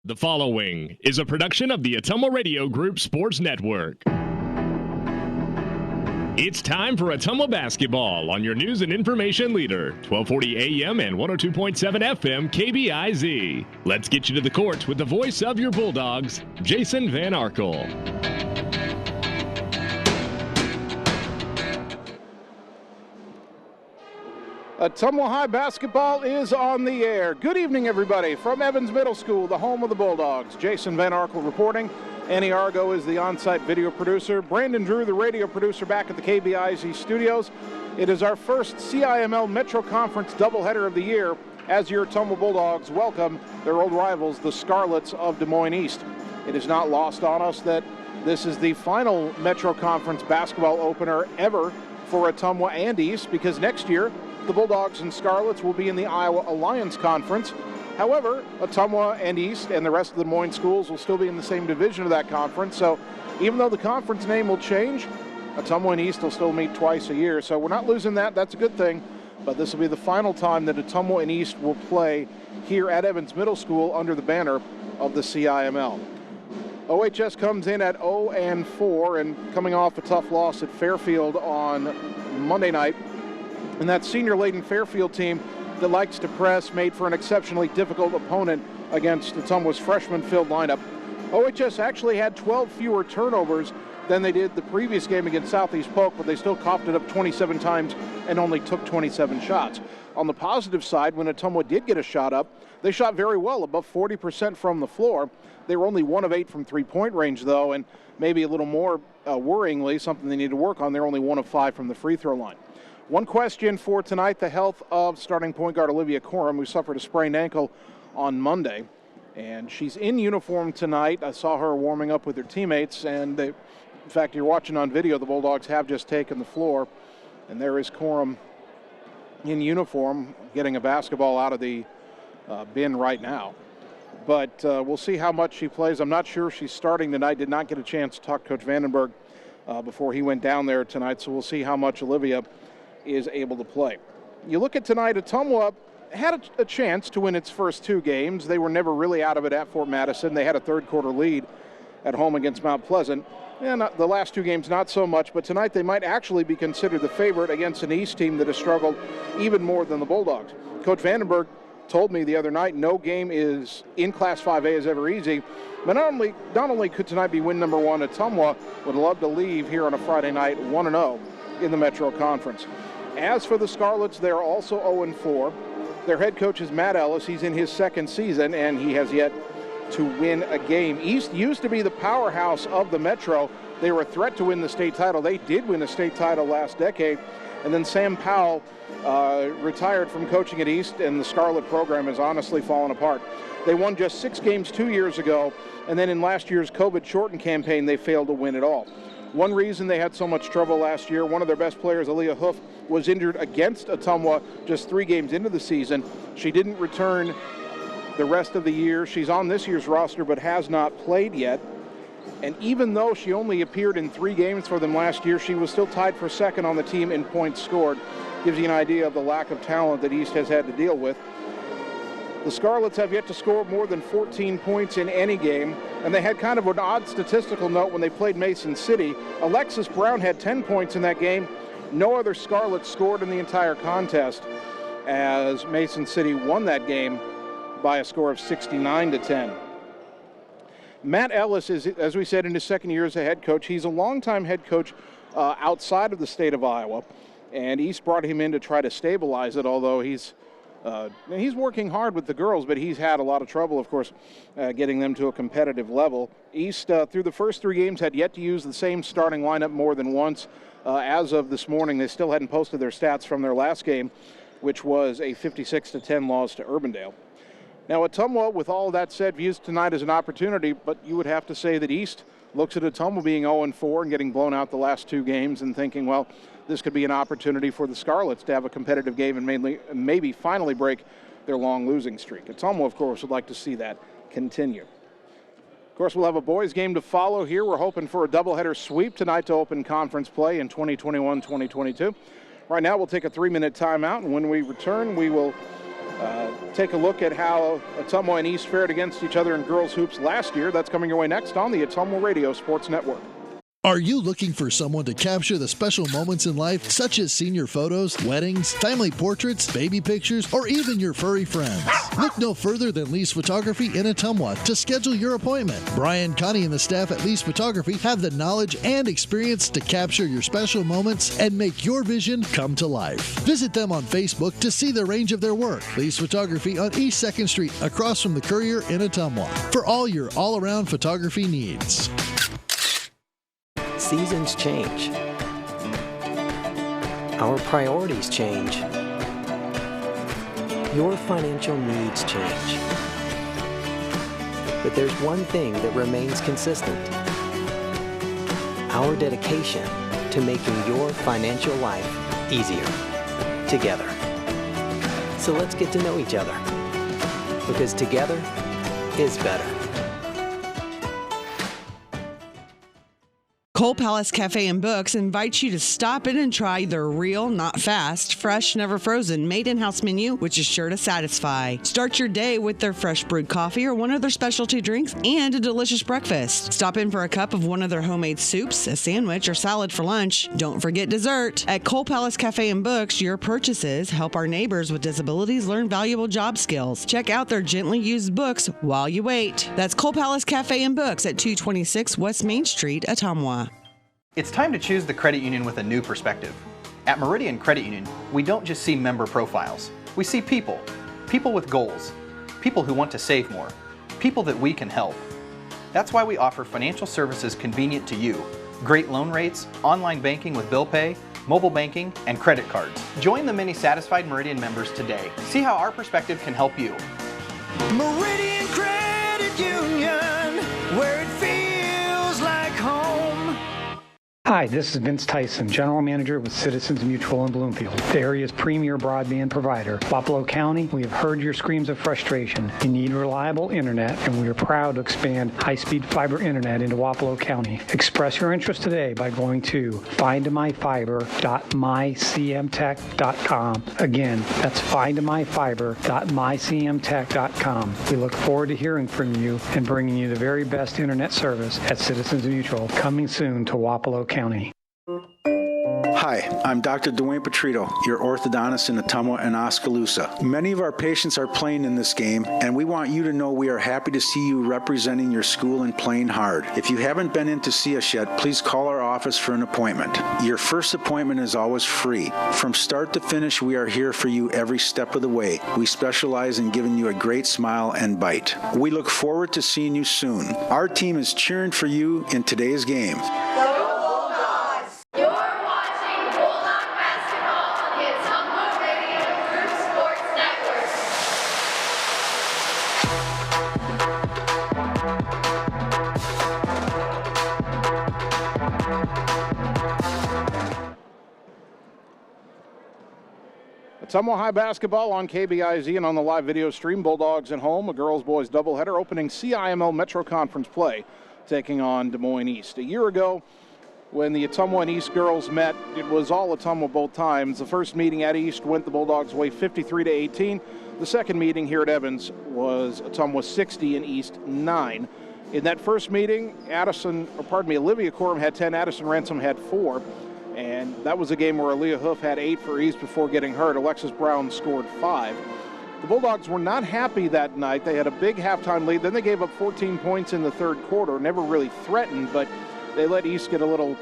The following is a production of the Ottumwa Radio Group Sports Network. It's time for Ottumwa basketball on your news and information leader, 1240 AM and 102.7 FM KBIZ. Let's get you to the court with the voice of your Bulldogs, Jason Van Arkel. Ottumwa High basketball is on the air. Good evening, everybody. From Evans Middle School, the home of the Bulldogs. Jason Van Arkel reporting. Annie Argo is the on-site video producer. Brandon Drew, the radio producer, back at the KBIZ studios. It is our first CIML Metro Conference doubleheader of the year as your Ottumwa Bulldogs welcome their old rivals, the Scarlets of Des Moines East. It is not lost on us that this is the final Metro Conference basketball opener ever for Ottumwa and East, because next year the Bulldogs and Scarlets will be in the Iowa Alliance Conference. However, Ottumwa and East and the rest of the Des Moines schools will still be in the same division of that conference. So even though the conference name will change, Ottumwa and East will still meet twice a year. So we're not losing that. That's a good thing. But this will be the final time that Ottumwa and East will play here at Evans Middle School under the banner of the CIML. OHS comes in at 0-4 and coming off a tough loss at Fairfield on Monday night. And that senior-laden Fairfield team that likes to press made for an exceptionally difficult opponent against Ottumwa's freshman-filled lineup. OHS actually had 12 fewer turnovers than they did the previous game against Southeast Polk, but they still coughed it up 27 times and only took 27 shots. On the positive side, when Ottumwa did get a shot up, they shot very well, above 40% from the floor. They were only 1 of 8 from three-point range, though, and maybe a little more worryingly, something they need to work on, they're only 1 of 5 from the free throw line. One question for tonight, the health of starting point guard Olivia Coram, who suffered a sprained ankle on Monday. And she's in uniform tonight. I saw her warming up with her teammates. And in fact, you're watching on video, the Bulldogs have just taken the floor. And there is Coram in uniform getting a basketball out of the bin right now. But we'll see how much she plays. I'm not sure she's starting tonight. Did not get a chance to talk to Coach Vandenberg before he went down there tonight. So we'll see how much Olivia is able to play. You look at tonight, Ottumwa had a chance to win its first 2 games. They were never really out of it at Fort Madison. They had a third-quarter lead at home against Mount Pleasant. And the last 2 games, not so much, but tonight they might actually be considered the favorite against an East team that has struggled even more than the Bulldogs. Coach Vandenberg told me the other night no game is in Class 5A is ever easy, but not only could tonight be win number 1, Ottumwa would love to leave here on a Friday night 1-0 in the Metro Conference. As for the Scarlets, they're also 0-4. Their head coach is Matt Ellis. He's in his second season, and he has yet to win a game. East used to be the powerhouse of the Metro. They were a threat to win the state title. They did win a state title last decade. And then Sam Powell retired from coaching at East, and the Scarlet program has honestly fallen apart. They won just 6 games 2 years ago, and then in last year's COVID-shortened campaign, they failed to win it all. One reason they had so much trouble last year, one of their best players, Aaliyah Hoof, was injured against Ottumwa just 3 games into the season. She didn't return the rest of the year. She's on this year's roster but has not played yet. And even though she only appeared in 3 games for them last year, she was still tied for second on the team in points scored. Gives you an idea of the lack of talent that East has had to deal with. The Scarlets have yet to score more than 14 points in any game, and they had kind of an odd statistical note when they played Mason City. Alexis Brown had 10 points in that game. No other Scarlets scored in the entire contest, as Mason City won that game by a score of 69-10. Matt Ellis is, as we said, in his second year as a head coach. He's a longtime head coach outside of the state of Iowa, and East brought him in to try to stabilize it, although he's working hard with the girls, but he's had a lot of trouble, of course, getting them to a competitive level. East, through the first 3 games, had yet to use the same starting lineup more than once. As of this morning, they still hadn't posted their stats from their last game, which was a 56-10 loss to Urbandale. Now, Ottumwa, with all of that said, views tonight as an opportunity, but you would have to say that East looks at Ottumwa being 0-4 and getting blown out the last 2 games and thinking, well, this could be an opportunity for the Scarlets to have a competitive game and maybe finally break their long losing streak. Ottumwa, of course, would like to see that continue. Of course, we'll have a boys game to follow here. We're hoping for a doubleheader sweep tonight to open conference play in 2021-2022. Right now, we'll take a 3-minute timeout, and when we return, we will take a look at how Ottumwa and East fared against each other in girls hoops last year. That's coming your way next on the Ottumwa Radio Sports Network. Are you looking for someone to capture the special moments in life, such as senior photos, weddings, family portraits, baby pictures, or even your furry friends? Look no further than Lee's Photography in Ottumwa to schedule your appointment. Brian, Connie, and the staff at Lee's Photography have the knowledge and experience to capture your special moments and make your vision come to life. Visit them on Facebook to see the range of their work. Lee's Photography on East 2nd Street, across from the Courier in Ottumwa, for all your all-around photography needs. Seasons change. Our priorities change. Your financial needs change. But there's one thing that remains consistent: our dedication to making your financial life easier together. So let's get to know each other, because together is better. Cole Palace Cafe and Books invites you to stop in and try their real, not fast, fresh, never frozen, made-in-house menu, which is sure to satisfy. Start your day with their fresh brewed coffee or one of their specialty drinks and a delicious breakfast. Stop in for a cup of one of their homemade soups, a sandwich, or salad for lunch. Don't forget dessert. At Cole Palace Cafe and Books, your purchases help our neighbors with disabilities learn valuable job skills. Check out their gently used books while you wait. That's Cole Palace Cafe and Books at 226 West Main Street, Ottumwa. It's time to choose the credit union with a new perspective. At Meridian Credit Union, we don't just see member profiles. We see people. People with goals. People who want to save more. People that we can help. That's why we offer financial services convenient to you. Great loan rates, online banking with bill pay, mobile banking, and credit cards. Join the many satisfied Meridian members today. See how our perspective can help you. Meridian Credit Union, where it feels like home. Hi, this is Vince Tyson, General Manager with Citizens Mutual in Bloomfield, the area's premier broadband provider. Wapello County, we have heard your screams of frustration. You need reliable internet, and we are proud to expand high-speed fiber internet into Wapello County. Express your interest today by going to findmyfiber.mycmtech.com. Again, that's findmyfiber.mycmtech.com. We look forward to hearing from you and bringing you the very best internet service at Citizens Mutual, coming soon to Wapello County. Hi, I'm Dr. Dwayne Petrito, your orthodontist in Ottumwa and Oskaloosa. Many of our patients are playing in this game, and we want you to know we are happy to see you representing your school and playing hard. If you haven't been in to see us yet, please call our office for an appointment. Your first appointment is always free. From start to finish, we are here for you every step of the way. We specialize in giving you a great smile and bite. We look forward to seeing you soon. Our team is cheering for you in today's game. Ottumwa High basketball on KBIZ and on the live video stream. Bulldogs at home, a girls-boys doubleheader opening CIML Metro Conference play, taking on Des Moines East. A year ago, when the Ottumwa and East girls met, it was all Ottumwa both times. The first meeting at East went the Bulldogs' way 53-18. The second meeting here at Evans was Ottumwa 60 and East 9. In that first meeting, Olivia Corum had 10, Addison Ransom had 4. And that was a game where Aaliyah Hoof had 8 for East before getting hurt. Alexis Brown scored 5. The Bulldogs were not happy that night. They had a big halftime lead. Then they gave up 14 points in the third quarter. Never really threatened, but they let East get a little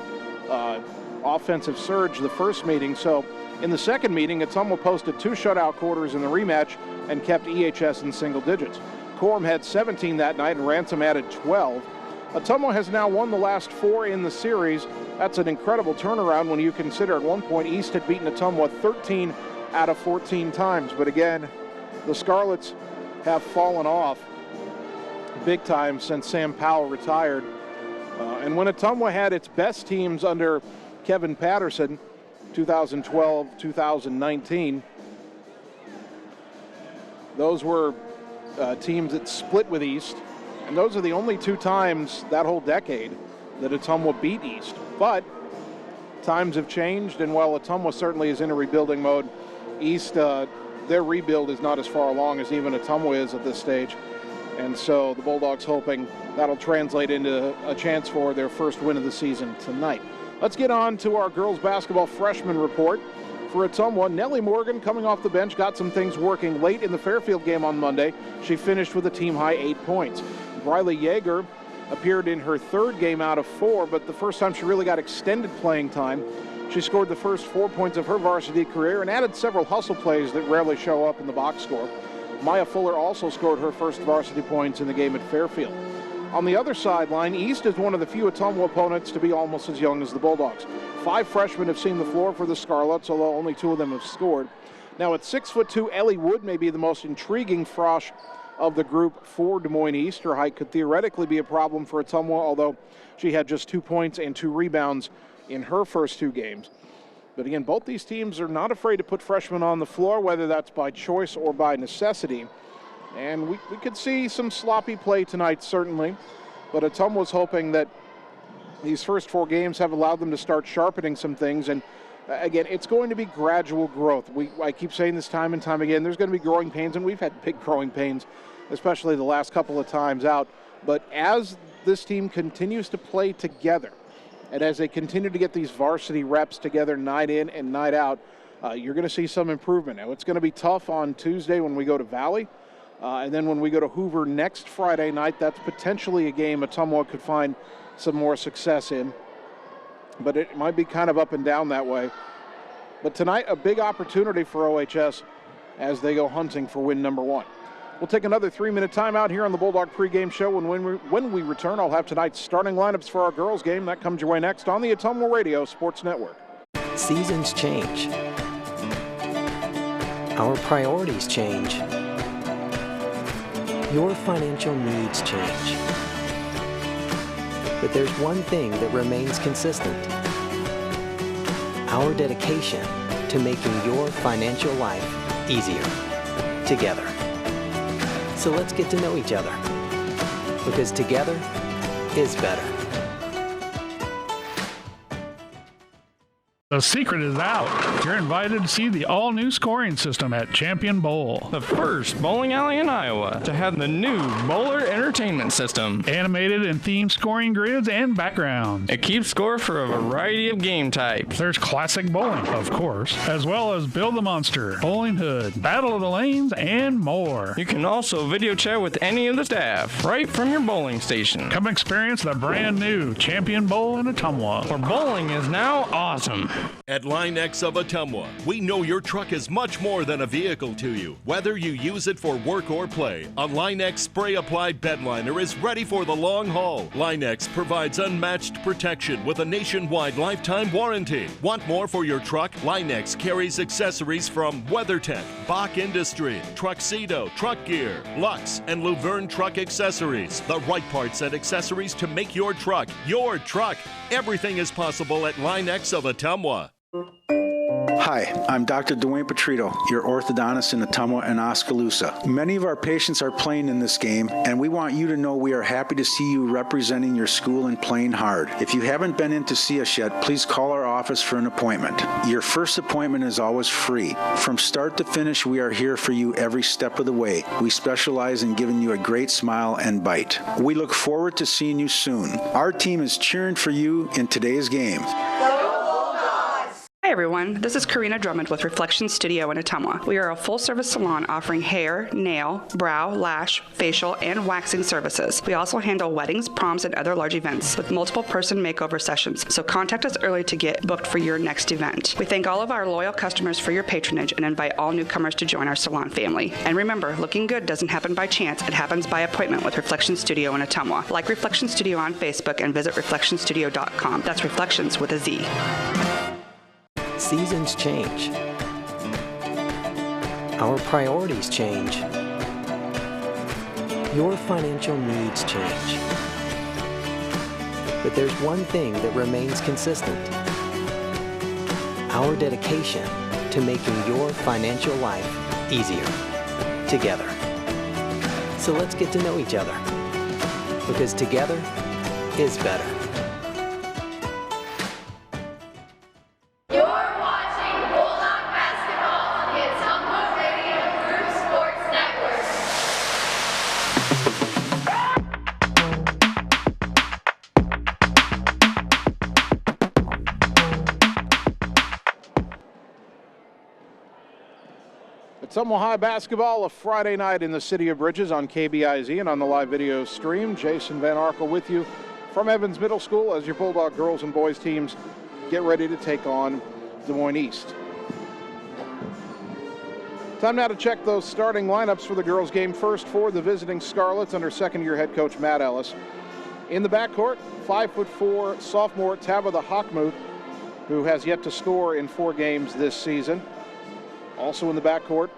offensive surge the first meeting. So in the second meeting, Ottumwa posted 2 shutout quarters in the rematch and kept EHS in single digits. Corum had 17 that night, and Ransom added 12. Ottumwa has now won the last 4 in the series. That's an incredible turnaround when you consider at one point East had beaten Ottumwa 13 out of 14 times. But again, the Scarlets have fallen off big time since Sam Powell retired. And when Ottumwa had its best teams under Kevin Patterson, 2012, 2019, those were teams that split with East. And those are the only 2 times that whole decade that Ottumwa beat East. But times have changed, and while Ottumwa certainly is in a rebuilding mode, East their rebuild is not as far along as even Ottumwa is at this stage. And so the Bulldogs hoping that'll translate into a chance for their first win of the season tonight. Let's get on to our girls basketball freshman report. For Ottumwa, Nellie Morgan, coming off the bench, got some things working late in the Fairfield game on Monday. She finished with a team-high 8 points. Briley Yeager appeared in her third game out of 4, but the first time she really got extended playing time. She scored the first 4 points of her varsity career and added several hustle plays that rarely show up in the box score. Maya Fuller also scored her first varsity points in the game at Fairfield. On the other sideline, East is one of the few Ottumwa opponents to be almost as young as the Bulldogs. 5 freshmen have seen the floor for the Scarlets, although only 2 of them have scored. Now at 6'2", Ellie Wood may be the most intriguing frosh of the group for Des Moines East. Her height could theoretically be a problem for Ottumwa, although she had just 2 points and 2 rebounds in her first 2 games. But again, both these teams are not afraid to put freshmen on the floor, whether that's by choice or by necessity. And we could see some sloppy play tonight, certainly. But Ottumwa's hoping that these first 4 games have allowed them to start sharpening some things. And again, it's going to be gradual growth. I keep saying this time and time again, there's going to be growing pains, and we've had big growing pains, especially the last couple of times out. But as this team continues to play together, and as they continue to get these varsity reps together night in and night out, you're going to see some improvement. Now, it's going to be tough on Tuesday when we go to Valley. And then when we go to Hoover next Friday night, that's potentially a game Ottumwa could find some more success in. But it might be kind of up and down that way. But tonight, a big opportunity for OHS as they go hunting for win number 1. We'll take another 3-minute timeout here on the Bulldog pregame show. When we return, I'll have tonight's starting lineups for our girls game. That comes your way next on the Ottumwa Radio Sports Network. Seasons change. Our priorities change. Your financial needs change. But there's one thing that remains consistent. Our dedication to making your financial life easier together. So let's get to know each other, because together is better. The secret is out. You're invited to see the all-new scoring system at Champion Bowl. The first bowling alley in Iowa to have the new Bowler Entertainment System. Animated and themed scoring grids and backgrounds. It keeps score for a variety of game types. There's classic bowling, of course, as well as Build the Monster, Bowling Hood, Battle of the Lanes, and more. You can also video chat with any of the staff right from your bowling station. Come experience the brand new Champion Bowl in Ottumwa, where bowling is now awesome. At Line X of Ottumwa, we know your truck is much more than a vehicle to you. Whether you use it for work or play, a Line X spray-applied bedliner is ready for the long haul. Line X provides unmatched protection with a nationwide lifetime warranty. Want more for your truck? Line X carries accessories from WeatherTech, Bach Industry, Truxedo, Truck Gear, Lux, and Luverne Truck Accessories. The right parts and accessories to make your truck your truck. Everything is possible at Line X of Ottumwa. Hi, I'm Dr. Dwayne Petrito, your orthodontist in Ottumwa and Oskaloosa. Many of our patients are playing in this game, and we want you to know we are happy to see you representing your school and playing hard. If you haven't been in to see us yet, please call our office for an appointment. Your first appointment is always free. From start to finish, we are here for you every step of the way. We specialize in giving you a great smile and bite. We look forward to seeing you soon. Our team is cheering for you in today's game. Hi everyone, this is Karina Drummond with Reflection Studio in Ottumwa. We are a full-service salon offering hair, nail, brow, lash, facial, and waxing services. We also handle weddings, proms, and other large events with multiple person makeover sessions, so contact us early to get booked for your next event. We thank all of our loyal customers for your patronage and invite all newcomers to join our salon family. And remember, looking good doesn't happen by chance, it happens by appointment with Reflection Studio in Ottumwa. Like Reflection Studio on Facebook and visit reflectionstudio.com. That's Reflections with a Z. Seasons change. Our priorities change. Your financial needs change. But there's one thing that remains consistent. Our dedication to making your financial life easier together. So let's get to know each other, because together is better. You're watching Bulldog Basketball on the Ottumwa Radio Ottumwa High basketball, a Friday night in the City of Bridges on KBIZ and on the live video stream. Jason Van Arkel with you from Evans Middle School as your Bulldog girls and boys teams get ready to take on Des Moines East. Time now to check those starting lineups for the girls' game. First for the visiting Scarlets under second-year head coach Matt Ellis. In the backcourt, 5'4" sophomore Tabitha Hockmuth, who has yet to score in 4 games this season. Also in the backcourt,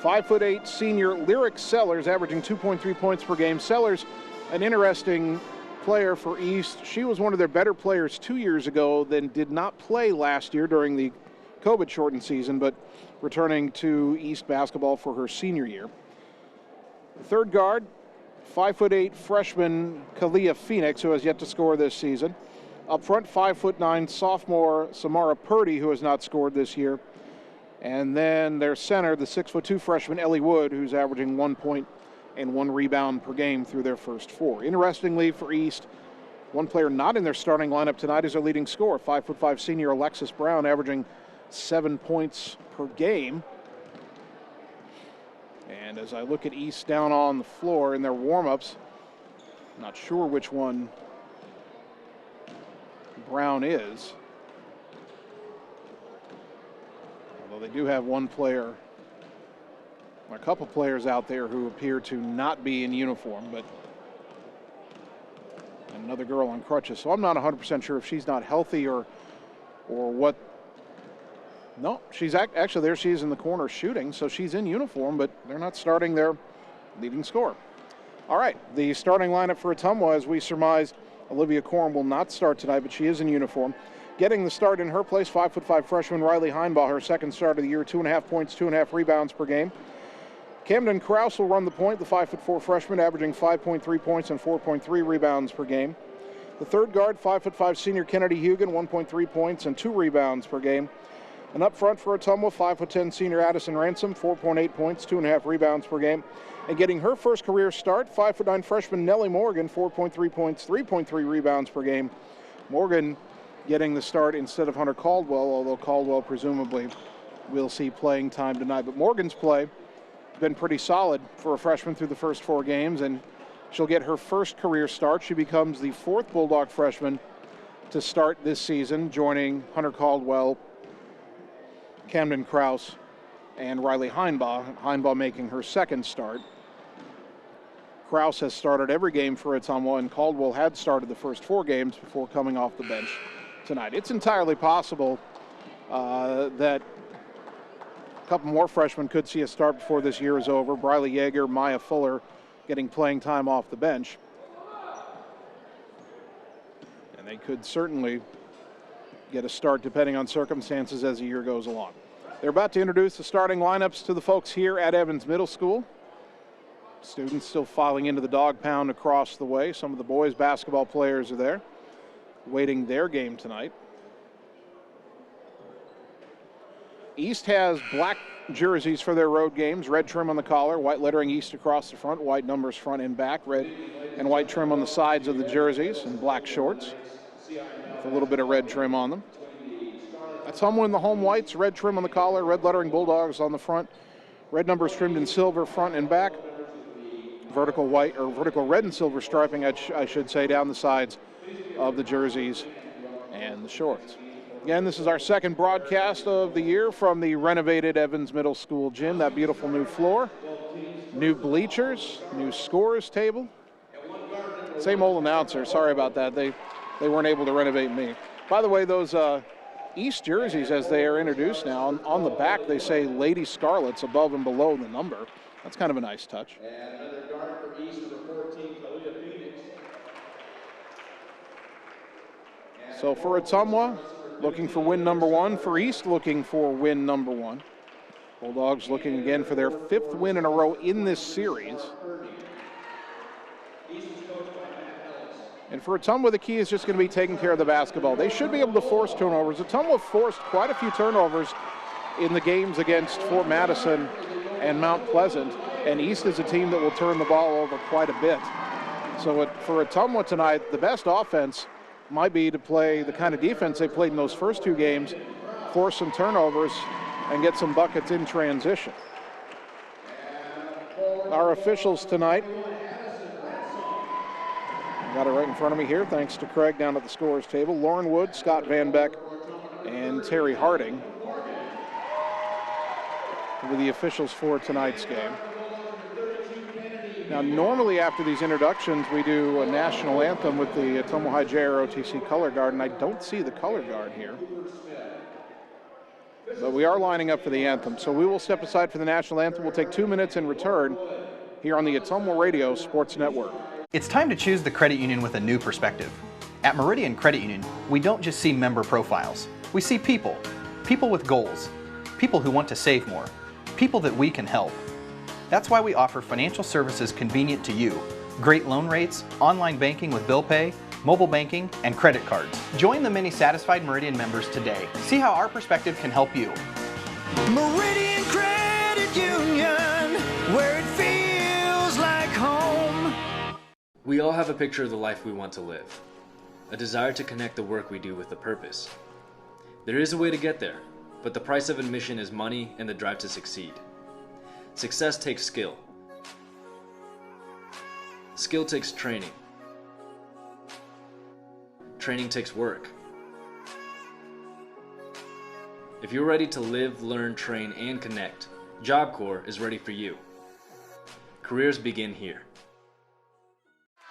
5'8" senior Lyric Sellers, averaging 2.3 points per game. Sellers, an interesting player for East. She was one of their better players 2 years ago, then did not play last year during the COVID-shortened season, but returning to East basketball for her senior year. The third guard, 5'8" freshman Kalia Phoenix, who has yet to score this season. Up front, 5'9" sophomore Samara Purdy, who has not scored this year. And then their center, the 6'2" freshman Ellie Wood, who's averaging 1 point and 1 rebound per game through their first 4. Interestingly for East, one player not in their starting lineup tonight is their leading scorer, 5'5" senior Alexis Brown, averaging 7 points per game. And as I look at East down on the floor in their warm-ups, not sure which one Brown is. Although they do have one player, or a couple players out there who appear to not be in uniform, but another girl on crutches. So I'm not 100% sure if she's not healthy or what. No, she's actually there. She is in the corner shooting, so she's in uniform, but they're not starting their leading scorer. All right, the starting lineup for Ottumwa, as we surmised, Olivia Korn will not start tonight, but she is in uniform. Getting the start in her place, 5'5" freshman Riley Heinbaugh, her second start of the year, 2.5 points, 2.5 rebounds per game. Camden Krause will run the point, the 5'4" freshman, averaging 5.3 points and 4.3 rebounds per game. The third guard, 5'5" senior Kennedy Hugan, 1.3 points and 2 rebounds per game. And up front for Ottumwa, 5'10" senior Addison Ransom, 4.8 points, 2.5 rebounds per game. And getting her first career start, 5'9" freshman Nellie Morgan, 4.3 points, 3.3 rebounds per game. Morgan getting the start instead of Hunter Caldwell, although Caldwell presumably will see playing time tonight. But Morgan's play has been pretty solid for a freshman through the first 4 games, and she'll get her first career start. She becomes the 4th Bulldog freshman to start this season, joining Hunter Caldwell, Camden Krause, and Riley Heinbaugh. Heinbaugh making her second start. Krause has started every game for Ottumwa, and Caldwell had started the first 4 games before coming off the bench tonight. It's entirely possible that a couple more freshmen could see a start before this year is over. Briley Yeager, Maya Fuller getting playing time off the bench. And they could certainly get a start depending on circumstances as the year goes along. They're about to introduce the starting lineups to the folks here at Evans Middle School. Students still filing into the dog pound across the way. Some of the boys basketball players are there, waiting their game tonight. East has black jerseys for their road games, red trim on the collar, white lettering East across the front, white numbers front and back, red and white trim on the sides of the jerseys, and black shorts with a little bit of red trim on them. Ottumwa in the home whites, red trim on the collar, red lettering Bulldogs on the front, red numbers trimmed in silver front and back, vertical white or vertical red and silver striping, I should say, down the sides of the jerseys and the shorts. Again, this is our second broadcast of the year from the renovated Evans Middle School gym. That beautiful new floor, new bleachers, new scorers table. Same old announcer. Sorry about that. They weren't able to renovate me. By the way, those East jerseys, as they are introduced now, on the back they say Lady Scarlets above and below the number. That's kind of a nice touch. And another guard for East, number 14, Kalia Phoenix. So for Ottumwa, looking for win number 1. For East, looking for win number 1. Bulldogs looking again for their 5th win in a row in this series. And for Ottumwa, the key is just going to be taking care of the basketball. They should be able to force turnovers. Ottumwa forced quite a few turnovers in the games against Fort Madison and Mount Pleasant, and East is a team that will turn the ball over quite a bit. So for Ottumwa tonight, the best offense might be to play the kind of defense they played in those first 2 games, force some turnovers, and get some buckets in transition. our officials tonight. Got it right in front of me here, thanks to Craig down at the scores table. Lauren Wood, Scott Van Beck, and Terry Harding were the officials for tonight's game. Now, normally after these introductions, we do a national anthem with the Ottumwa High JROTC color guard, and I don't see the color guard here. But we are lining up for the anthem, so we will step aside for the national anthem. We'll take 2 minutes in return here on the Ottumwa Radio Sports Network. It's time to choose the credit union with a new perspective. At Meridian Credit Union, we don't just see member profiles. We see people. People with goals. People who want to save more. People that we can help. That's why we offer financial services convenient to you. Great loan rates, online banking with bill pay, mobile banking, and credit cards. Join the many satisfied Meridian members today. See how our perspective can help you. Meridian Credit Union, where it feels like home. We all have a picture of the life we want to live. A desire to connect the work we do with a purpose. There is a way to get there, but the price of admission is money and the drive to succeed. Success takes skill. Skill takes training. Training takes work. If you're ready to live, learn, train, and connect, Job Corps is ready for you. Careers begin here.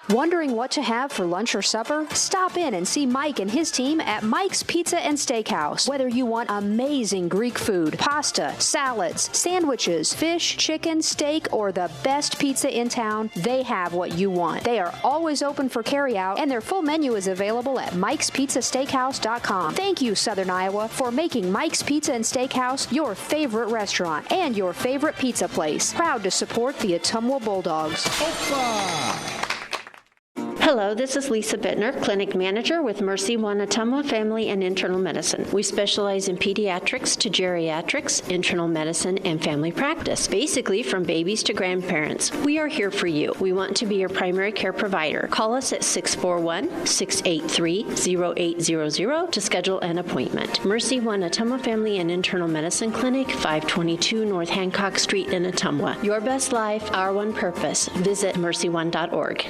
Wondering what to have for lunch or supper? Stop in and see Mike and his team at Mike's Pizza and Steakhouse. Whether you want amazing Greek food, pasta, salads, sandwiches, fish, chicken, steak, or the best pizza in town, they have what you want. They are always open for carryout, and their full menu is available at mikespizzasteakhouse.com. Thank you, Southern Iowa, for making Mike's Pizza and Steakhouse your favorite restaurant and your favorite pizza place. Proud to support the Ottumwa Bulldogs. Opa! Hello, this is Lisa Bittner, Clinic Manager with Mercy One Ottumwa Family and Internal Medicine. We specialize in pediatrics to geriatrics, internal medicine, and family practice, basically from babies to grandparents. We are here for you. We want to be your primary care provider. Call us at 641-683-0800 to schedule an appointment. Mercy One Ottumwa Family and Internal Medicine Clinic, 522 North Hancock Street in Ottumwa. Your best life, our one purpose. Visit mercyone.org.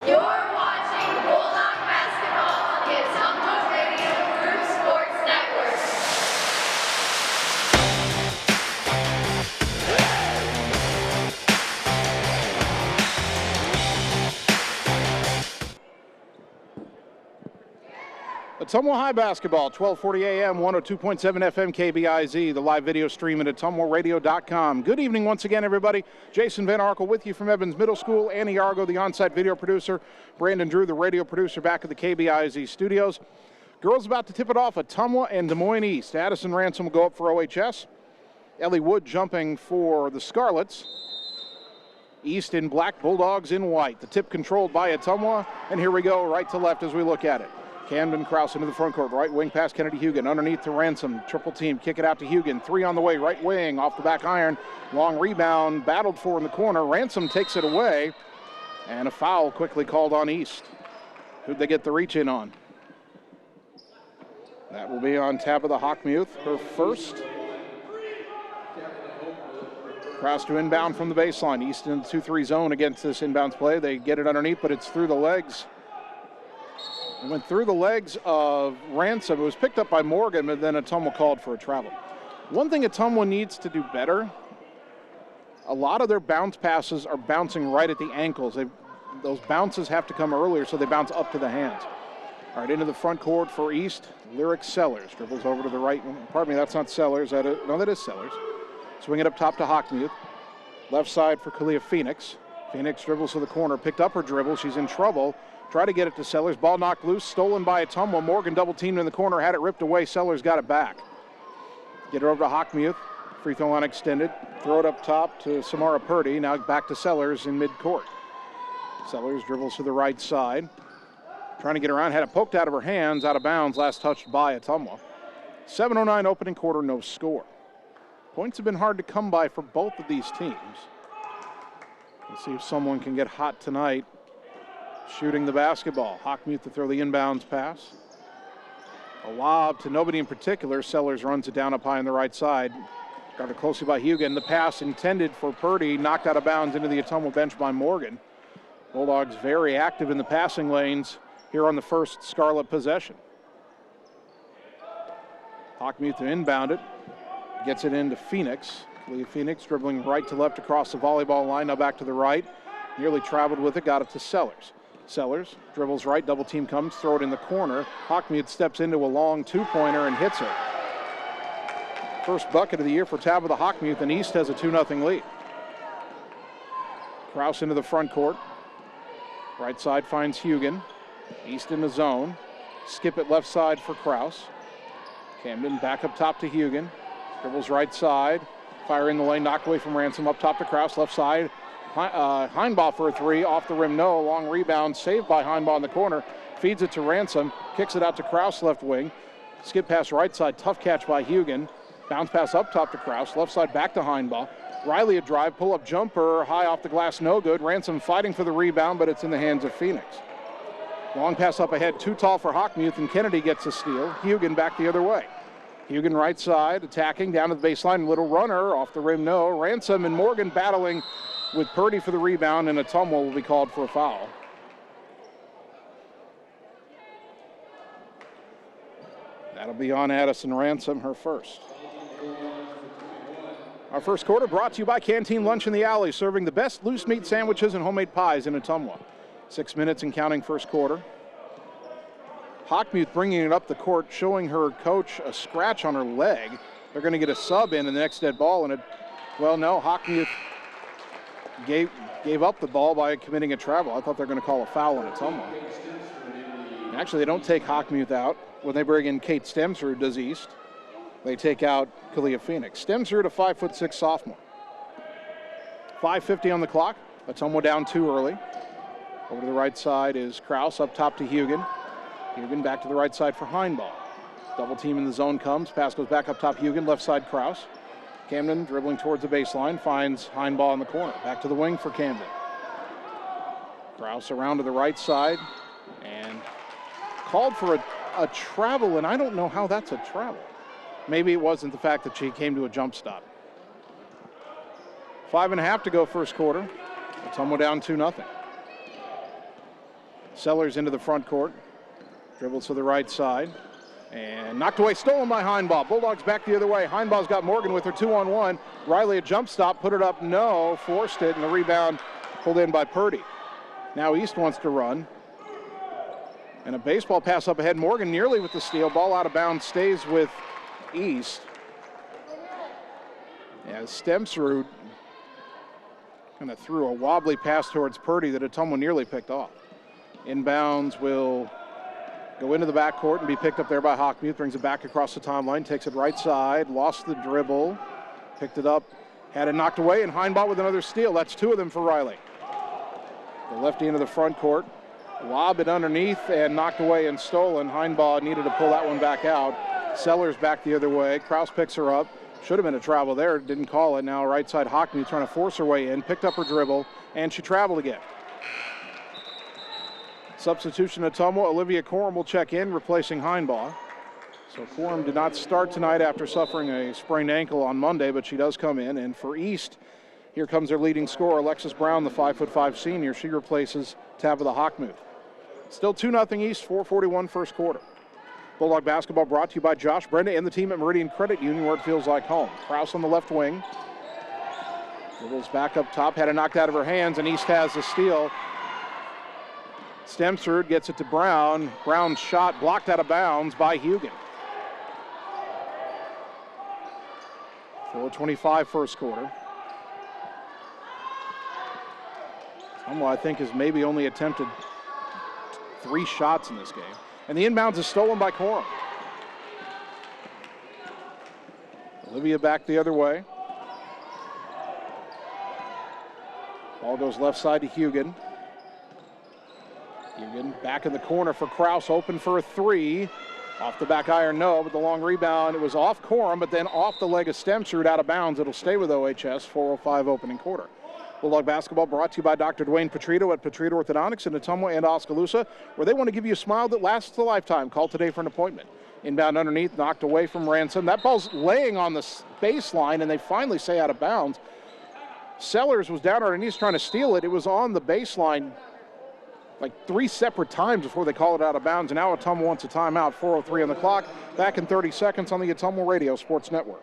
You're watching Bulldog basketball on the Ottumwa Radio Group Sports Network. Ottumwa High basketball, 1240 AM, 102.7 FM KBIZ, the live video stream at ottumwaradio.com. Good evening once again, everybody. Jason Van Arkel with you from Evans Middle School. Annie Argo, the on-site video producer. Brandon Drew, the radio producer, back at the KBIZ studios. Girls about to tip it off, Ottumwa and Des Moines East. Addison Ransom will go up for OHS. Ellie Wood jumping for the Scarlets. East in black, Bulldogs in white. The tip controlled by Ottumwa, and here we go, right to left as we look at it. Camden Krause into the front court, right wing pass Kennedy Hugan, underneath to Ransom, triple team, kick it out to Hugan, three on the way, right wing, off the back iron, long rebound, battled for in the corner, Ransom takes it away, and a foul quickly called on East. Who'd they get the reach in on? That will be on Tabitha Hockmuth, her first. Krause to inbound from the baseline, East in the 2-3 zone against this inbounds play, they get it underneath, but it's through the legs. It went through the legs of Ransom. It was picked up by Morgan, but then Ottumwa called for a travel. One thing Ottumwa needs to do better, a lot of their bounce passes are bouncing right at the ankles. Those bounces have to come earlier, so they bounce up to the hands. All right, into the front court for East, Lyric Sellers. Dribbles over to the right. Pardon me, that's not Sellers. No, that is Sellers. Swing it up top to Hockmuth. Left side for Kalia Phoenix. Phoenix dribbles to the corner, picked up her dribble. She's in trouble. Try to get it to Sellers. Ball knocked loose, stolen by Ottumwa. Morgan double teamed in the corner, had it ripped away. Sellers got it back. Get it over to Hockmuth. Free throw line extended. Throw it up top to Samara Purdy. Now back to Sellers in midcourt. Sellers dribbles to the right side. Trying to get around, had it poked out of her hands, out of bounds, last touched by Ottumwa. 7:09 opening quarter, no score. Points have been hard to come by for both of these teams. Let's see if someone can get hot tonight shooting the basketball. Hockmuth to throw the inbounds pass. A lob to nobody in particular. Sellers runs it down up high on the right side. Guarded closely by Hugan. The pass intended for Purdy, knocked out of bounds into the Ottumwa bench by Morgan. Bulldogs very active in the passing lanes here on the first Scarlet possession. Hockmuth to inbound it. Gets it into Phoenix. Leah Phoenix dribbling right to left across the volleyball line. Now back to the right. Nearly traveled with it. Got it to Sellers. Sellers dribbles right. Double team comes. Throw it in the corner. Hockmuth steps into a long two-pointer and hits her. First bucket of the year for Tabitha Hockmuth, and East has a 2-0 lead. Kraus into the front court. Right side finds Hugan. East in the zone. Skip it left side for Kraus. Camden back up top to Hugan. Dribbles right side. Fire in the lane, knocked away from Ransom. Up top to Kraus, left side. Heinbaugh for a three. Off the rim, no. Long rebound, saved by Heinbaugh in the corner. Feeds it to Ransom. Kicks it out to Kraus, left wing. Skip pass right side. Tough catch by Hugan. Bounce pass up top to Kraus. Left side back to Heinbaugh. Riley a drive, pull-up jumper, high off the glass, no good. Ransom fighting for the rebound, but it's in the hands of Phoenix. Long pass up ahead, too tall for Hockmuth, and Kennedy gets a steal. Hugan back the other way. Hugan right side, attacking, down to the baseline, little runner, off the rim, no. Ransom and Morgan battling with Purdy for the rebound, and Ottumwa will be called for a foul. That'll be on Addison Ransom, her first. Our first quarter brought to you by Canteen Lunch in the Alley, serving the best loose meat sandwiches and homemade pies in Ottumwa. 6 minutes and counting first quarter. Hockmuth bringing it up the court, showing her coach a scratch on her leg. They're going to get a sub in the next dead ball, and well, no, Hockmuth gave up the ball by committing a travel. I thought they were going to call a foul on Ottumwa. Actually, they don't take Hockmuth out when they bring in Kate Stemser, who does East. They take out Kalia Phoenix. Stemser, a 5'6" sophomore. 5:50 on the clock. Ottumwa down too early. Over to the right side is Kraus, up top to Hugan. Hugan back to the right side for Heinbaugh. Double team in the zone comes. Pass goes back up top Hugan, left side Kraus. Camden dribbling towards the baseline, finds Heinbaugh in the corner. Back to the wing for Camden. Kraus around to the right side and called for a travel, and I don't know how that's a travel. Maybe it wasn't the fact that she came to a jump stop. 5.5 to go first quarter. Ottumwa down 2-0. Sellers into the front court. Dribbles to the right side. And knocked away, stolen by Heinbaugh. Bulldogs back the other way. Heinbaugh's got Morgan with her 2-on-1. Riley a jump stop, put it up, no. Forced it, and the rebound pulled in by Purdy. Now East wants to run. And a baseball pass up ahead. Morgan nearly with the steal. Ball out of bounds, stays with East. As Stemsrud kind of threw a wobbly pass towards Purdy that Ottumwa nearly picked off. Inbounds will go into the backcourt and be picked up there by Hockmuth. Brings it back across the timeline, takes it right side, lost the dribble, picked it up, had it knocked away, and Heinbaugh with another steal. That's two of them for Riley. The lefty into the front court, lob it underneath and knocked away and stolen. Heinbaugh needed to pull that one back out. Sellers back the other way. Kraus picks her up. Should have been a travel there. Didn't call it. Now right side Hockmuth trying to force her way in. Picked up her dribble, and she traveled again. Substitution Ottumwa. Olivia Coram will check in, replacing Heinbaugh. So Coram did not start tonight after suffering a sprained ankle on Monday, but she does come in. And for East, here comes their leading scorer, Alexis Brown, the 5'5" senior. She replaces Tabitha Hockmuth. Still 2-0 East, 4:41 first quarter. Bulldog basketball brought to you by Josh Brenda and the team at Meridian Credit Union, where it feels like home. Kraus on the left wing. Dribbles back up top, had it knocked out of her hands, and East has the steal. Stemsrud gets it to Brown. Brown's shot blocked out of bounds by Hugan. 4:25 first quarter. Ottumwa, I think, has maybe only attempted 3 shots in this game. And the inbounds is stolen by Coram. Olivia back the other way. Ball goes left side to Hugan. Hugan back in the corner for Kraus, open for a 3. Off the back iron, no, but the long rebound, it was off Coram, but then off the leg of Stemsrud, out of bounds. It'll stay with OHS, 4:05 opening quarter. Bulldog basketball brought to you by Dr. Dwayne Petrito at Petrito Orthodontics in Ottumwa and Oskaloosa, where they want to give you a smile that lasts a lifetime. Call today for an appointment. Inbound underneath, knocked away from Ransom. That ball's laying on the baseline, and they finally say out of bounds. Sellers was down on her knees trying to steal it. It was on the baseline like 3 separate times before they call it out of bounds. And now Ottumwa wants a timeout. 4:03 on the clock. Back in 30 seconds on the Ottumwa Radio Sports Network.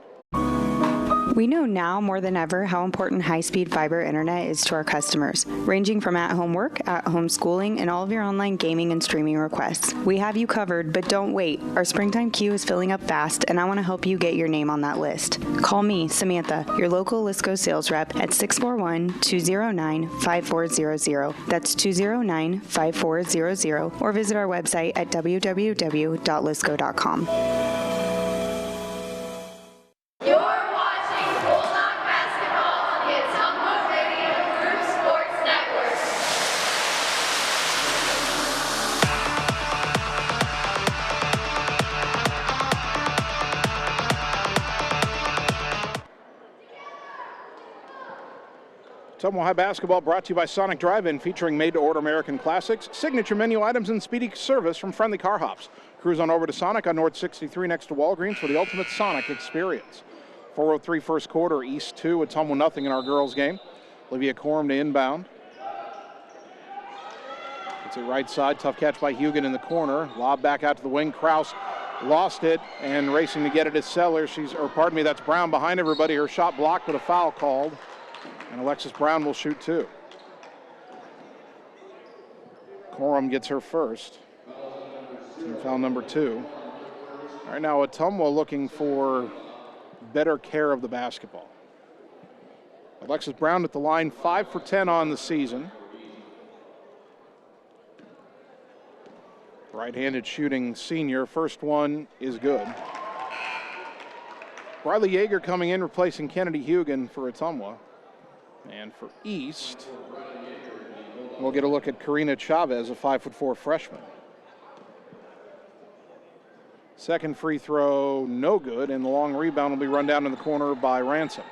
We know now more than ever how important high-speed fiber internet is to our customers, ranging from at-home work, at-home schooling, and all of your online gaming and streaming requests. We have you covered, but don't wait. Our springtime queue is filling up fast, and I want to help you get your name on that list. Call me, Samantha, your local Lisco sales rep at 641-209-5400. That's 209-5400, or visit our website at www.lisco.com. Ottumwa High basketball brought to you by Sonic Drive-In, featuring made-to-order American classics, signature menu items, and speedy service from Friendly Car Hops. Cruise on over to Sonic on North 63 next to Walgreens for the ultimate Sonic experience. 4:03 first quarter, East 2, Ottumwa nothing in our girls game. Olivia Corum to inbound. It's a right side, tough catch by Hugan in the corner. Lob back out to the wing. Kraus lost it and racing to get it is Sellers. That's Brown behind everybody. Her shot blocked, but a foul called. And Alexis Brown will shoot 2. Corum gets her first. Team foul number 2. All right, now Ottumwa looking for better care of the basketball. Alexis Brown at the line, 5 for 10 on the season. Right-handed shooting senior. First one is good. Riley Yeager coming in, replacing Kennedy Hugan for Ottumwa. And for East, we'll get a look at Karina Chavez, a 5'4" freshman. Second free throw, no good, and the long rebound will be run down in the corner by Ransom.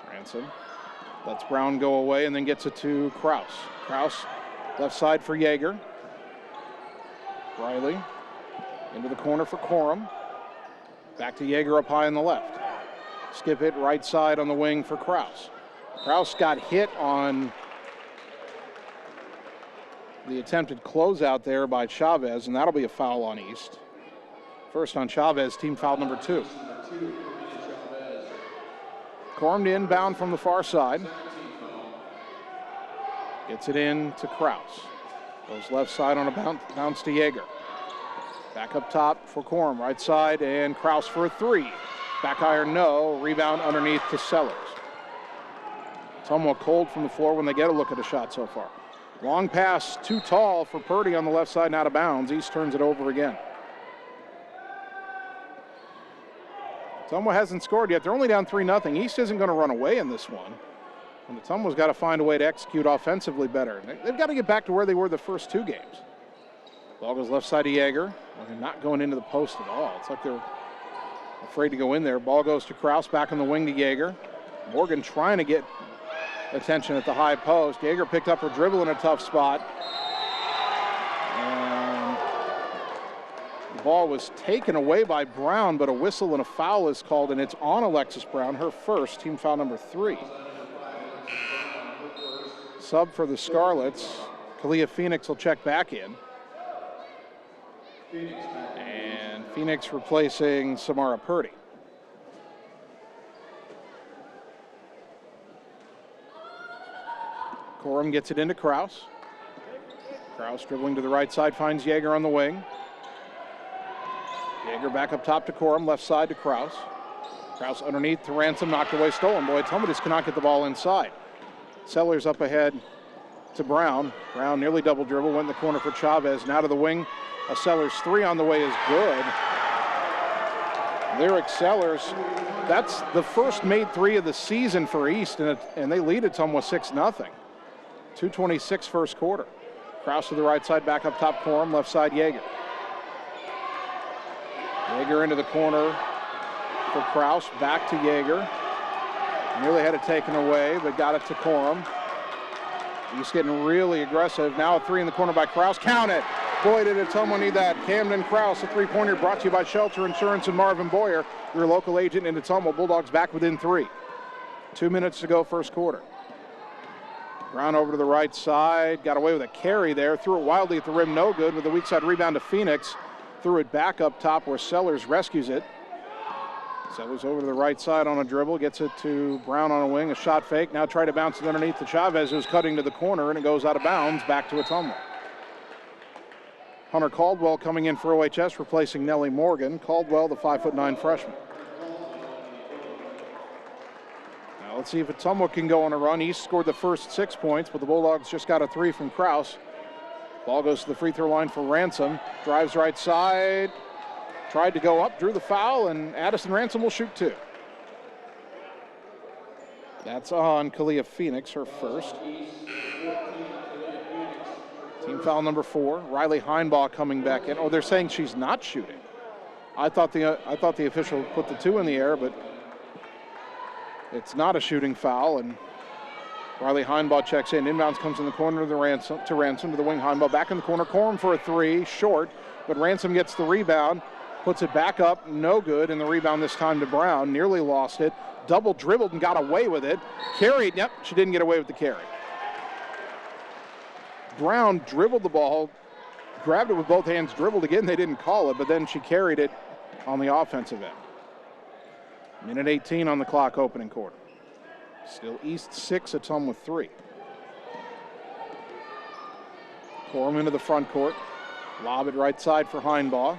Ransom lets Brown go away and then gets it to Kraus. Kraus, left side for Yeager. Riley into the corner for Corum. Back to Yeager up high on the left. Skip it right side on the wing for Kraus. Kraus got hit on the attempted closeout there by Chavez, and that'll be a foul on East. First on Chavez, team foul number 2. Corum to inbound from the far side. Gets it in to Kraus. Goes left side on a bounce to Yeager. Back up top for Corum, right side, and Kraus for a 3. Back iron, no. Rebound underneath to Sellers. Somewhat cold from the floor when they get a look at a shot so far. Long pass, too tall for Purdy on the left side and out of bounds. East turns it over again. Ottumwa hasn't scored yet. They're only down 3-0. East isn't going to run away in this one. And Ottumwa's got to find a way to execute offensively better. They've got to get back to where they were the first 2 games. Ball goes left side to Yeager. Well, they're not going into the post at all. It's like they're afraid to go in there. Ball goes to Kraus, back on the wing to Yeager. Morgan trying to get attention at the high post. Yeager picked up her dribble in a tough spot. And the ball was taken away by Brown, but a whistle and a foul is called, and it's on Alexis Brown, her first, team foul number 3. Sub for the Scarlets. Kalia Phoenix will check back in. And Phoenix replacing Samara Purdy. Corum gets it into Kraus. Kraus dribbling to the right side, finds Yeager on the wing. Yeager back up top to Corum, left side to Kraus. Kraus underneath to Ransom, knocked away, stolen. Boy, Ottumwa just cannot get the ball inside. Sellers up ahead to Brown. Brown nearly double dribble, went in the corner for Chavez. Now to the wing. A Sellers 3 on the way is good. Lyric Sellers, that's the first made 3 of the season for East, and they lead Ottumwa 6-0. 2:26 first quarter. Kraus to the right side, back up top Corum, left side Yeager. Yeager into the corner for Kraus, back to Yeager. Nearly had it taken away, but got it to Corum. He's getting really aggressive. Now a three in the corner by Krause. Count it. Boy, did Ottumwa need that. Camden Krause, a three-pointer brought to you by Shelter Insurance and Marvin Boyer, your local agent in Ottumwa. Bulldogs back within 3. 2 minutes to go, first quarter. Brown over to the right side. Got away with a carry there. Threw it wildly at the rim. No good with a weak side rebound to Phoenix. Threw it back up top where Sellers rescues it. Sellers over to the right side on a dribble. Gets it to Brown on a wing. A shot fake. Now try to bounce it underneath to Chavez, who's cutting to the corner, and it goes out of bounds. Back to Ottumwa. Hunter Caldwell coming in for OHS, replacing Nellie Morgan. Caldwell, the 5'9" freshman. Now let's see if Ottumwa can go on a run. East scored the first 6 points, but the Bulldogs just got a 3 from Krause. Ball goes to the free throw line for Ransom. Drives right side. Tried to go up, drew the foul, and Addison Ransom will shoot 2. That's on Kalia Phoenix, her first. Team foul number 4. Riley Heinbaugh coming back in. Oh, they're saying she's not shooting. I thought the official put the 2 in the air, but it's not a shooting foul, and Riley Heinbaugh checks in. Inbounds comes in the corner of the Ransom to the wing. Heinbaugh back in the corner. Corum for a 3, short, but Ransom gets the rebound, puts it back up, no good, and the rebound this time to Brown. Nearly lost it. Double dribbled and got away with it. Carried, yep, she didn't get away with the carry. Brown dribbled the ball, grabbed it with both hands, dribbled again. They didn't call it, but then she carried it on the offensive end. Minute 18 on the clock, opening quarter. Still East 6, Ottumwa 3. Corum into the front court. Lob it right side for Heinbaugh.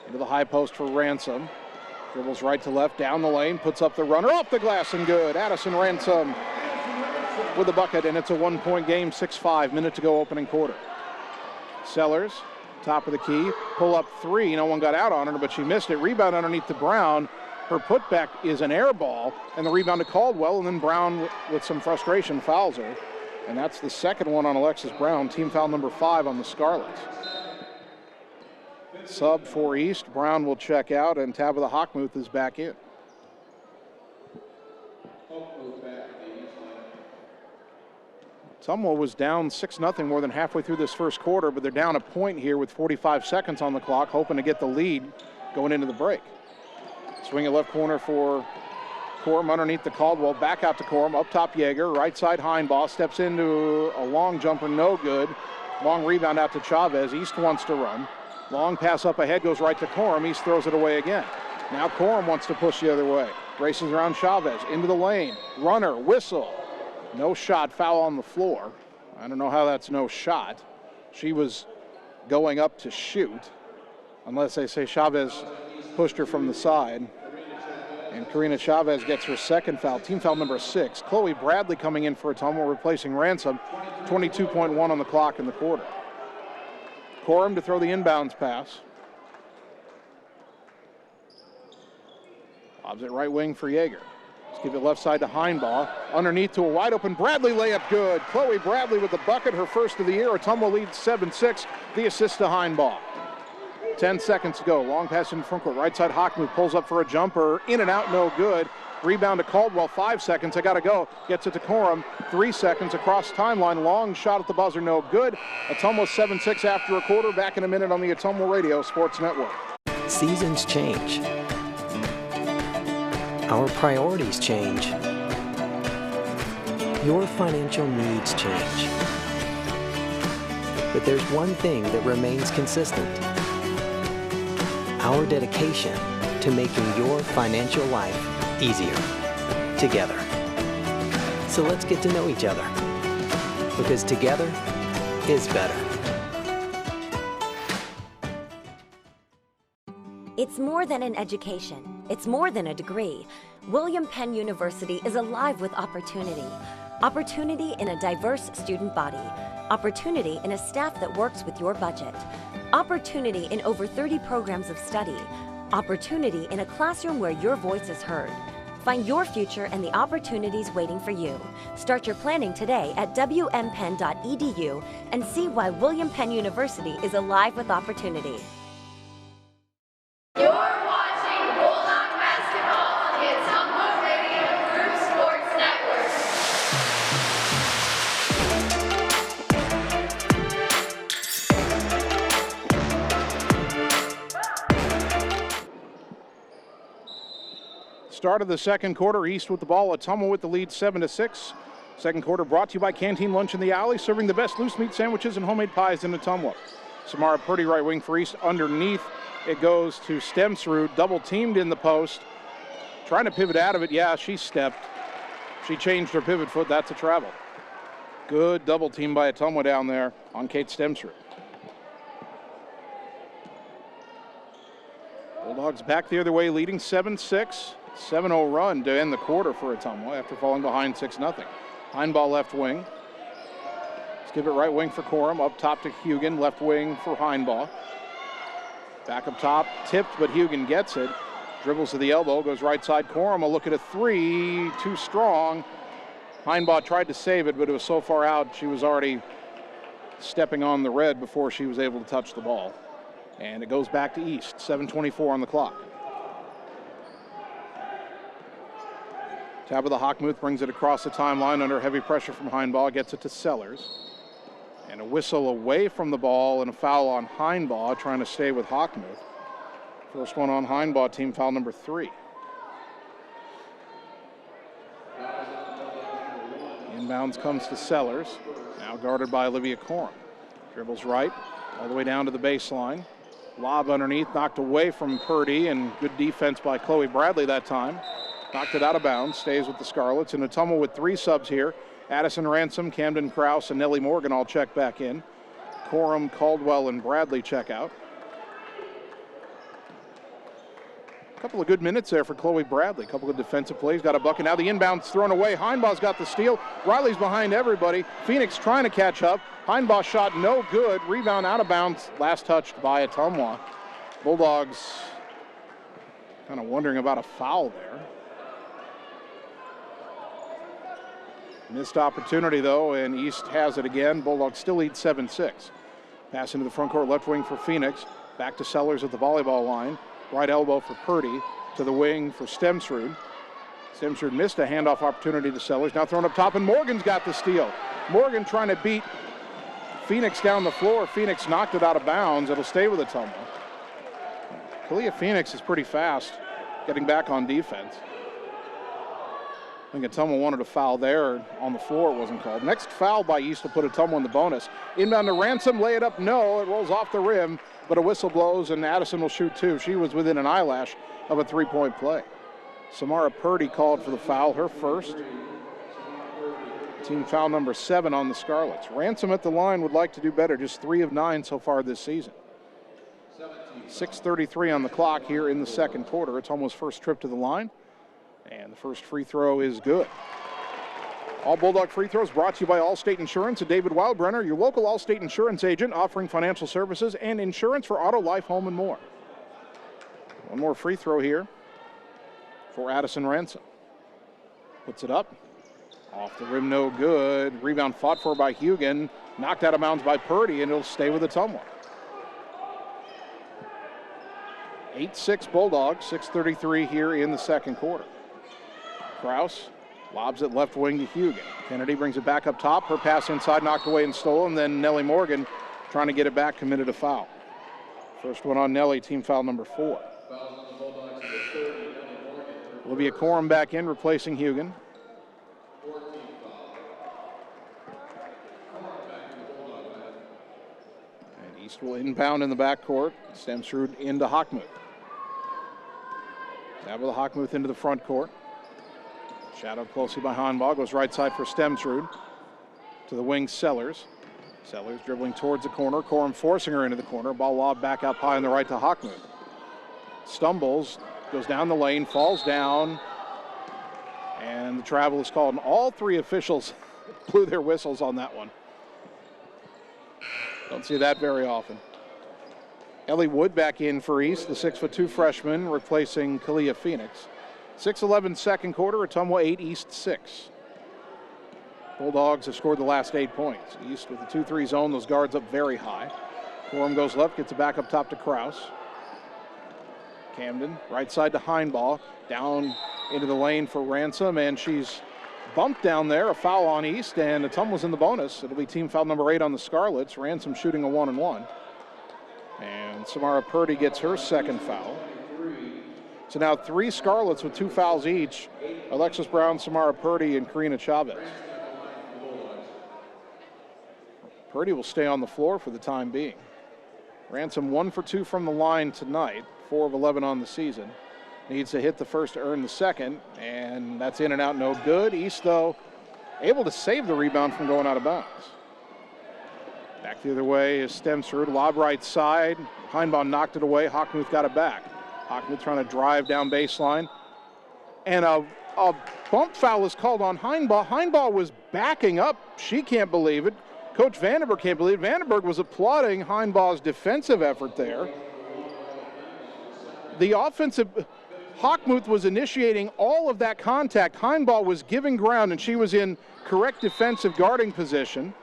Into the high post for Ransom. Dribbles right to left, down the lane, puts up the runner, off the glass and good. Addison Ransom with the bucket, and it's a 1-point game, 6-5, minute to go, opening quarter. Sellers, top of the key, pull up 3. No one got out on her, but she missed it. Rebound underneath to Brown. Her putback is an air ball, and the rebound to Caldwell, and then Brown, with some frustration, fouls her. And that's the second one on Alexis Brown, team foul number 5 on the Scarlets. Sub for East. Brown will check out, and Tabitha Hockmuth is back in. Ottumwa was down 6-0 more than halfway through this first quarter, but they're down a point here with 45 seconds on the clock, hoping to get the lead going into the break. Swing it left corner for Corum underneath the Caldwell. Back out to Corum. Up top Yeager. Right side Heinbaugh. Steps into a long jumper. No good. Long rebound out to Chavez. East wants to run. Long pass up ahead. Goes right to Corum. East throws it away again. Now Corum wants to push the other way. Races around Chavez. Into the lane. Runner. Whistle. No shot. Foul on the floor. I don't know how that's no shot. She was going up to shoot. Unless they say Chavez pushed her from the side. And Karina Chavez gets her second foul, team foul number 6. Chloe Bradley coming in for Ottumwa, replacing Ransom. 22.1 on the clock in the quarter. Corum to throw the inbounds pass. Lobs it right wing for Yeager. Let's give it left side to Heinbaugh. Underneath to a wide open Bradley layup, good. Chloe Bradley with the bucket, her first of the year. Ottumwa leads 7-6. The assist to Heinbaugh. 10 seconds to go. Long pass in front court. Right side Hockmuth pulls up for a jumper. In and out, no good. Rebound to Caldwell. 5 seconds. I got to go. Gets it to Corum. 3 seconds across timeline. Long shot at the buzzer, no good. Ottumwa 7-6 after a quarter. Back in a minute on the Ottumwa Radio Sports Network. Seasons change. Our priorities change. Your financial needs change. But there's one thing that remains consistent. Our dedication to making your financial life easier together. So let's get to know each other, because together is better. It's more than an education. It's more than a degree. William Penn University is alive with opportunity. Opportunity in a diverse student body. Opportunity in a staff that works with your budget. Opportunity in over 30 programs of study. Opportunity in a classroom where your voice is heard. Find your future and the opportunities waiting for you. Start your planning today at wmpenn.edu and see why William Penn University is alive with opportunity. You're watching Bulldog basketball on the Ottumwa Radio Group Sports Start of the second quarter, East with the ball, Ottumwa with the lead 7-6. Second quarter brought to you by Canteen Lunch in the Alley, serving the best loose meat sandwiches and homemade pies in Ottumwa. Samara Purdy, right wing for East. Underneath, it goes to Stemsrud, double teamed in the post. Trying to pivot out of it. Yeah, she stepped. She changed her pivot foot. That's a travel. Good double team by Ottumwa down there on Kate Stemsrud. Bulldogs back the other way, leading 7-6. 7-0 run to end the quarter for Ottumwa after falling behind 6-0. Heinball left wing. Let's give it right wing for Corum. Up top to Hugan. Left wing for Heinball. Back up top. Tipped, but Hugan gets it. Dribbles to the elbow. Goes right side. Corum will look at a three. Too strong. Heinball tried to save it, but it was so far out she was already stepping on the red before she was able to touch the ball. And it goes back to East. 7:24 on the clock. Tabitha Hockmuth brings it across the timeline under heavy pressure from Heinball, gets it to Sellers. And a whistle away from the ball and a foul on Heinball, trying to stay with Hockmuth. First one on Heinball, team foul number 3. Inbounds comes to Sellers, now guarded by Olivia Corum. Dribbles right, all the way down to the baseline. Lob underneath, knocked away from Purdy, and good defense by Chloe Bradley that time. Knocked it out of bounds, stays with the Scarlets. And Ottumwa with 3 subs here. Addison Ransom, Camden Krause, and Nellie Morgan all check back in. Corum, Caldwell, and Bradley check out. A couple of good minutes there for Chloe Bradley. A couple of defensive plays, got a bucket. Now the inbound's thrown away. Heinbaugh's got the steal. Riley's behind everybody. Phoenix trying to catch up. Heinbaugh shot no good. Rebound out of bounds. Last touched by Ottumwa. Bulldogs kind of wondering about a foul there. Missed opportunity, though, and East has it again. Bulldogs still lead 7-6. Pass into the front court, left wing for Phoenix. Back to Sellers at the volleyball line. Right elbow for Purdy. To the wing for Stemsrud. Stemsrud missed a handoff opportunity to Sellers. Now thrown up top, and Morgan's got the steal. Morgan trying to beat Phoenix down the floor. Phoenix knocked it out of bounds. It'll stay with Ottumwa. Kalia Phoenix is pretty fast, getting back on defense. I think Ottumwa wanted a foul there on the floor. It wasn't called. Next foul by East will put Ottumwa in the bonus. Inbound to Ransom, lay it up. No, it rolls off the rim, but a whistle blows, and Addison will shoot 2. She was within an eyelash of a 3-point play. Samara Purdy called for the foul, her first. Team foul number 7 on the Scarlets. Ransom at the line would like to do better, just 3 of 9 so far this season. 6:33 on the clock here in the second quarter. It's almost first trip to the line. And the first free throw is good. All Bulldog free throws brought to you by Allstate Insurance and David Wildbrenner, your local Allstate Insurance agent offering financial services and insurance for auto, life, home, and more. One more free throw here for Addison Ransom. Puts it up. Off the rim, no good. Rebound fought for by Hugan. Knocked out of bounds by Purdy, and it'll stay with Ottumwa. 8-6 Bulldogs, 6:33 here in the second quarter. Krause lobs it left wing to Hugan. Kennedy brings it back up top. Her pass inside, knocked away and stolen. Then Nellie Morgan trying to get it back, committed a foul. First one on Nellie, team foul number 4. Olivia Corum back in, replacing Hugan. And East will inbound in the backcourt. Stemsrud into Hockmuth. Tabitha Hockmuth into the front court. Shadowed closely by Heinball. Goes right side for Stemsrud. To the wing, Sellers. Sellers dribbling towards the corner. Corum forcing her into the corner. Ball lobbed back up high on the right to Hockmuth. Stumbles. Goes down the lane. Falls down. And the travel is called. And all 3 officials blew their whistles on that one. Don't see that very often. Ellie Wood back in for East, the 6'2" freshman, replacing Kalia Phoenix. 6:11 second quarter, Ottumwa 8, East 6. Bulldogs have scored the last 8 points. East with the 2-3 zone, those guards up very high. Corum goes left, gets it back up top to Krause. Camden, right side to Heinball, down into the lane for Ransom, and she's bumped down there, a foul on East, and Ottumwa's in the bonus. It'll be team foul number 8 on the Scarlets. Ransom shooting a 1-and-1. And Samara Purdy gets her second foul. So now 3 Scarlets with 2 fouls each. Alexis Brown, Samara Purdy, and Karina Chavez. Purdy will stay on the floor for the time being. Ransom 1 for 2 from the line tonight, 4 of 11 on the season. Needs to hit the first to earn the second, and that's in and out, no good. East, though, able to save the rebound from going out of bounds. Back the other way is Stemsrud, lob right side. Heinbaugh knocked it away. Hockmuth got it back. Hockmuth trying to drive down baseline. And a bump foul is called on Heinbaugh. Heinbaugh was backing up. She can't believe it. Coach Vandenberg can't believe it. Vandenberg was applauding Heinbaugh's defensive effort there. The offensive, Hockmuth was initiating all of that contact. Heinbaugh was giving ground, and she was in correct defensive guarding position.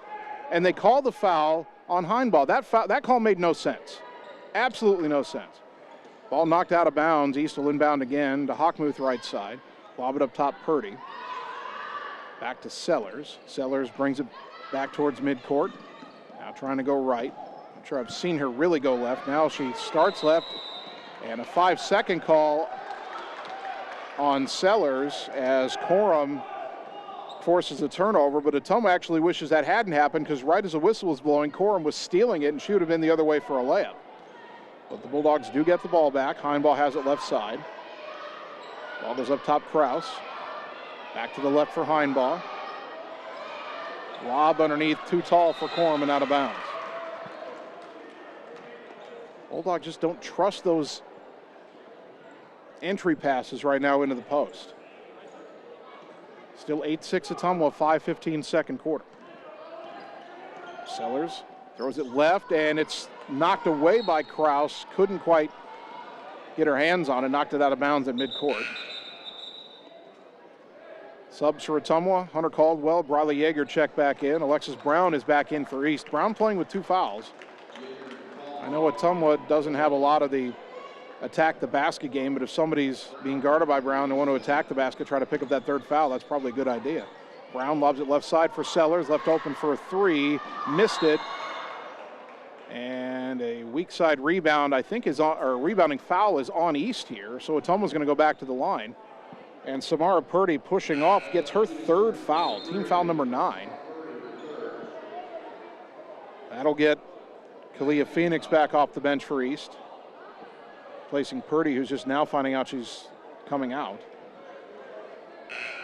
And they called the foul on Heinbaugh. That call made no sense. Absolutely no sense. Ball knocked out of bounds. East will inbound again to Hockmuth right side. Lob it up top, Purdy. Back to Sellers. Sellers brings it back towards midcourt. Now trying to go right. I'm sure I've seen her really go left. Now she starts left. And a 5-second call on Sellers as Corum forces a turnover, but Ottumwa actually wishes that hadn't happened because right as the whistle was blowing, Corum was stealing it and she would have been the other way for a layup. But the Bulldogs do get the ball back. Heinbaugh has it left side. Ball goes up top, Kraus. Back to the left for Heinbaugh. Lob underneath, too tall for Corum and out of bounds. Bulldogs just don't trust those entry passes right now into the post. Still 8-6 Ottumwa, 5:15 second quarter. Sellers throws it left, and it's knocked away by Kraus. Couldn't quite get her hands on it, knocked it out of bounds at midcourt. Subs for Ottumwa, Hunter Caldwell, Briley Yeager check back in. Alexis Brown is back in for East. Brown playing with 2 fouls. I know Ottumwa doesn't have a lot of the attack the basket game, but if somebody's being guarded by Brown and want to attack the basket, try to pick up that 3rd foul, that's probably a good idea. Brown lobs it left side for Sellers, left open for a 3, missed it. And a weak side rebound, I think, is on, or rebounding foul is on East here. So Ottumwa's going to go back to the line. And Samara Purdy pushing off gets her 3rd foul, team foul number 9. That'll get Kalia Phoenix back off the bench for East, placing Purdy, who's just now finding out she's coming out.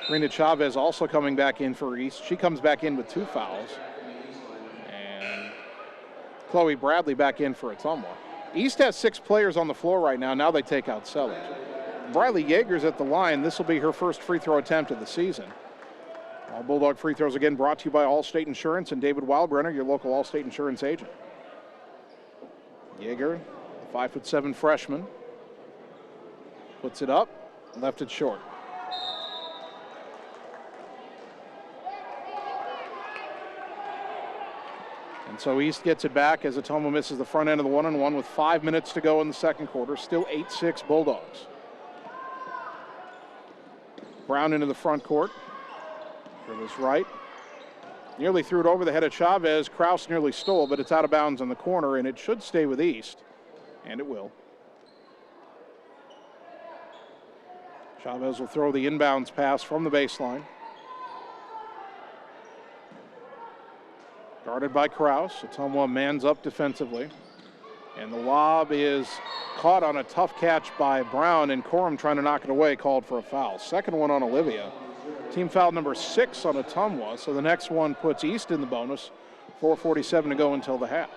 Karina Chavez also coming back in for East. She comes back in with 2 fouls. Chloe Bradley back in for Ottumwa. East has 6 players on the floor right now. Now they take out Sellers. Briley Yeager's at the line. This will be her first free throw attempt of the season. All Bulldog free throws again brought to you by Allstate Insurance and David Wildbrenner, your local Allstate Insurance agent. Yeager, the 5'7" freshman, puts it up, left it short. And so East gets it back as Ottumwa misses the front end of the 1-on-1 with 5 minutes to go in the second quarter. Still 8-6 Bulldogs. Brown into the front court. Dribbles right. Nearly threw it over the head of Chavez. Kraus nearly stole, but it's out of bounds in the corner, and it should stay with East. And it will. Chavez will throw the inbounds pass from the baseline. Guarded by Kraus. Ottumwa mans up defensively. And the lob is caught on a tough catch by Brown, and Corum trying to knock it away, called for a foul. Second one on Olivia. Team foul number 6 on Ottumwa, so the next one puts East in the bonus. 4:47 to go until the half.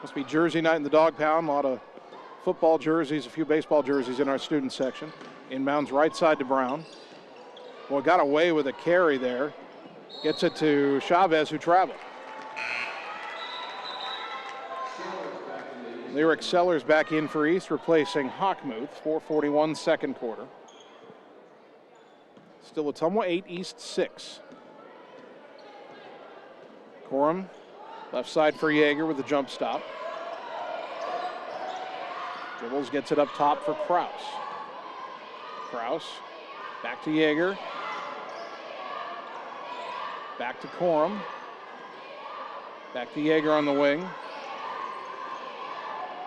Must be Jersey night in the Dog Pound. A lot of football jerseys, a few baseball jerseys in our student section. Inbounds right side to Brown. Well, got away with a carry there. Gets it to Chavez, who traveled. Lyric Sellers back in for East, replacing Hockmuth. 4:41 second quarter. Still Ottumwa 8, East 6. Corum, left side for Yeager with the jump stop. Dribbles, gets it up top for Kraus. Kraus, back to Yeager. Back to Corum. Back to Yeager on the wing.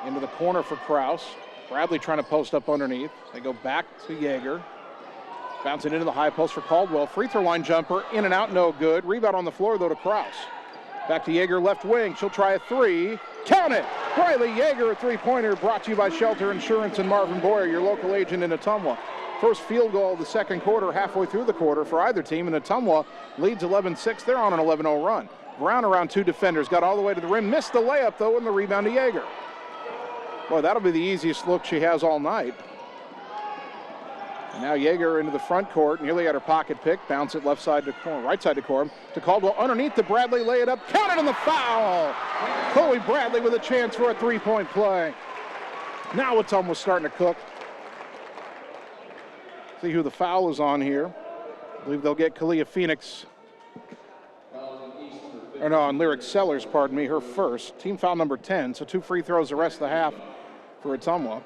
Into the corner for Kraus. Bradley trying to post up underneath. They go back to Yeager. Bouncing into the high post for Caldwell. Free throw line jumper, in and out, no good. Rebound on the floor, though, to Kraus. Back to Yeager, left wing. She'll try a three. Count it! Riley Yeager, a three-pointer, brought to you by Shelter Insurance and Marvin Boyer, your local agent in Ottumwa. First field goal of the second quarter, halfway through the quarter for either team, and Ottumwa leads 11-6. They're on an 11-0 run. Brown around two defenders, got all the way to the rim, missed the layup, though, and the rebound to Yeager. Boy, that'll be the easiest look she has all night. And now Yeager into the front court, nearly at her pocket pick, bounce it left side to Corum, right side to Corum, to Caldwell underneath to Bradley, lay it up, counted in the foul. Chloe Bradley with a chance for a three-point play. Now Ottumwa's starting to cook. See who the foul is on here. I believe they'll get Kalia Phoenix. Or no, on Lyric Sellers, pardon me, her first. Team foul number 10, so 2 free throws the rest of the half for Ottumwa.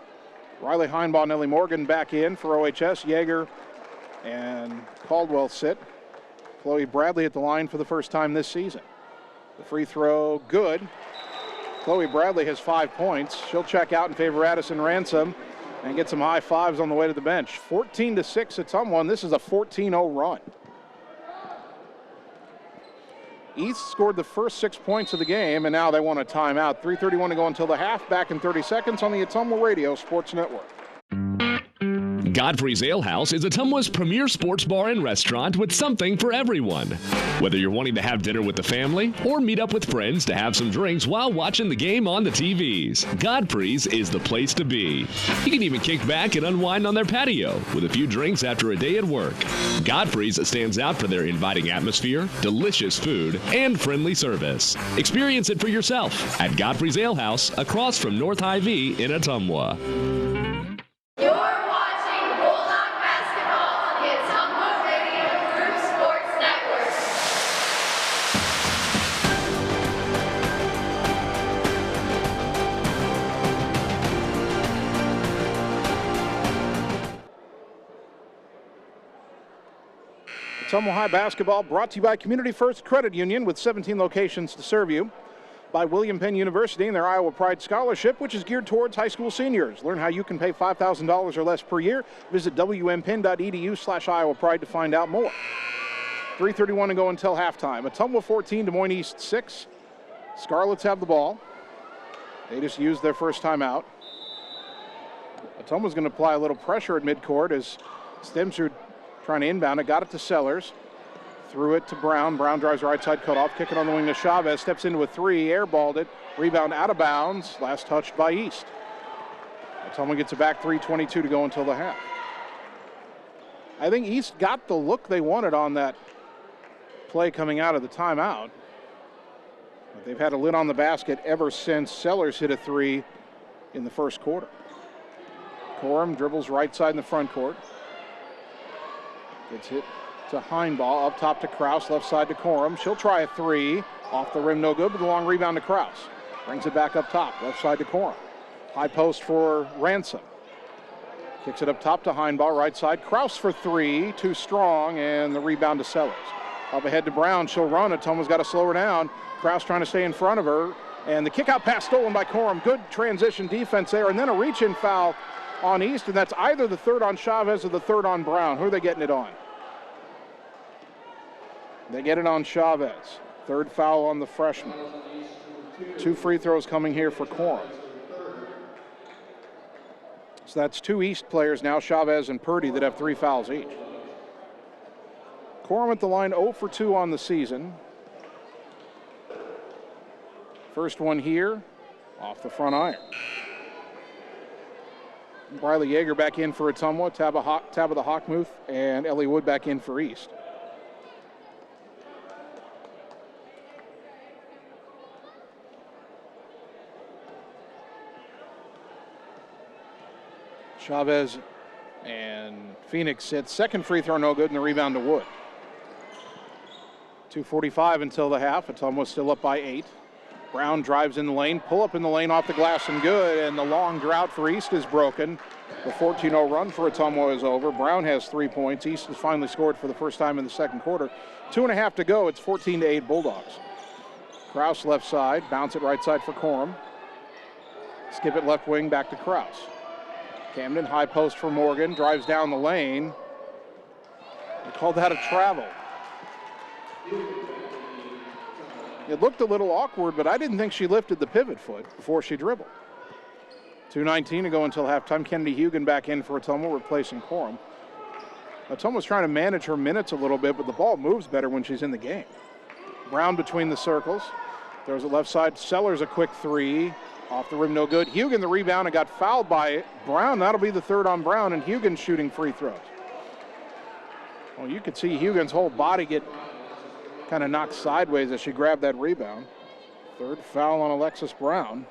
Riley Heinbaugh, Nellie Morgan back in for OHS. Yeager and Caldwell sit. Chloe Bradley at the line for the first time this season. The free throw, good. Chloe Bradley has 5 points. She'll check out in favor of Addison Ransom and get some high fives on the way to the bench. 14-6 Ottumwa, and this is a 14-0 run. East scored the first 6 points of the game, and now they want a timeout. 3:31 to go until the half. Back in 30 seconds on the Ottumwa Radio Sports Network. Godfrey's Ale House is Ottumwa's premier sports bar and restaurant with something for everyone. Whether you're wanting to have dinner with the family or meet up with friends to have some drinks while watching the game on the TVs, Godfrey's is the place to be. You can even kick back and unwind on their patio with a few drinks after a day at work. Godfrey's stands out for their inviting atmosphere, delicious food, and friendly service. Experience it for yourself at Godfrey's Ale House across from North Hy-Vee in Ottumwa. You're watching Bulldog basketball on the Ottumwa Radio Group Sports Network. Ottumwa High basketball brought to you by Community First Credit Union with 17 locations to serve you. By William Penn University and their Iowa Pride Scholarship, which is geared towards high school seniors. Learn how you can pay $5,000 or less per year. Visit wmpenn.edu/Iowa Pride to find out more. 3:31 to go until halftime. Ottumwa 14, Des Moines East 6. Scarlets have the ball. They just used their first timeout. Ottumwa's going to apply a little pressure at midcourt as Stemser trying to inbound it. Got it to Sellers. Threw it to Brown. Brown drives right side, cut off. Kick it on the wing to Chavez. Steps into a three. Airballed it. Rebound out of bounds. Last touched by East. Ottumwa gets it back. 3:22 to go until the half. I think East got the look they wanted on that play coming out of the timeout. But they've had a lid on the basket ever since Sellers hit a three in the first quarter. Corum dribbles right side in the front court. Gets hit to Heinbaugh, up top to Kraus, left side to Corum. She'll try a three. Off the rim, no good, but the long rebound to Kraus. Brings it back up top, left side to Corum. High post for Ransom. Kicks it up top to Heinbaugh, right side. Kraus for three, too strong, and the rebound to Sellers. Up ahead to Brown, she'll run. Ottumwa's got to slow her down. Kraus trying to stay in front of her, and the kick-out pass stolen by Corum. Good transition defense there, and then a reach-in foul on East, and that's either the third on Chavez or the third on Brown. Who are they getting it on? They get it on Chavez. Third foul on the freshman. 2 free throws coming here for Corum. So that's 2 East players now, Chavez and Purdy, that have 3 fouls each. Corum at the line 0 for 2 on the season. First one here, off the front iron. Riley Yeager back in for Ottumwa, Tabitha Hockmuth, and Ellie Wood back in for East. Chavez and Phoenix hit. Second free throw no good, and the rebound to Wood. 2:45 until the half. Ottumwa still up by 8. Brown drives in the lane, pull up in the lane off the glass and good, and the long drought for East is broken. The 14-0 run for Ottumwa is over. Brown has 3 points. East has finally scored for the first time in the second quarter. 2.5 to go. It's 14-8 Bulldogs. Kraus left side, bounce it right side for Corum. Skip it left wing, back to Kraus. Camden, high post for Morgan, drives down the lane. They called that a travel. It looked a little awkward, but I didn't think she lifted the pivot foot before she dribbled. 2:19 to go until halftime. Kennedy Hugan back in for Ottumwa, replacing Corum. Ottumwa's trying to manage her minutes a little bit, but the ball moves better when she's in the game. Brown between the circles. Throws it left side. Sellers a quick three. Off the rim, no good. Hugan the rebound and got fouled by Brown. That'll be the third on Brown, and Hugan shooting free throws. Well, you could see Hugan's whole body get kind of knocked sideways as she grabbed that rebound. Third foul on Alexis Brown.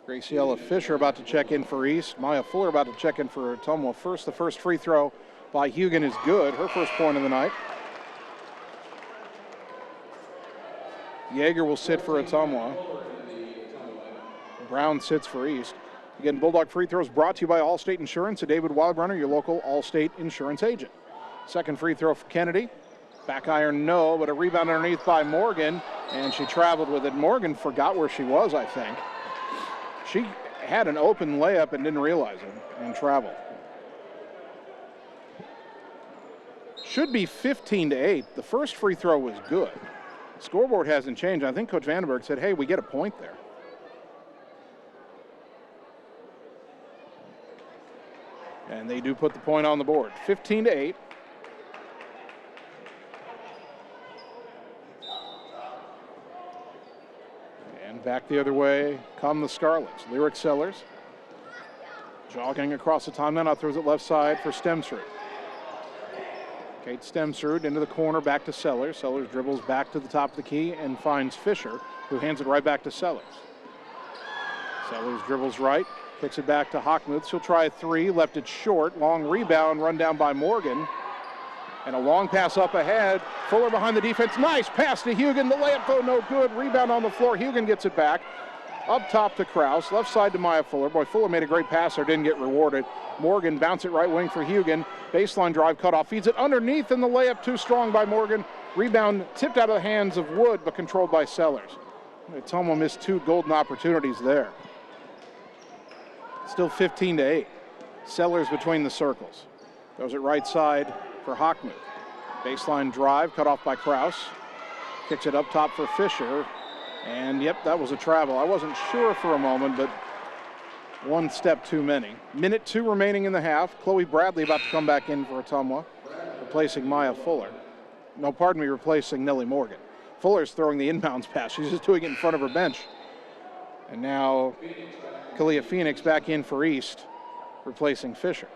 Graciela Fisher about to check in for East. Maya Fuller about to check in for Ottumwa. The first free throw by Hugan is good. Her first point of the night. Yeager will sit for Ottumwa. Brown sits for East. Again, Bulldog free throws brought to you by Allstate Insurance, a David Wildrunner, your local Allstate Insurance agent. Second free throw for Kennedy. Back iron, no, but a rebound underneath by Morgan, and she traveled with it. Morgan forgot where she was, I think. She had an open layup and didn't realize it and traveled. Should be 15-8. The first free throw was good. Scoreboard hasn't changed. I think Coach Vandenberg said, hey, we get a point there. And they do put the point on the board. 15-8. Back the other way come the Scarlets. Lyric Sellers jogging across the timeline. Now throws it left side for Stemsrud. Kate Stemsrud into the corner, back to Sellers. Sellers dribbles back to the top of the key and finds Fisher, who hands it right back to Sellers. Sellers dribbles right, kicks it back to Hockmuth. She'll try a three, left it short. Long rebound, run down by Morgan. And a long pass up ahead. Fuller behind the defense. Nice pass to Hugan. The layup, though, no good. Rebound on the floor. Hugan gets it back. Up top to Kraus. Left side to Maya Fuller. Boy, Fuller made a great pass there. Didn't get rewarded. Morgan bounce it right wing for Hugan. Baseline drive cut off. Feeds it underneath, and the layup too strong by Morgan. Rebound tipped out of the hands of Wood, but controlled by Sellers. Ottumwa missed two golden opportunities there. Still 15-8. Sellers between the circles. Throws it right side for Hockmuth. Baseline drive cut off by Kraus. Kicks it up top for Fisher. And yep, that was a travel. I wasn't sure for a moment, but one step too many. Minute 2 remaining in the half. Chloe Bradley about to come back in for Ottumwa, replacing Maya Fuller. No, pardon me, replacing Nellie Morgan. Fuller's throwing the inbounds pass. She's just doing it in front of her bench. And now Kalia Phoenix back in for East, replacing Fisher.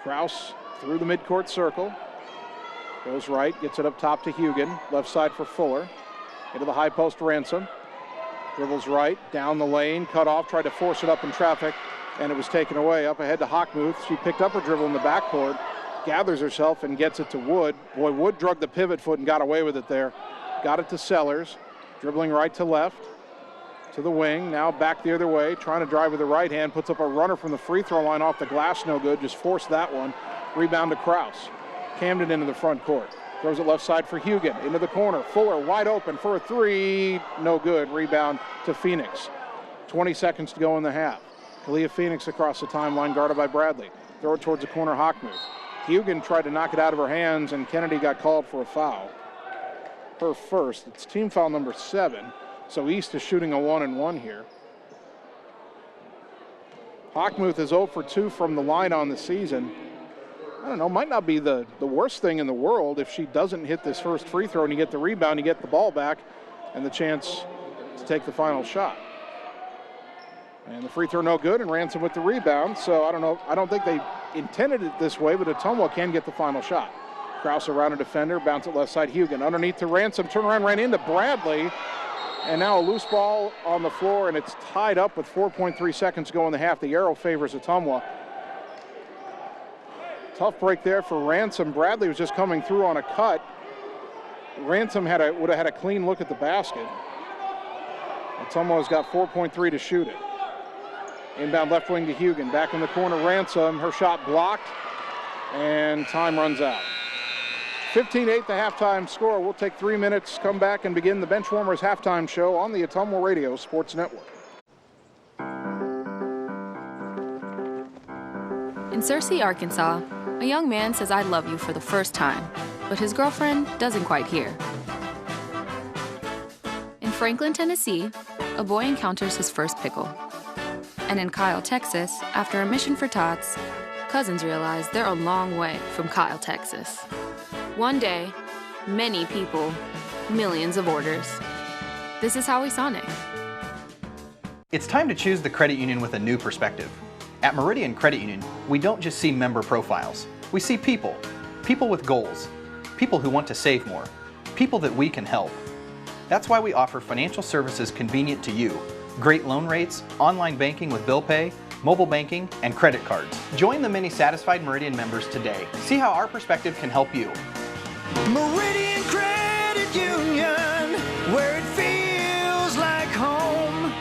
Kraus through the midcourt circle. Goes right, gets it up top to Hugan. Left side for Fuller. Into the high post, Ransom. Dribbles right, down the lane, cut off, tried to force it up in traffic, and it was taken away. Up ahead to Hockmuth. She picked up her dribble in the backcourt, gathers herself and gets it to Wood. Boy, Wood drug the pivot foot and got away with it there. Got it to Sellers. Dribbling right to left. To the wing, now back the other way, trying to drive with the right hand, puts up a runner from the free throw line off the glass, no good, just forced that one. Rebound to Kraus. Camden into the front court. Throws it left side for Hugan, into the corner. Fuller wide open for a three, no good. Rebound to Phoenix. 20 seconds to go in the half. Kalia Phoenix across the timeline, guarded by Bradley. Throw it towards the corner, Hockmuth. Hugan tried to knock it out of her hands, and Kennedy got called for a foul. Her first, it's team foul number 7. So East is shooting a 1-and-1 here. Hockmuth is 0 for 2 from the line on the season. I don't know, might not be the worst thing in the world if she doesn't hit this first free throw and you get the rebound, you get the ball back, and the chance to take the final shot. And the free throw no good, and Ransom with the rebound. So I don't know, I don't think they intended it this way, but Ottumwa can get the final shot. Kraus around a defender, bounce it left side, Hugan. Underneath to Ransom, turn around, ran into Bradley. And now a loose ball on the floor, and it's tied up with 4.3 seconds to go in the half. The arrow favors Ottumwa. Tough break there for Ransom. Bradley was just coming through on a cut. Ransom would have had a clean look at the basket. Ottumwa's got 4.3 to shoot it. Inbound left wing to Hugan. Back in the corner, Ransom. Her shot blocked, and time runs out. 15-8 the halftime score. We'll take 3 minutes, come back, and begin the Benchwarmers Halftime Show on the Ottumwa Radio Sports Network. In Searcy, Arkansas, a young man says I love you for the first time, but his girlfriend doesn't quite hear. In Franklin, Tennessee, a boy encounters his first pickle. And in Kyle, Texas, after a mission for tots, cousins realize they're a long way from Kyle, Texas. One day, many people, millions of orders. This is Howie Sonic. It's time to choose the credit union with a new perspective. At Meridian Credit Union, we don't just see member profiles. We see people. People with goals. People who want to save more. People that we can help. That's why we offer financial services convenient to you. Great loan rates, online banking with bill pay, mobile banking, and credit cards. Join the many satisfied Meridian members today. See how our perspective can help you. Meridian Credit Union, where it feels like home.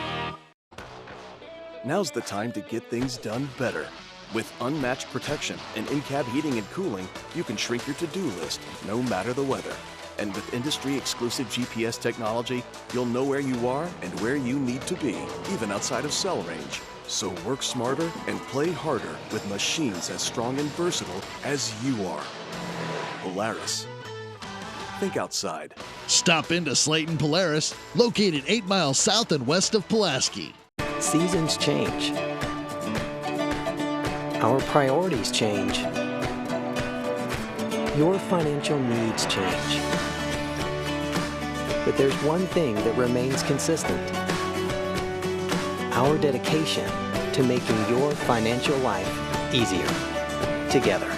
Now's the time to get things done better. With unmatched protection and in-cab heating and cooling, you can shrink your to-do list no matter the weather. And with industry-exclusive GPS technology, you'll know where you are and where you need to be, even outside of cell range. So work smarter and play harder with machines as strong and versatile as you are. Polaris. Think outside. Stop into Slayton Polaris, located 8 miles south and west of Pulaski. Seasons change. Our priorities change. Your financial needs change. But there's one thing that remains consistent. Our dedication to making your financial life easier together.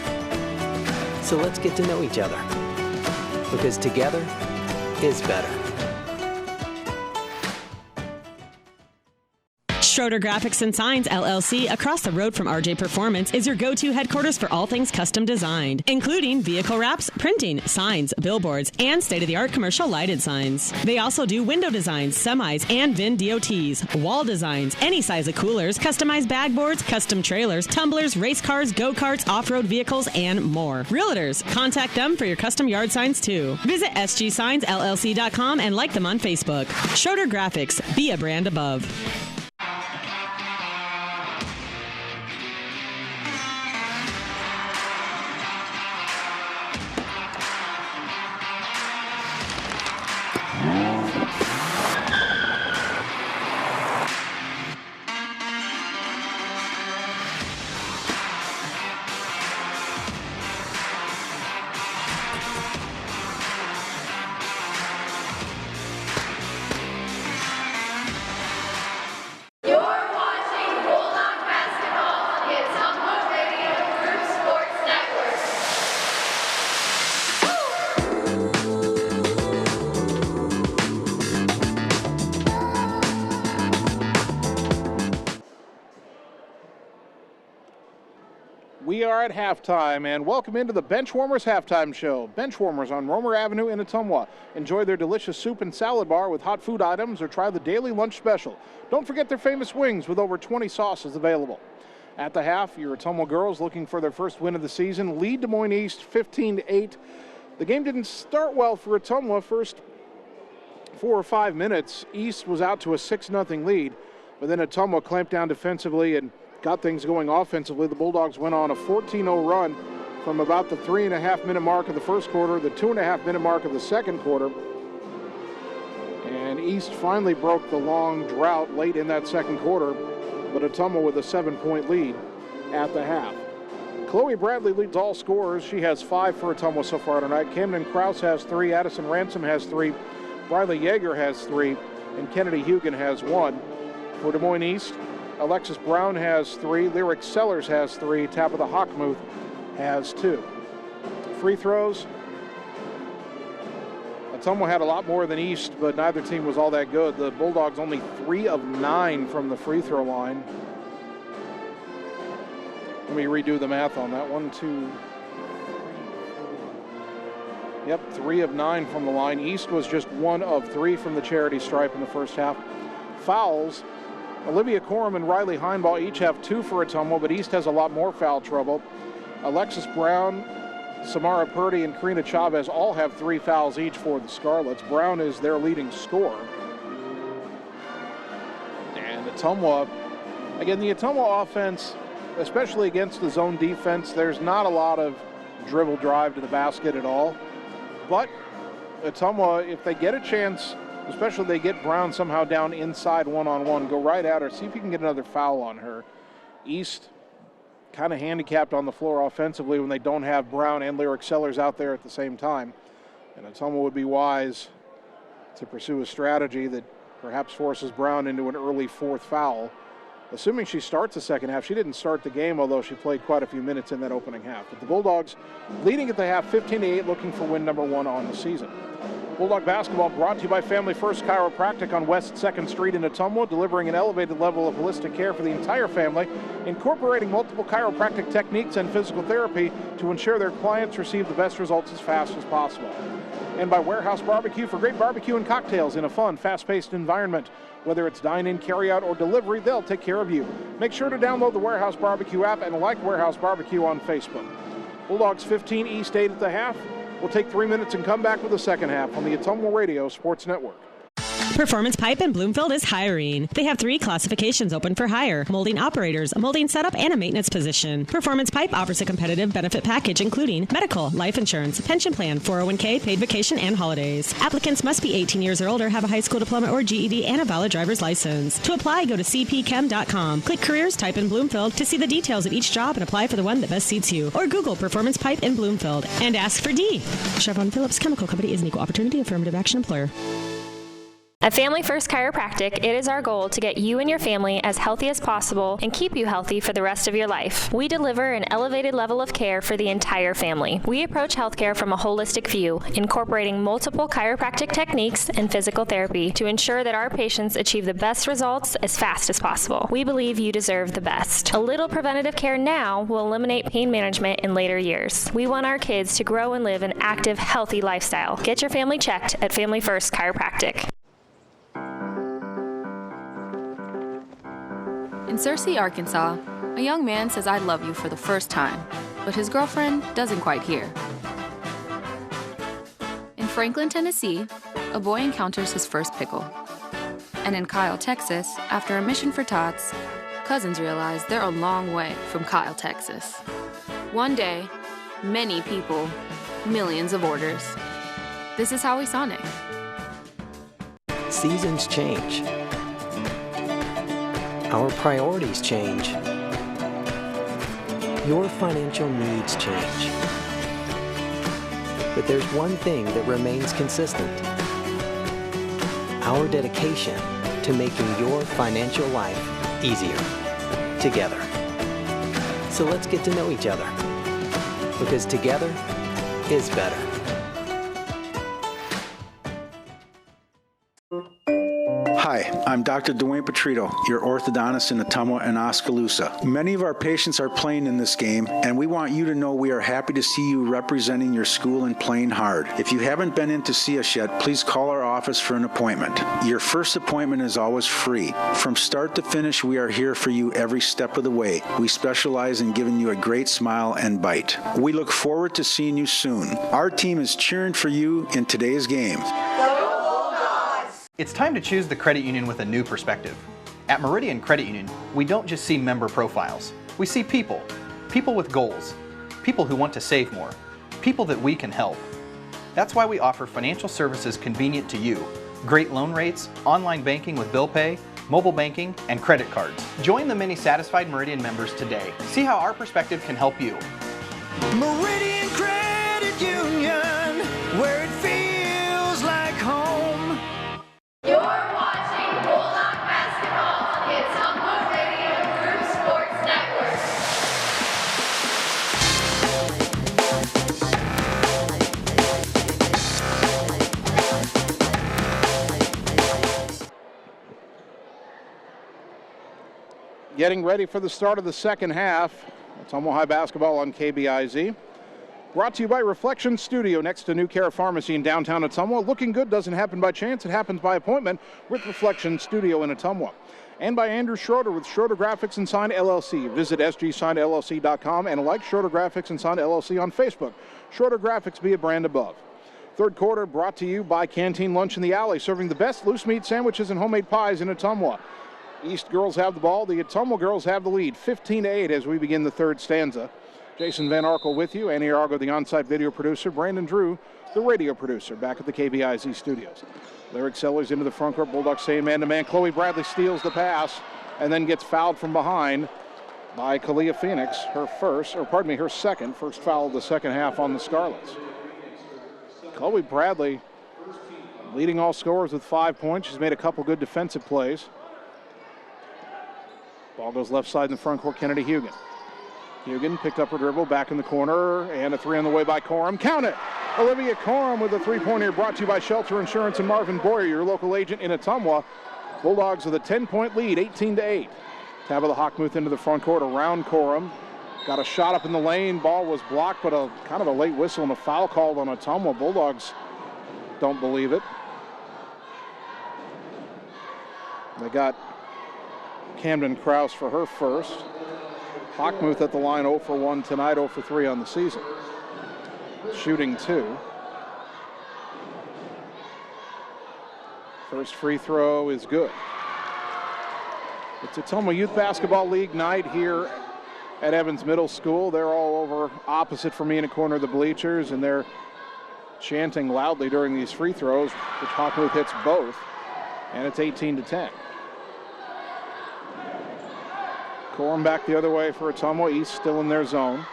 So let's get to know each other, because together is better. Schroeder Graphics and Signs, LLC, across the road from RJ Performance, is your go-to headquarters for all things custom designed, including vehicle wraps, printing, signs, billboards, and state-of-the-art commercial lighted signs. They also do window designs, semis, and VIN DOTs, wall designs, any size of coolers, customized bag boards, custom trailers, tumblers, race cars, go-karts, off-road vehicles, and more. Realtors, contact them for your custom yard signs, too. Visit sgsignsllc.com and like them on Facebook. Schroeder Graphics, be a brand above. We are at halftime, and welcome into the Benchwarmers Halftime Show. Benchwarmers on Romer Avenue in Ottumwa. Enjoy their delicious soup and salad bar with hot food items, or try the daily lunch special. Don't forget their famous wings with over 20 sauces available. At the half, your Ottumwa girls, looking for their first win of the season, lead Des Moines East 15-8. The game didn't start well for Ottumwa. First 4 or 5 minutes, East was out to a 6-0 lead, but then Ottumwa clamped down defensively and got things going offensively. The Bulldogs went on a 14-0 run from about the 3.5-minute mark of the first quarter, the 2.5-minute mark of the second quarter. And East finally broke the long drought late in that second quarter, but Ottumwa with a 7-point lead at the half. Chloe Bradley leads all scorers. She has 5 for Ottumwa so far tonight. Camden Krause has 3, Addison Ransom has 3, Briley Yeager has 3, and Kennedy Hugan has 1. For Des Moines East, Alexis Brown has 3, Lyric Sellers has 3, Tabitha Hockmuth has 2. Free throws, Ottumwa had a lot more than East, but neither team was all that good. The Bulldogs only 3 of 9 from the free throw line. Let me redo the math on that. 1, 2, 3. Yep, 3 of 9 from the line. East was just 1 of 3 from the charity stripe in the first half. Fouls, Olivia Corum and Riley Heinbaugh each have 2 for Ottumwa, but East has a lot more foul trouble. Alexis Brown, Samara Purdy, and Karina Chavez all have 3 fouls each for the Scarlets. Brown is their leading scorer. And Ottumwa, again, the Ottumwa offense, especially against the zone defense, there's not a lot of dribble drive to the basket at all. But Ottumwa, if they get a chance, especially if they get Brown somehow down inside one-on-one, go right at her, see if you can get another foul on her. East kind of handicapped on the floor offensively when they don't have Brown and Lyric Sellers out there at the same time. And Ottumwa would be wise to pursue a strategy that perhaps forces Brown into an early 4th foul. Assuming she starts the second half. She didn't start the game, although she played quite a few minutes in that opening half. But the Bulldogs leading at the half 15-8, looking for win number 1 on the season. Bulldog basketball brought to you by Family First Chiropractic on West 2nd Street in Ottumwa, delivering an elevated level of holistic care for the entire family, incorporating multiple chiropractic techniques and physical therapy to ensure their clients receive the best results as fast as possible. And by Warehouse Barbecue for great barbecue and cocktails in a fun, fast-paced environment. Whether it's dine-in, carry-out, or delivery, they'll take care of you. Make sure to download the Warehouse Barbecue app and like Warehouse Barbecue on Facebook. Bulldogs 15, East 8 at the half. We'll take 3 minutes and come back with the second half on the Ottumwa Radio Sports Network. Performance Pipe in Bloomfield is hiring. They have 3 classifications open for hire: molding operators, molding setup, and a maintenance position. Performance Pipe offers a competitive benefit package including medical, life insurance, pension plan, 401k, paid vacation, and holidays. Applicants must be 18 years or older, have a high school diploma or GED, and a valid driver's license. To apply, go to cpchem.com. Click Careers, type in Bloomfield to see the details of each job and apply for the one that best suits you. Or Google Performance Pipe in Bloomfield and ask for D. Chevron Phillips Chemical Company is an equal opportunity affirmative action employer. At Family First Chiropractic, it is our goal to get you and your family as healthy as possible and keep you healthy for the rest of your life. We deliver an elevated level of care for the entire family. We approach healthcare from a holistic view, incorporating multiple chiropractic techniques and physical therapy to ensure that our patients achieve the best results as fast as possible. We believe you deserve the best. A little preventative care now will eliminate pain management in later years. We want our kids to grow and live an active, healthy lifestyle. Get your family checked at Family First Chiropractic. In Searcy, Arkansas, a young man says I love you for the first time, but his girlfriend doesn't quite hear. In Franklin, Tennessee, a boy encounters his first pickle. And in Kyle, Texas, after a mission for tots, cousins realize they're a long way from Kyle, Texas. One day, many people, millions of orders. This is Howie Sonic. Seasons change. Our priorities change. Your financial needs change. But there's one thing that remains consistent: our dedication to making your financial life easier together. So let's get to know each other, because together is better. Hi, I'm Dr. Dwayne Petrito, your orthodontist in Ottumwa and Oskaloosa. Many of our patients are playing in this game, and we want you to know we are happy to see you representing your school and playing hard. If you haven't been in to see us yet, please call our office for an appointment. Your first appointment is always free. From start to finish, we are here for you every step of the way. We specialize in giving you a great smile and bite. We look forward to seeing you soon. Our team is cheering for you in today's game. It's time to choose the credit union with a new perspective. At Meridian Credit Union, we don't just see member profiles. We see people. People with goals. People who want to save more. People that we can help. That's why we offer financial services convenient to you. Great loan rates, online banking with bill pay, mobile banking, and credit cards. Join the many satisfied Meridian members today. See how our perspective can help you. Meridian Credit Union, where it feels like home. You're watching Bulldog basketball on the Ottumwa Radio Group Sports Network. Getting ready for the start of the second half. Ottumwa High basketball on KBIZ. Brought to you by Reflection Studio next to New Care Pharmacy in downtown Ottumwa. Looking good doesn't happen by chance, it happens by appointment with Reflection Studio in Ottumwa. And by Andrew Schroeder with Schroeder Graphics and Sign LLC. Visit sgsignllc.com and like Schroeder Graphics and Sign LLC on Facebook. Schroeder Graphics, be a brand above. Third quarter brought to you by Canteen Lunch in the Alley, serving the best loose meat sandwiches and homemade pies in Ottumwa. East girls have the ball. The Ottumwa girls have the lead, 15-8 as we begin the third stanza. Jason Van Arkel with you. Annie Argo, the on-site video producer. Brandon Drew, the radio producer, back at the KBIZ studios. Lyric Sellers into the front court. Bulldogs stay man-to-man. Chloe Bradley steals the pass and then gets fouled from behind by Kalia Phoenix. Her second first foul of the second half on the Scarlets. Chloe Bradley leading all scorers with 5 points. She's made a couple good defensive plays. Ball goes left side in the front court. Kennedy Hugan. Hugan picked up her dribble, back in the corner, and a three on the way by Corum. Count it! Olivia Corum with a three-pointer brought to you by Shelter Insurance and Marvin Boyer, your local agent in Ottumwa. Bulldogs with a 10-point lead, 18-8. Tabitha Hockmuth into the front court around Corum. Got a shot up in the lane. Ball was blocked, but a kind of a late whistle and a foul called on Ottumwa. Bulldogs don't believe it. They got Camden Krause for her first. Hockmuth at the line 0 for 1 tonight, 0 for 3 on the season. Shooting 2. First free throw is good. It's Ottumwa Youth Basketball League night here at Evans Middle School. They're all over opposite from me in a corner of the bleachers, and they're chanting loudly during these free throws, which Hockmuth hits both, and it's 18-10. Corum back the other way for Ottumwa. East still in their zone.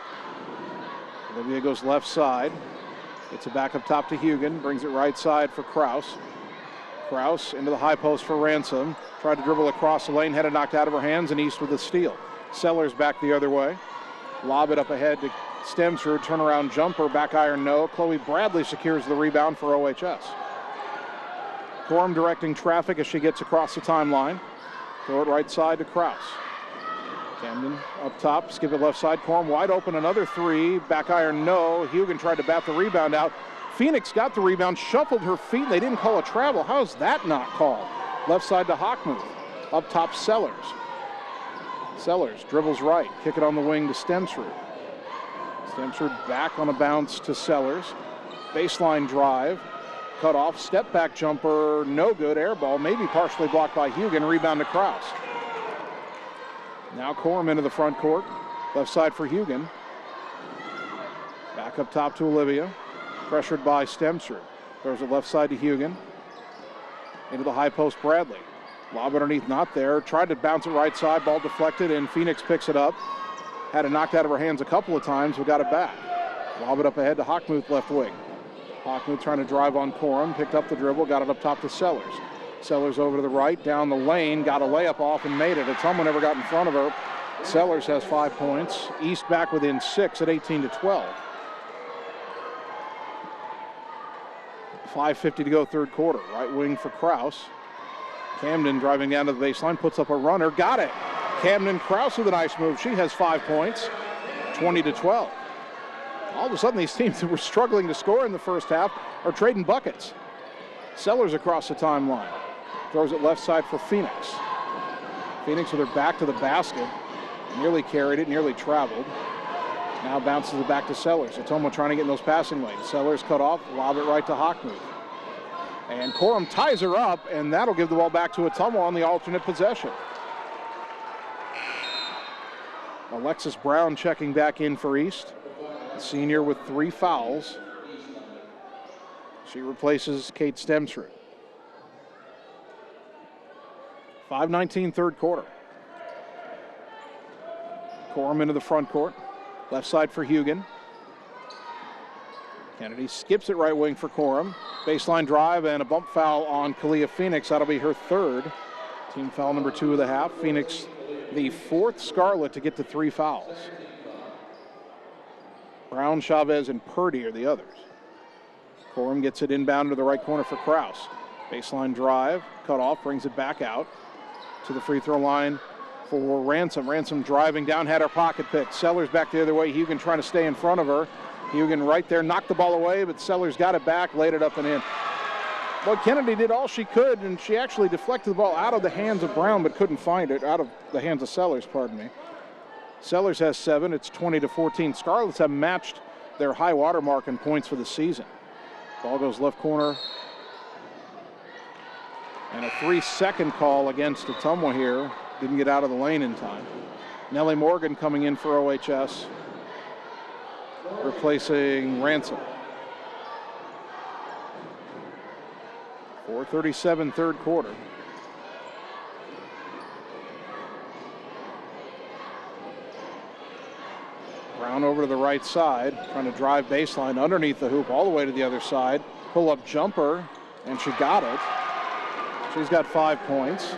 Olivia goes left side. Gets it back up top to Hugan. Brings it right side for Krause. Krause into the high post for Ransom. Tried to dribble across the lane. Had it knocked out of her hands, and East with a steal. Sellers back the other way. Lob it up ahead to Stemsrud. Turnaround jumper. Back iron no. Chloe Bradley secures the rebound for OHS. Corum directing traffic as she gets across the timeline. Throw it right side to Krause. Camden up top, skip it left side. Corum wide open, another three. Back iron, no. Hugan tried to bat the rebound out. Phoenix got the rebound, shuffled her feet, and they didn't call a travel. How is that not called? Left side to Hockmuth. Up top, Sellers. Sellers dribbles right, kick it on the wing to Stemsrud. Stemsrud back on a bounce to Sellers. Baseline drive, cut off, step back jumper, no good. Air ball, maybe partially blocked by Hugan. Rebound to Krause. Now Corum into the front court. Left side for Hugan. Back up top to Olivia. Pressured by Stemsrud. Throws it left side to Hugan. Into the high post, Bradley. Lob underneath, not there. Tried to bounce it right side. Ball deflected, and Phoenix picks it up. Had it knocked out of her hands a couple of times, but got it back. Lob it up ahead to Hockmuth, left wing. Hockmuth trying to drive on Corum. Picked up the dribble, got it up top to Sellers. Sellers over to the right, down the lane, got a layup off and made it. Ottumwa never got in front of her. Sellers has 5 points. East back within 6 at 18-12. 5:50 to go third quarter. Right wing for Krause. Camden driving down to the baseline, puts up a runner, got it. Camden Krause with a nice move. She has 5 points, 20-12. All of a sudden these teams that were struggling to score in the first half are trading buckets. Sellers across the timeline. Throws it left side for Phoenix. Phoenix with her back to the basket. Nearly carried it, nearly traveled. Now bounces it back to Sellers. Ottumwa trying to get in those passing lanes. Sellers cut off, lob it right to Hockmuth. And Corum ties her up, and that'll give the ball back to Ottumwa on the alternate possession. Alexis Brown checking back in for East. The senior with 3 fouls. She replaces Kate Stemsrud. 5:19 third quarter. Corum into the front court. Left side for Hugan. Kennedy skips it right wing for Corum. Baseline drive and a bump foul on Kalia Phoenix. That'll be her third. Team foul number 2 of the half. Phoenix, the 4th Scarlet to get to 3 fouls. Brown, Chavez, and Purdy are the others. Corum gets it inbound to the right corner for Krause. Baseline drive, cut off, brings it back out to the free throw line for Ransom. Ransom driving down, had her pocket picked. Sellers back the other way. Hugan trying to stay in front of her. Hugan right there, knocked the ball away, but Sellers got it back, laid it up and in. Well, Kennedy did all she could, and she actually deflected the ball out of the hands of Brown, but couldn't find it, out of the hands of Sellers, pardon me. Sellers has 7. It's 20-14. Scarlets have matched their high water mark in points for the season. Ball goes left corner. And a 3-second call against Ottumwa here. Didn't get out of the lane in time. Nellie Morgan coming in for OHS, replacing Ransom. 4:37 third quarter. Brown over to the right side, trying to drive baseline underneath the hoop all the way to the other side. Pull-up jumper, and she got it. She's got 5 points,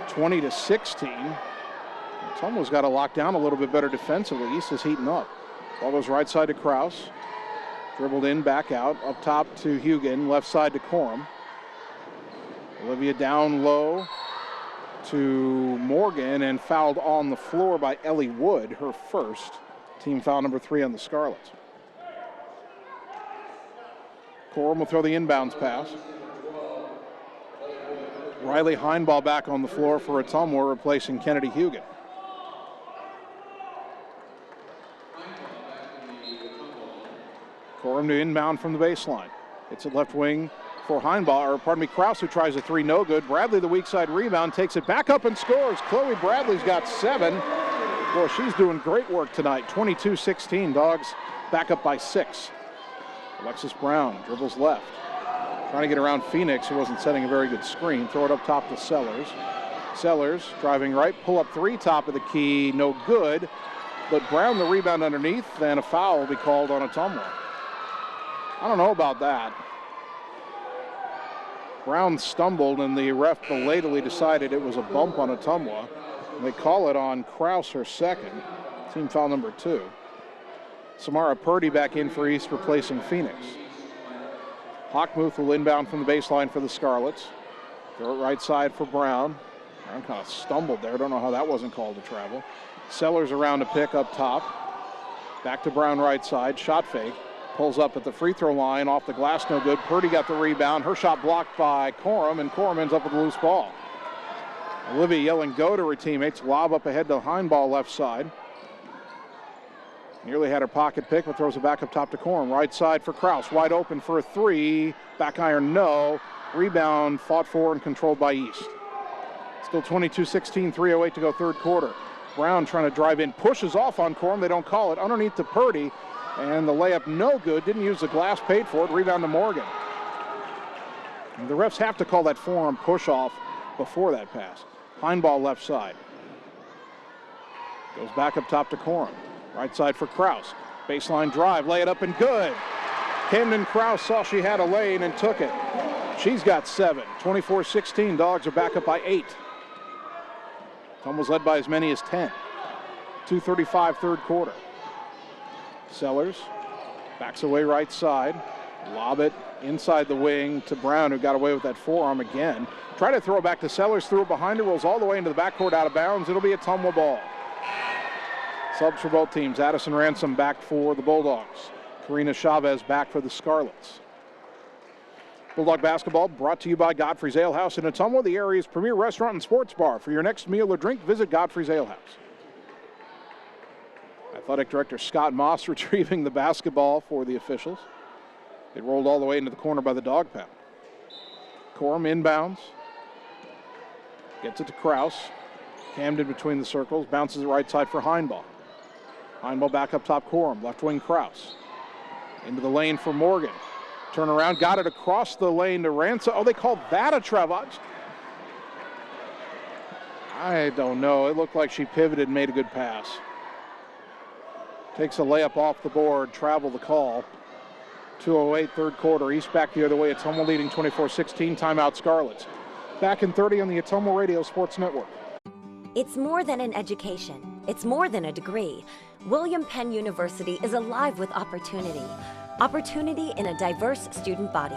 20-16. Ottumwa's got to lock down a little bit better defensively. East is heating up. Ball goes right side to Kraus. Dribbled in, back out. Up top to Hugan, left side to Corum. Olivia down low to Morgan and fouled on the floor by Ellie Wood, her first. Team foul number 3 on the Scarlets. Corum will throw the inbounds pass. Riley Heinball back on the floor for Ottumwa, replacing Kennedy Hugan. Corum to inbound from the baseline. It's at left wing for Heinball, or pardon me, Kraus, who tries a 3, no good. Bradley, the weak side rebound, takes it back up and scores. Chloe Bradley's got 7. Boy, she's doing great work tonight. 22-16, Dogs back up by 6. Alexis Brown dribbles left. Trying to get around Phoenix, who wasn't setting a very good screen. Throw it up top to Sellers. Sellers driving right, pull up 3, top of the key, no good. But Brown the rebound underneath, and a foul will be called on Ottumwa. I don't know about that. Brown stumbled, and the ref belatedly decided it was a bump on Ottumwa. They call it on Kraus, her second. Team foul number 2. Samara Purdy back in for East, replacing Phoenix. Hockmuth will inbound from the baseline for the Scarlets. Throw it right side for Brown. Brown kind of stumbled there. Don't know how that wasn't called a travel. Sellers around to pick up top. Back to Brown right side. Shot fake. Pulls up at the free throw line. Off the glass, no good. Purdy got the rebound. Her shot blocked by Corum, and Corum ends up with a loose ball. Olivia yelling go to her teammates. Lob up ahead to Heinball left side. Nearly had her pocket pick, but throws it back up top to Corum. Right side for Kraus. Wide open for a 3. Back iron, no. Rebound fought for and controlled by East. Still 22-16, 3:08 to go third quarter. Brown trying to drive in. Pushes off on Corum. They don't call it. Underneath to Purdy. And the layup no good. Didn't use the glass. Paid for it. Rebound to Morgan. And the refs have to call that forearm push off before that pass. Heinball left side. Goes back up top to Corum. Right side for Kraus. Baseline drive, lay it up and good. Camden Kraus saw she had a lane and took it. She's got 7. 24-16, Dogs are back up by 8. Almost led by as many as 10. 2:35 third quarter. Sellers backs away right side. Lob it inside the wing to Brown, who got away with that forearm again. Try to throw it back to Sellers, threw it behind her, rolls all the way into the backcourt out of bounds. It'll be a Ottumwa ball. Subs for both teams. Addison Ransom back for the Bulldogs. Karina Chavez back for the Scarlets. Bulldog basketball brought to you by Godfrey's Ale House in Ottumwa, the area's premier restaurant and sports bar. For your next meal or drink, visit Godfrey's Ale House. Athletic Director Scott Moss retrieving the basketball for the officials. It rolled all the way into the corner by the dog pound. Corum inbounds. Gets it to Kraus. Camden between the circles. Bounces it right side for Heinball. Heinball back up top, Corum. Left wing Kraus. Into the lane for Morgan. Turn around, got it across the lane to Ransom. Oh, they called that a travel. I don't know. It looked like she pivoted and made a good pass. Takes a layup off the board. Travel the call. 2:08 third quarter. East back the other way. Ottumwa leading 24-16. Timeout Scarlets. Back in 30 on the Ottumwa Radio Sports Network. It's more than an education. It's more than a degree. William Penn University is alive with opportunity. Opportunity in a diverse student body.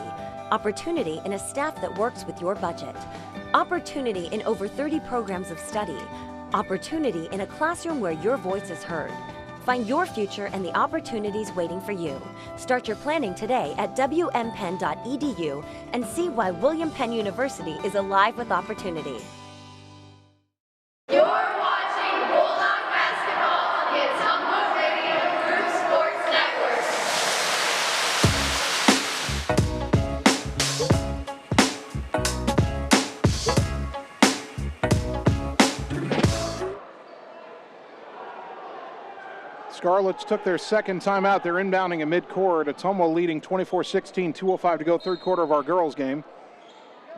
Opportunity in a staff that works with your budget. Opportunity in over 30 programs of study. Opportunity in a classroom where your voice is heard. Find your future and the opportunities waiting for you. Start your planning today at wmpenn.edu and see why William Penn University is alive with opportunity. You're watching Bulldog basketball on the Ottumwa Radio Group Sports Network. Scarlets took their second timeout. They're inbounding in midcourt. Ottumwa leading 24-16, 2:05 to go, third quarter of our girls game.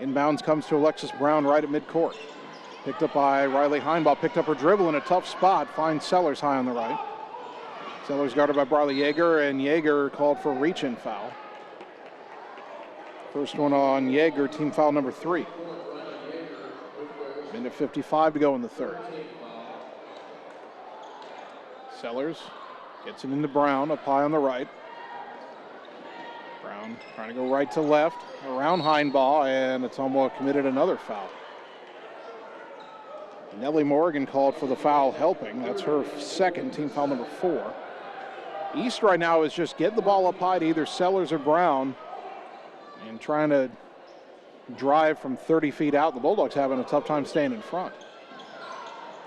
Inbounds comes to Alexis Brown right at midcourt. Picked up by Riley Heinbaugh, picked up her dribble in a tough spot, finds Sellers high on the right. Sellers guarded by Briley Yeager, and Yeager called for a reach-in foul. First one on Yeager, team foul number 3. Minute 55 to go in the third. Sellers gets it into Brown, up high on the right. Brown trying to go right to left, around Heinbaugh, and Ottumwa committed another foul. Nellie Morgan called for the foul helping. That's her second, team foul number 4. East right now is just getting the ball up high to either Sellers or Brown and trying to drive from 30 feet out. The Bulldogs having a tough time staying in front.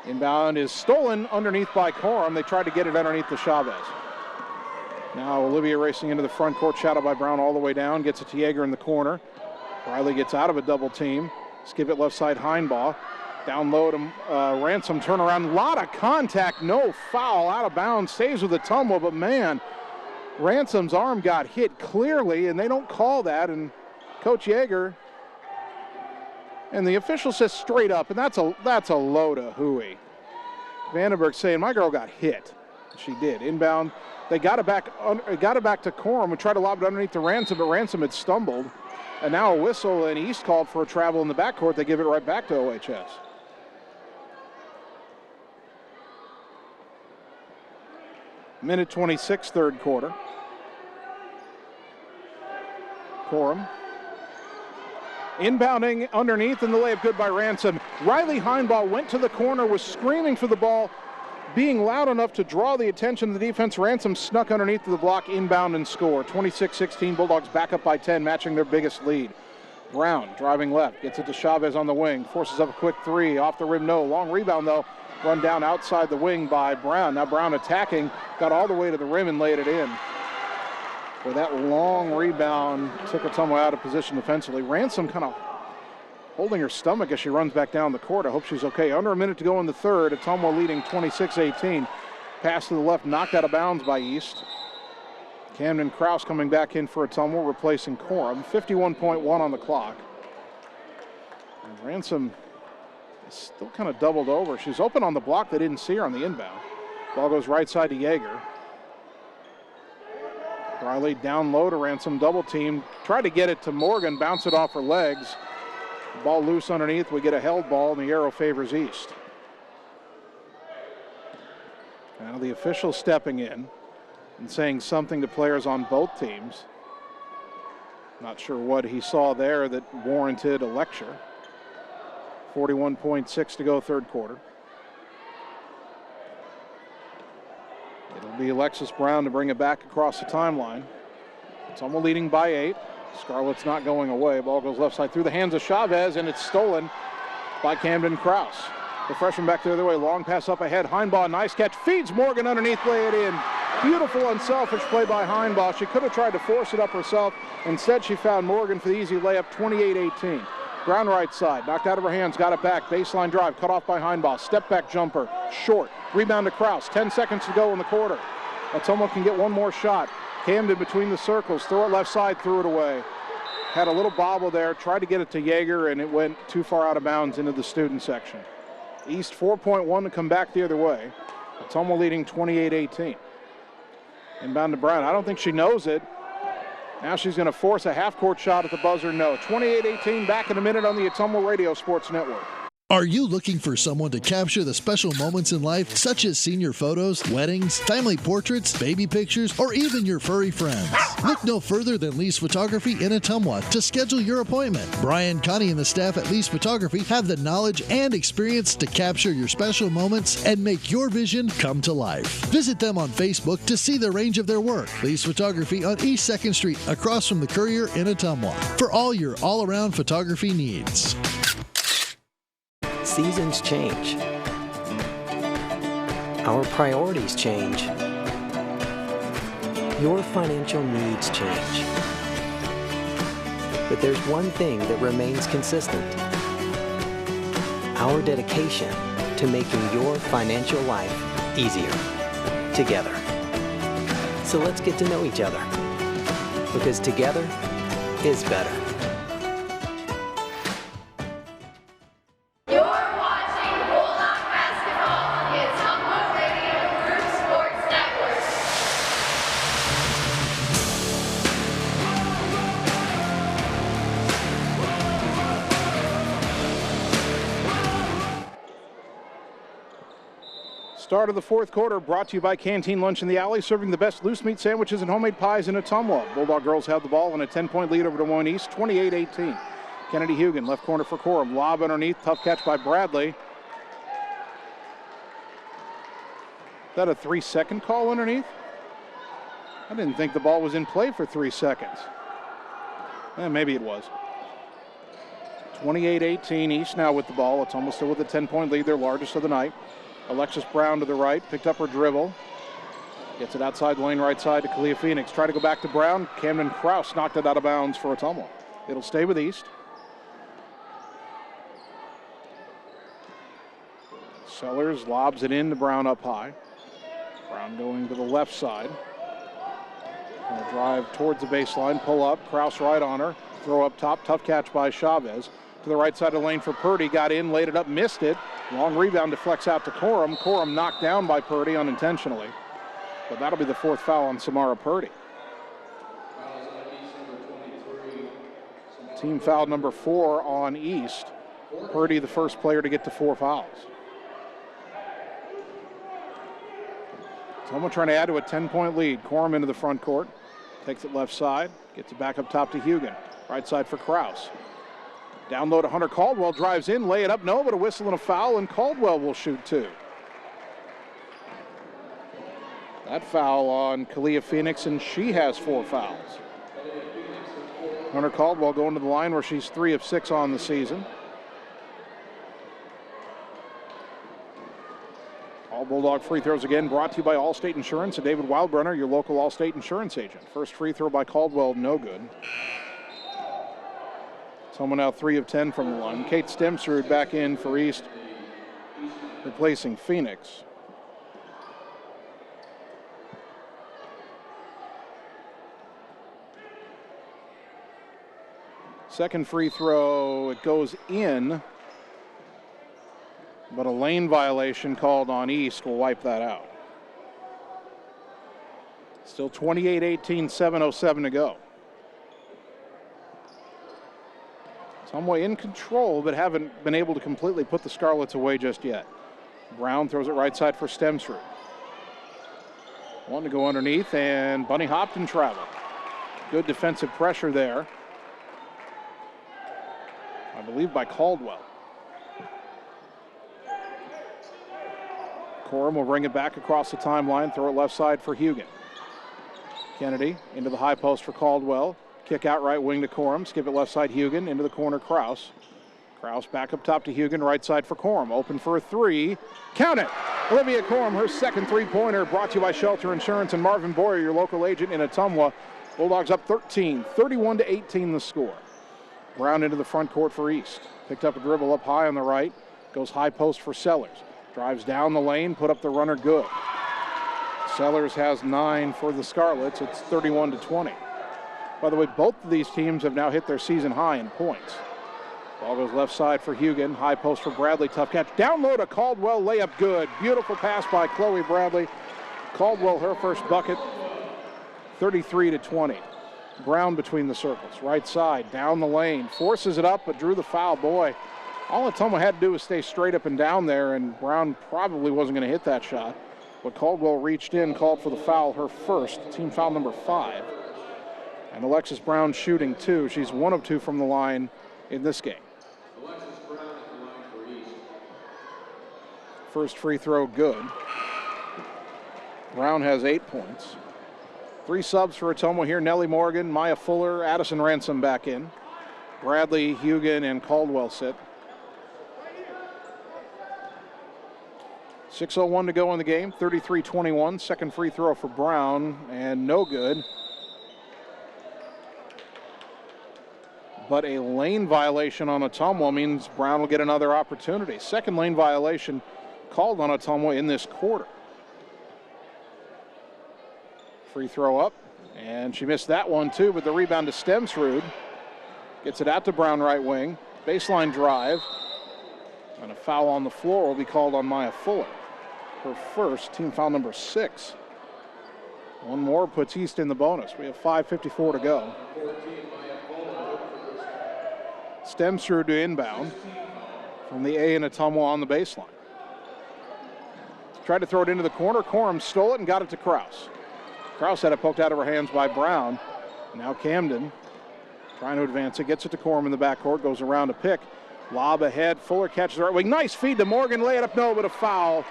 Inbound is stolen underneath by Corum. They tried to get it underneath the Chavez. Now Olivia racing into the front court, shadowed by Brown all the way down, gets it to Yeager in the corner. Riley gets out of a double team. Skip it left side, Heinbaugh. Down low to Ransom, turnaround. A lot of contact, no foul, out of bounds, stays with Ottumwa, but man, Ransom's arm got hit clearly, and they don't call that, and Coach Yeager, and the official says straight up, and that's a load of hooey. Vandenberg saying, my girl got hit. She did. Inbound, they got it back to Corum, who tried to lob it underneath to Ransom, but Ransom had stumbled, and now a whistle, and East called for a travel in the backcourt. They give it right back to OHS. Minute 26, third quarter. Corum inbounding underneath, and the layup good by Ransom. Riley Heinbaugh went to the corner, was screaming for the ball, being loud enough to draw the attention of the defense. Ransom snuck underneath the block, inbound, and score. 26-16, Bulldogs back up by 10, matching their biggest lead. Brown driving left, gets it to Chavez on the wing, forces up a quick three, off the rim, no. Long rebound, though, run down outside the wing by Brown. Now Brown attacking, got all the way to the rim and laid it in. Where that long rebound took Ottumwa out of position defensively. Ransom kind of holding her stomach as she runs back down the court. I hope she's okay. Under a minute to go in the third. Ottumwa leading 26-18. Pass to the left, knocked out of bounds by East. Camden Krause coming back in for Ottumwa, replacing Corum. 51.1 on the clock. And Ransom is still kind of doubled over. She's open on the block. They didn't see her on the inbound. Ball goes right side to Yeager. Riley down low to Ransom, double team. Tried to get it to Morgan, bounce it off her legs. Ball loose underneath. We get a held ball, and the arrow favors East. Now the official stepping in and saying something to players on both teams. Not sure what he saw there that warranted a lecture. 41.6 to go, third quarter. It'll be Alexis Brown to bring it back across the timeline. Ottumwa leading by 8. Scarlets not going away. Ball goes left side through the hands of Chavez, and it's stolen by Camden Krause. The freshman back the other way. Long pass up ahead. Heinbaugh, nice catch. Feeds Morgan underneath, lay it in. Beautiful, unselfish play by Heinbaugh. She could have tried to force it up herself. Instead, she found Morgan for the easy layup, 28-18. Brown right side, knocked out of her hands, got it back. Baseline drive, cut off by Heinbaugh. Step back jumper, short. Rebound to Krause. 10 seconds to go in the quarter. Ottumwa can get one more shot. Camden between the circles, throw it left side, threw it away. Had a little bobble there, tried to get it to Yeager, and it went too far out of bounds into the student section. East 4.1 to come back the other way. Ottumwa leading 28-18. Inbound to Brown. I don't think she knows it. Now she's going to force a half-court shot at the buzzer. No. 28-18, back in a minute on the Ottumwa Radio Sports Network. Are you looking for someone to capture the special moments in life, such as senior photos, weddings, family portraits, baby pictures, or even your furry friends? Look no further than Lee's Photography in Ottumwa to schedule your appointment. Brian, Connie, and the staff at Lee's Photography have the knowledge and experience to capture your special moments and make your vision come to life. Visit them on Facebook to see the range of their work. Lee's Photography on East 2nd Street, across from the Courier in Ottumwa, for all your all-around photography needs. Seasons change. Our priorities change. Your financial needs change. But there's one thing that remains consistent: our dedication to making your financial life easier together. So let's get to know each other, because together is better. You're watching Bulldog Basketball on the Ottumwa Radio Group Sports Network. Start of the fourth quarter brought to you by Canteen Lunch in the Alley, serving the best loose meat sandwiches and homemade pies in Ottumwa. Bulldog girls have the ball in a 10-point lead over Des Moines East, 28-18. Kennedy Hugan, left corner for Corum. Lob underneath, tough catch by Bradley. Is that a 3-second call underneath? I didn't think the ball was in play for 3 seconds. Maybe it was. 28-18, East now with the ball. It's almost still with a 10-point lead, their largest of the night. Alexis Brown to the right, picked up her dribble. Gets it outside lane, right side to Kalia Phoenix. Try to go back to Brown. Camden Kraus knocked it out of bounds for Ottumwa. It'll stay with East. Sellers lobs it in to Brown up high. Brown going to the left side. Gonna drive towards the baseline, pull up. Kraus right on her. Throw up top, tough catch by Chavez. To the right side of the lane for Purdy. Got in, laid it up, missed it. Long rebound deflects out to Corum. Corum knocked down by Purdy unintentionally. But that'll be the fourth foul on Samara Purdy. Team foul number 4 on East. Purdy the first player to get to 4 fouls. Someone trying to add to a 10-point lead. Corum into the front court. Takes it left side. Gets it back up top to Hugan. Right side for Kraus. Down low to Hunter Caldwell. Drives in. Lay it up. No, but a whistle and a foul, and Caldwell will shoot 2. That foul on Kalia Phoenix, and she has 4 fouls. Hunter Caldwell going to the line where she's 3 of 6 on the season. All Bulldog free throws again brought to you by Allstate Insurance and David Wildbrunner, your local Allstate Insurance agent. First free throw by Caldwell, no good. Someone now 3 of 10 from the line. Kate Stemsrud back in for East, replacing Phoenix. Second free throw, it goes in, but a lane violation called on East will wipe that out. Still 28-18, 7:07 to go. Ottumwa in control, but haven't been able to completely put the Scarlets away just yet. Brown throws it right side for Stemsrud. Wanting to go underneath, and Bunny Hopton traveled. Good defensive pressure there, I believe by Caldwell. Corum will bring it back across the timeline, throw it left side for Hugan. Kennedy into the high post for Caldwell. Kick out right wing to Corum. Skip it left side Hugan. Into the corner Kraus. Kraus back up top to Hugan. Right side for Corum. Open for a 3. Count it! Olivia Corum, her second three-pointer, brought to you by Shelter Insurance and Marvin Boyer, your local agent in Ottumwa. Bulldogs up 13, 31-18 the score. Brown into the front court for East. Picked up a dribble up high on the right. Goes high post for Sellers. Drives down the lane, put up the runner good. Sellers has 9 for the Scarlets. It's 31-20. By the way, both of these teams have now hit their season high in points. Ball goes left side for Hugan. High post for Bradley. Tough catch. Down low to Caldwell. Layup good. Beautiful pass by Chloe Bradley. Caldwell, her first bucket. 33-20. Brown between the circles. Right side. Down the lane. Forces it up, but drew the foul. Boy, All Ottumwa had to do was stay straight up and down there, and Brown probably wasn't going to hit that shot. But Caldwell reached in, called for the foul, her first, team foul number 5. And Alexis Brown shooting 2. She's 1 of 2 from the line in this game. Alexis Brown at the line for East. First free throw good. Brown has 8 points. 3 subs for Ottumwa here. Nellie Morgan, Maya Fuller, Addison Ransom back in. Bradley, Hugan, and Caldwell sit. 6:01 to go in the game, 33-21. Second free throw for Brown, and no good. But a lane violation on Ottumwa means Brown will get another opportunity. Second lane violation called on Ottumwa in this quarter. Free throw up, and she missed that one too, but the rebound to Stemsrud. Gets it out to Brown right wing. Baseline drive, and a foul on the floor will be called on Maya Fuller. Her first, team foul number 6. One more puts East in the bonus. We have 5:54 to go. Stemsrud to inbound from the A in Ottumwa on the baseline. Tried to throw it into the corner. Corum stole it and got it to Kraus. Kraus had it poked out of her hands by Brown. Now Camden trying to advance it. Gets it to Corum in the backcourt. Goes around to pick. Lob ahead. Fuller catches the right wing. Nice feed to Morgan. Lay it up. No, but a foul.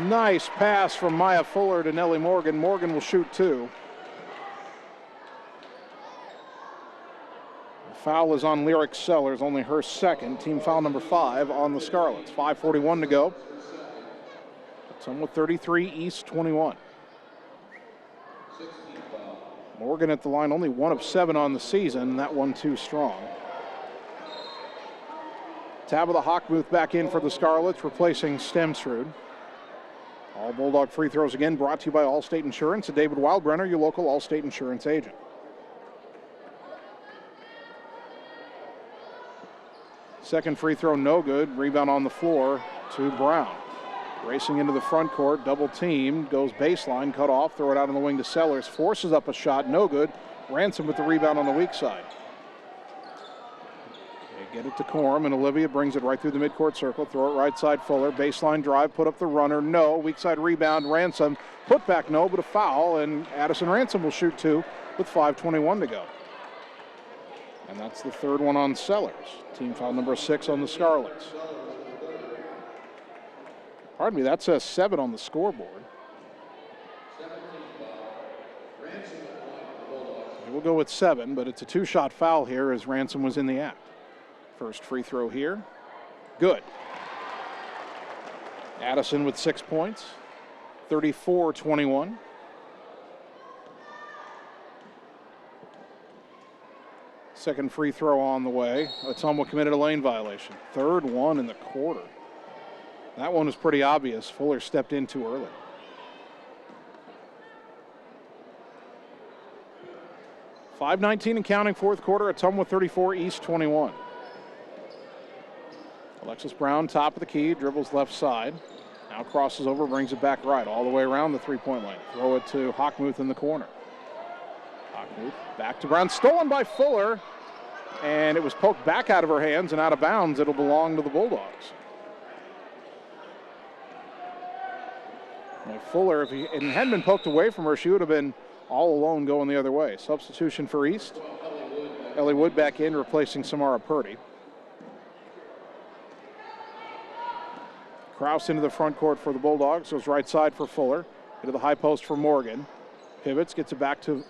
Nice pass from Maya Fuller to Nellie Morgan. Morgan will shoot 2. The foul is on Lyric Sellers, only her second. Team foul number 5 on the Scarlets. 5:41 to go. Ottumwa 33, East 21. Morgan at the line, only 1 of 7 on the season. That one too strong. Tabitha Hockmuth back in for the Scarlets, replacing Stemsrud. All Bulldog free throws again brought to you by Allstate Insurance and David Wildbrenner, your local Allstate Insurance agent. Second free throw no good. Rebound on the floor to Brown. Racing into the front court, double team, goes baseline, cut off, throw it out on the wing to Sellers, forces up a shot, no good. Ransom with the rebound on the weak side. They get it to Corum, and Olivia brings it right through the midcourt circle, throw it right side Fuller, baseline drive, put up the runner, no. Weak side rebound, Ransom, put back no, but a foul, and Addison Ransom will shoot 2 with 5:21 to go. And that's the third one on Sellers. Team foul number 6 on the Scarlets. Pardon me, that says 7 on the scoreboard. We'll go with 7, but it's a 2-shot foul here as Ransom was in the act. First free throw here. Good. Addison with 6 points. 34-21. Second free throw on the way. Ottumwa committed a lane violation. Third one in the quarter. That one was pretty obvious. Fuller stepped in too early. .5:19 and counting, fourth quarter. Ottumwa 34, East 21. Alexis Brown, top of the key, dribbles left side. Now crosses over, brings it back right, all the way around the three-point line. Throw it to Hockmuth in the corner. Hockmuth back to Brown, stolen by Fuller. And it was poked back out of her hands and out of bounds. It'll belong to the Bulldogs. Now Fuller, if it hadn't been poked away from her, she would have been all alone going the other way. Substitution for East. Ellie Wood back in, replacing Samara Purdy. Kraus into the front court for the Bulldogs. Goes right side for Fuller. Into the high post for Morgan. Pivots, gets it back to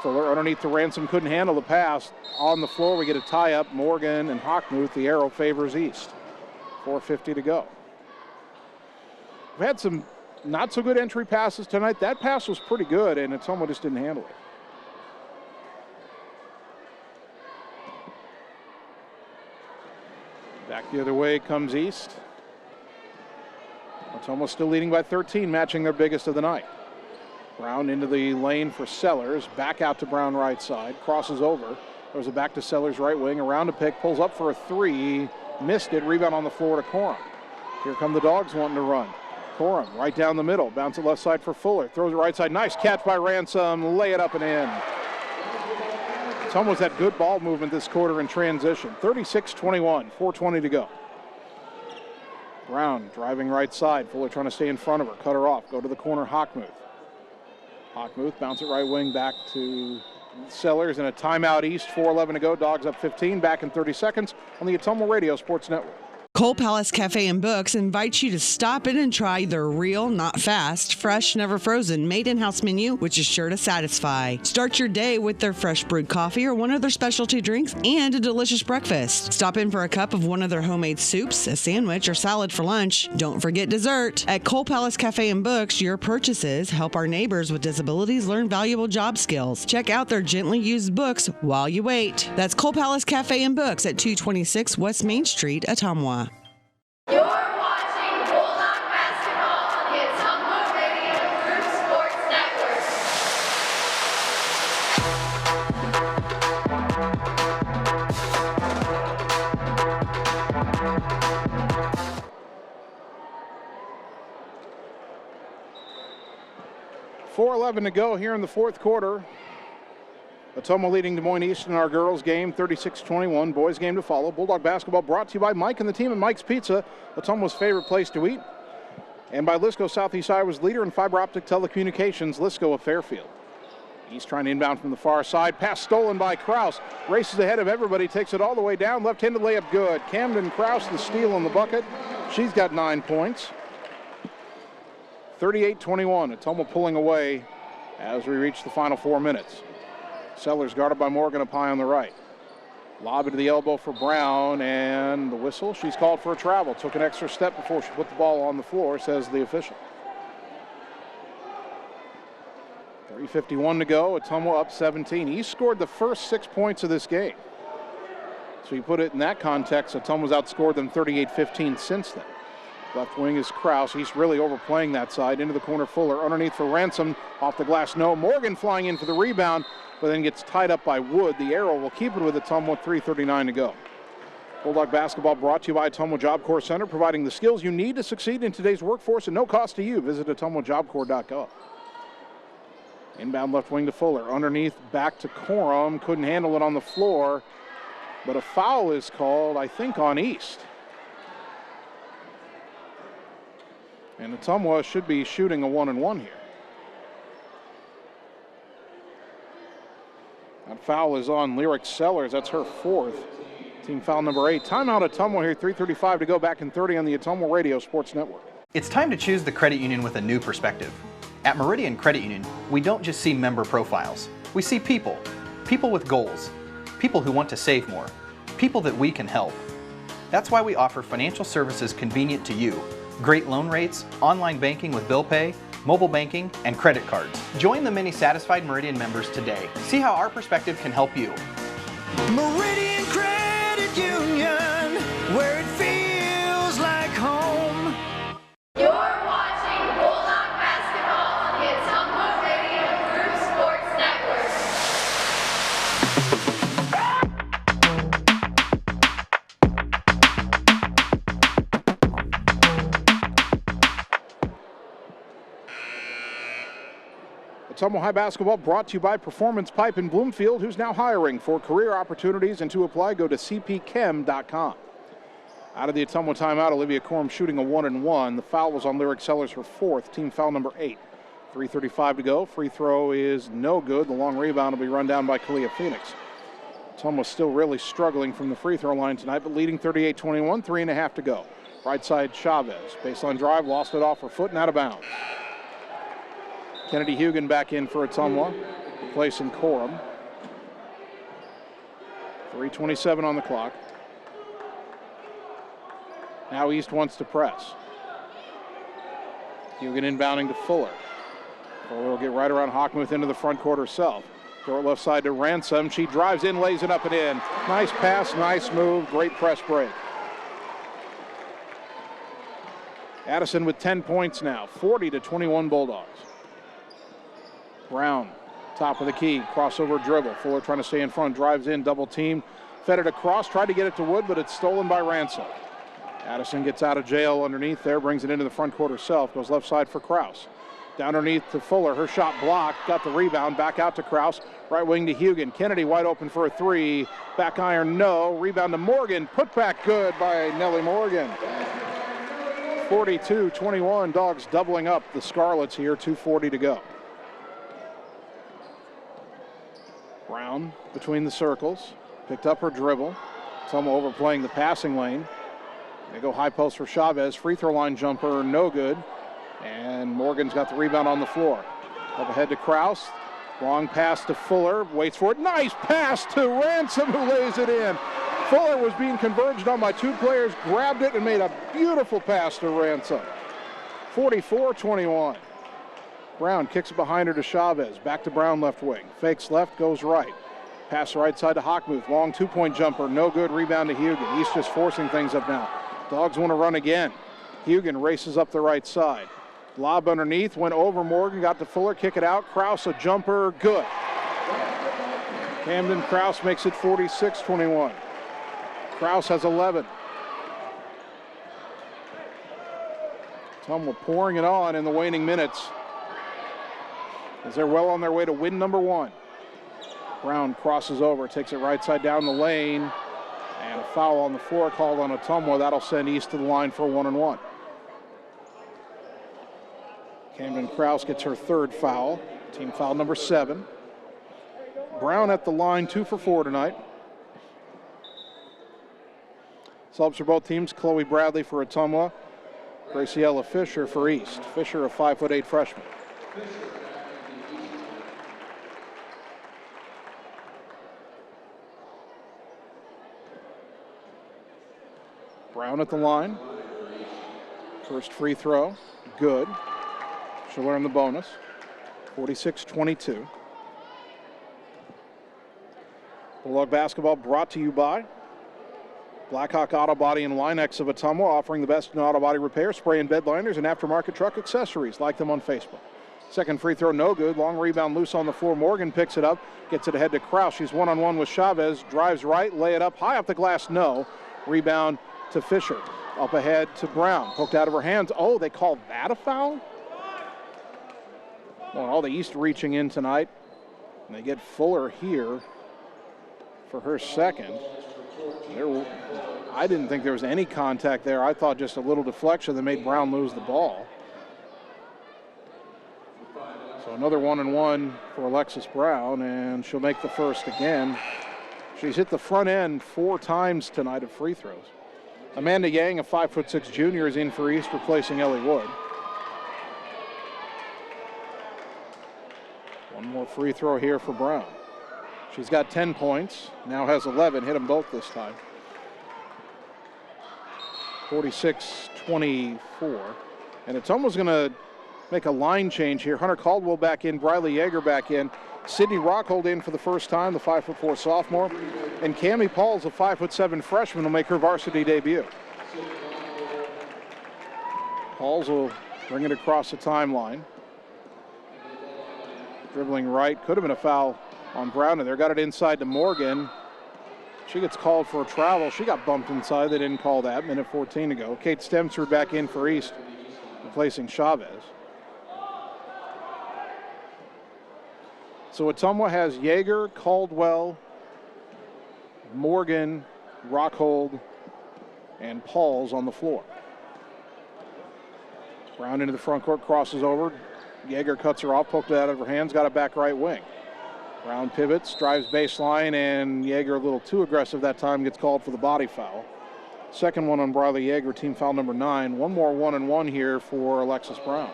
Fuller. Underneath the Ransom, couldn't handle the pass. On the floor, we get a tie-up. Morgan and Hockmuth. The arrow favors East. 4:50 to go. We've had some not so good entry passes tonight. That pass was pretty good, and Ottumwa just didn't handle it. Back the other way comes East. Ottumwa still leading by 13, matching their biggest of the night. Brown into the lane for Sellers. Back out to Brown right side. Crosses over. There's a back to Sellers right wing. Around a pick. Pulls up for a 3. Missed it. Rebound on the floor to Corum. Here come the Dogs wanting to run. Corum right down the middle. Bounce it left side for Fuller. Throws it right side. Nice catch by Ransom. Lay it up and in. Ottumwa's had good ball movement this quarter in transition. 36-21, 4:20 to go. Brown driving right side. Fuller trying to stay in front of her. Cut her off. Go to the corner, Hockmuth. Hockmuth bounce it right wing back to Sellers, and a timeout East. 4:11 to go. Dogs up 15. Back in 30 seconds on the Ottumwa Radio Sports Network. Cole Palace Cafe and Books invites you to stop in and try their real, not fast, fresh, never frozen, made-in-house menu, which is sure to satisfy. Start your day with their fresh brewed coffee or one of their specialty drinks and a delicious breakfast. Stop in for a cup of one of their homemade soups, a sandwich, or salad for lunch. Don't forget dessert. At Cole Palace Cafe and Books, your purchases help our neighbors with disabilities learn valuable job skills. Check out their gently used books while you wait. That's Cole Palace Cafe and Books at 226 West Main Street, Ottumwa. You're watching Bulldog basketball on the Ottumwa Radio Group Sports Network. .4:11 to go here in the fourth quarter. Ottumwa leading Des Moines East in our girls game, 36-21. Boys game to follow. Bulldog basketball brought to you by Mike and the team at Mike's Pizza, Ottumwa's favorite place to eat. And by Lisco, Southeast Iowa's leader in fiber optic telecommunications, Lisco of Fairfield. East trying to inbound from the far side. Pass stolen by Kraus. Races ahead of everybody. Takes it all the way down. Left-handed layup good. Camden Kraus, the steal in the bucket. She's got 9 points. 38-21. Ottumwa pulling away as we reach the final 4 minutes. Sellers guarded by Morgan up high on the right. Lob into the elbow for Brown, and the whistle. She's called for a travel. Took an extra step before she put the ball on the floor, says the official. 3:51 to go. Ottumwa up 17. He scored the first 6 points of this game. So you put it in that context, Ottumwa's outscored them 38-15 since then. Left wing is Kraus. He's really overplaying that side. Into the corner, Fuller. Underneath for Ransom. Off the glass, no. Morgan flying in for the rebound, but then gets tied up by Wood. The arrow will keep it with Ottumwa, 3:39 to go. Bulldog basketball brought to you by Ottumwa Job Corps Center, providing the skills you need to succeed in today's workforce at no cost to you. Visit ottumwajobcorps.gov. Inbound left wing to Fuller. Underneath, back to Corum. Couldn't handle it on the floor, but a foul is called, I think, on East. And Ottumwa should be shooting a 1-and-1 here. That foul is on Lyric Sellers. That's her 4th. Team foul number 8. Timeout Ottumwa here, 3:35 to go. Back in 30 on the Ottumwa Radio Sports Network. It's time to choose the credit union with a new perspective. At Meridian Credit Union, we don't just see member profiles. We see people. People with goals. People who want to save more. People that we can help. That's why we offer financial services convenient to you. Great loan rates, online banking with bill pay, mobile banking, and credit cards. Join the many satisfied Meridian members today. See how our perspective can help you. Meridian Credit Union, where it feels like home. You're watching Bulldog basketball on the Ottumwa Radio Group Sports Network. Ottumwa High basketball brought to you by Performance Pipe in Bloomfield, who's now hiring. For career opportunities and to apply, go to cpchem.com. Out of the Ottumwa timeout, Olivia Corum shooting a 1-and-1. The foul was on Lyric Sellers, her 4th, team foul number 8. 3:35 to go. Free throw is no good. The long rebound will be run down by Kalia Phoenix. Ottumwa still really struggling from the free throw line tonight, but leading 38-21, 3.5 to go. Right side Chavez. Baseline drive, lost it off her foot and out of bounds. Kennedy Hugan back in for Ottumwa, replacing Corum. 3:27 on the clock. Now East wants to press. Hugan inbounding to Fuller. Fuller will get right around Hockmuth into the front court herself. Throw it left side to Ransom. She drives in, lays it up and in. Nice pass, nice move, great press break. Addison with 10 points now, 40-21 Bulldogs. Brown, top of the key, crossover dribble. Fuller trying to stay in front, drives in, double team. Fed it across, tried to get it to Wood, but it's stolen by Ransom. Addison gets out of jail underneath there, brings it into the front court herself, goes left side for Kraus. Down underneath to Fuller. Her shot blocked. Got the rebound. Back out to Kraus. Right wing to Hugan. Kennedy wide open for a three. Back iron, no. Rebound to Morgan. Put back good by Nellie Morgan. 42-21. Dogs doubling up the Scarlets here. 2:40 to go. Brown between the circles. Picked up her dribble. Ottumwa overplaying the passing lane. They go high post for Chavez. Free throw line jumper, no good. And Morgan's got the rebound on the floor. Up ahead to Kraus. Long pass to Fuller. Waits for it. Nice pass to Ransom, who lays it in. Fuller was being converged on by two players. Grabbed it and made a beautiful pass to Ransom. 44-21. Brown kicks it behind her to Chavez. Back to Brown left wing. Fakes left, goes right. Pass right side to Hockmuth. Long two-point jumper. No good. Rebound to Hugan. He's just forcing things up now. Dogs want to run again. Hugan races up the right side. Lob underneath, went over Morgan, got to Fuller, kick it out. Kraus, a jumper, good. Camden Kraus makes it 46-21. Kraus has 11. Ottumwa pouring it on in the waning minutes as they're well on their way to win number one. Brown crosses over, takes it right side down the lane, and a foul on the floor called on Ottumwa. That'll send East to the line for a 1-and-1. Camden Kraus gets her third foul, team foul number 7. Brown at the line, 2 for 4 tonight. Subs for both teams, Chloe Bradley for Ottumwa, Graciela Fisher for East. Fisher, a 5'8" freshman. Brown at the line. First free throw, good. She'll earn the bonus. 46-22. Bulldog basketball brought to you by Blackhawk Auto Body and Linex of Ottumwa, offering the best in auto body repair, spray and bed liners, and aftermarket truck accessories. Like them on Facebook. Second free throw, no good. Long rebound loose on the floor. Morgan picks it up, gets it ahead to Kraus. She's one-on-one with Chavez. Drives right, lay it up, high off the glass, no. Rebound to Fisher. Up ahead to Brown. Poked out of her hands. Oh, they called that a foul? Well, all the East reaching in tonight. And they get Fuller here for her second. I didn't think there was any contact there. I thought just a little deflection that made Brown lose the ball. So another 1-and-1 for Alexis Brown, and she'll make the first again. She's hit the front end 4 times tonight of free throws. Amanda Yang, a 5'6" junior, is in for East, replacing Ellie Wood. One more free throw here for Brown. She's got 10 points, now has 11, hit them both this time. 46-24. And Ottumwa's going to make a line change here. Hunter Caldwell back in, Briley Yeager back in. Sydney Rockhold in for the first time, the 5'4" sophomore. And Cammie Pauls, a 5'7" freshman, will make her varsity debut. Pauls will bring it across the timeline. Dribbling right, could have been a foul on Brown, and there got it inside to Morgan. She gets called for a travel. She got bumped inside. They didn't call that. Minute 14 to go. Kate Stemser back in for East, replacing Chavez. So Ottumwa has Yeager, Caldwell, Morgan, Rockhold, and Pauls on the floor. Brown into the front court, crosses over. Yeager cuts her off, poked it out of her hands, got it back right wing. Brown pivots, drives baseline, and Yeager a little too aggressive that time, gets called for the body foul. Second one on Briley Yeager, team foul number 9. One more 1-and-1 here for Alexis Brown.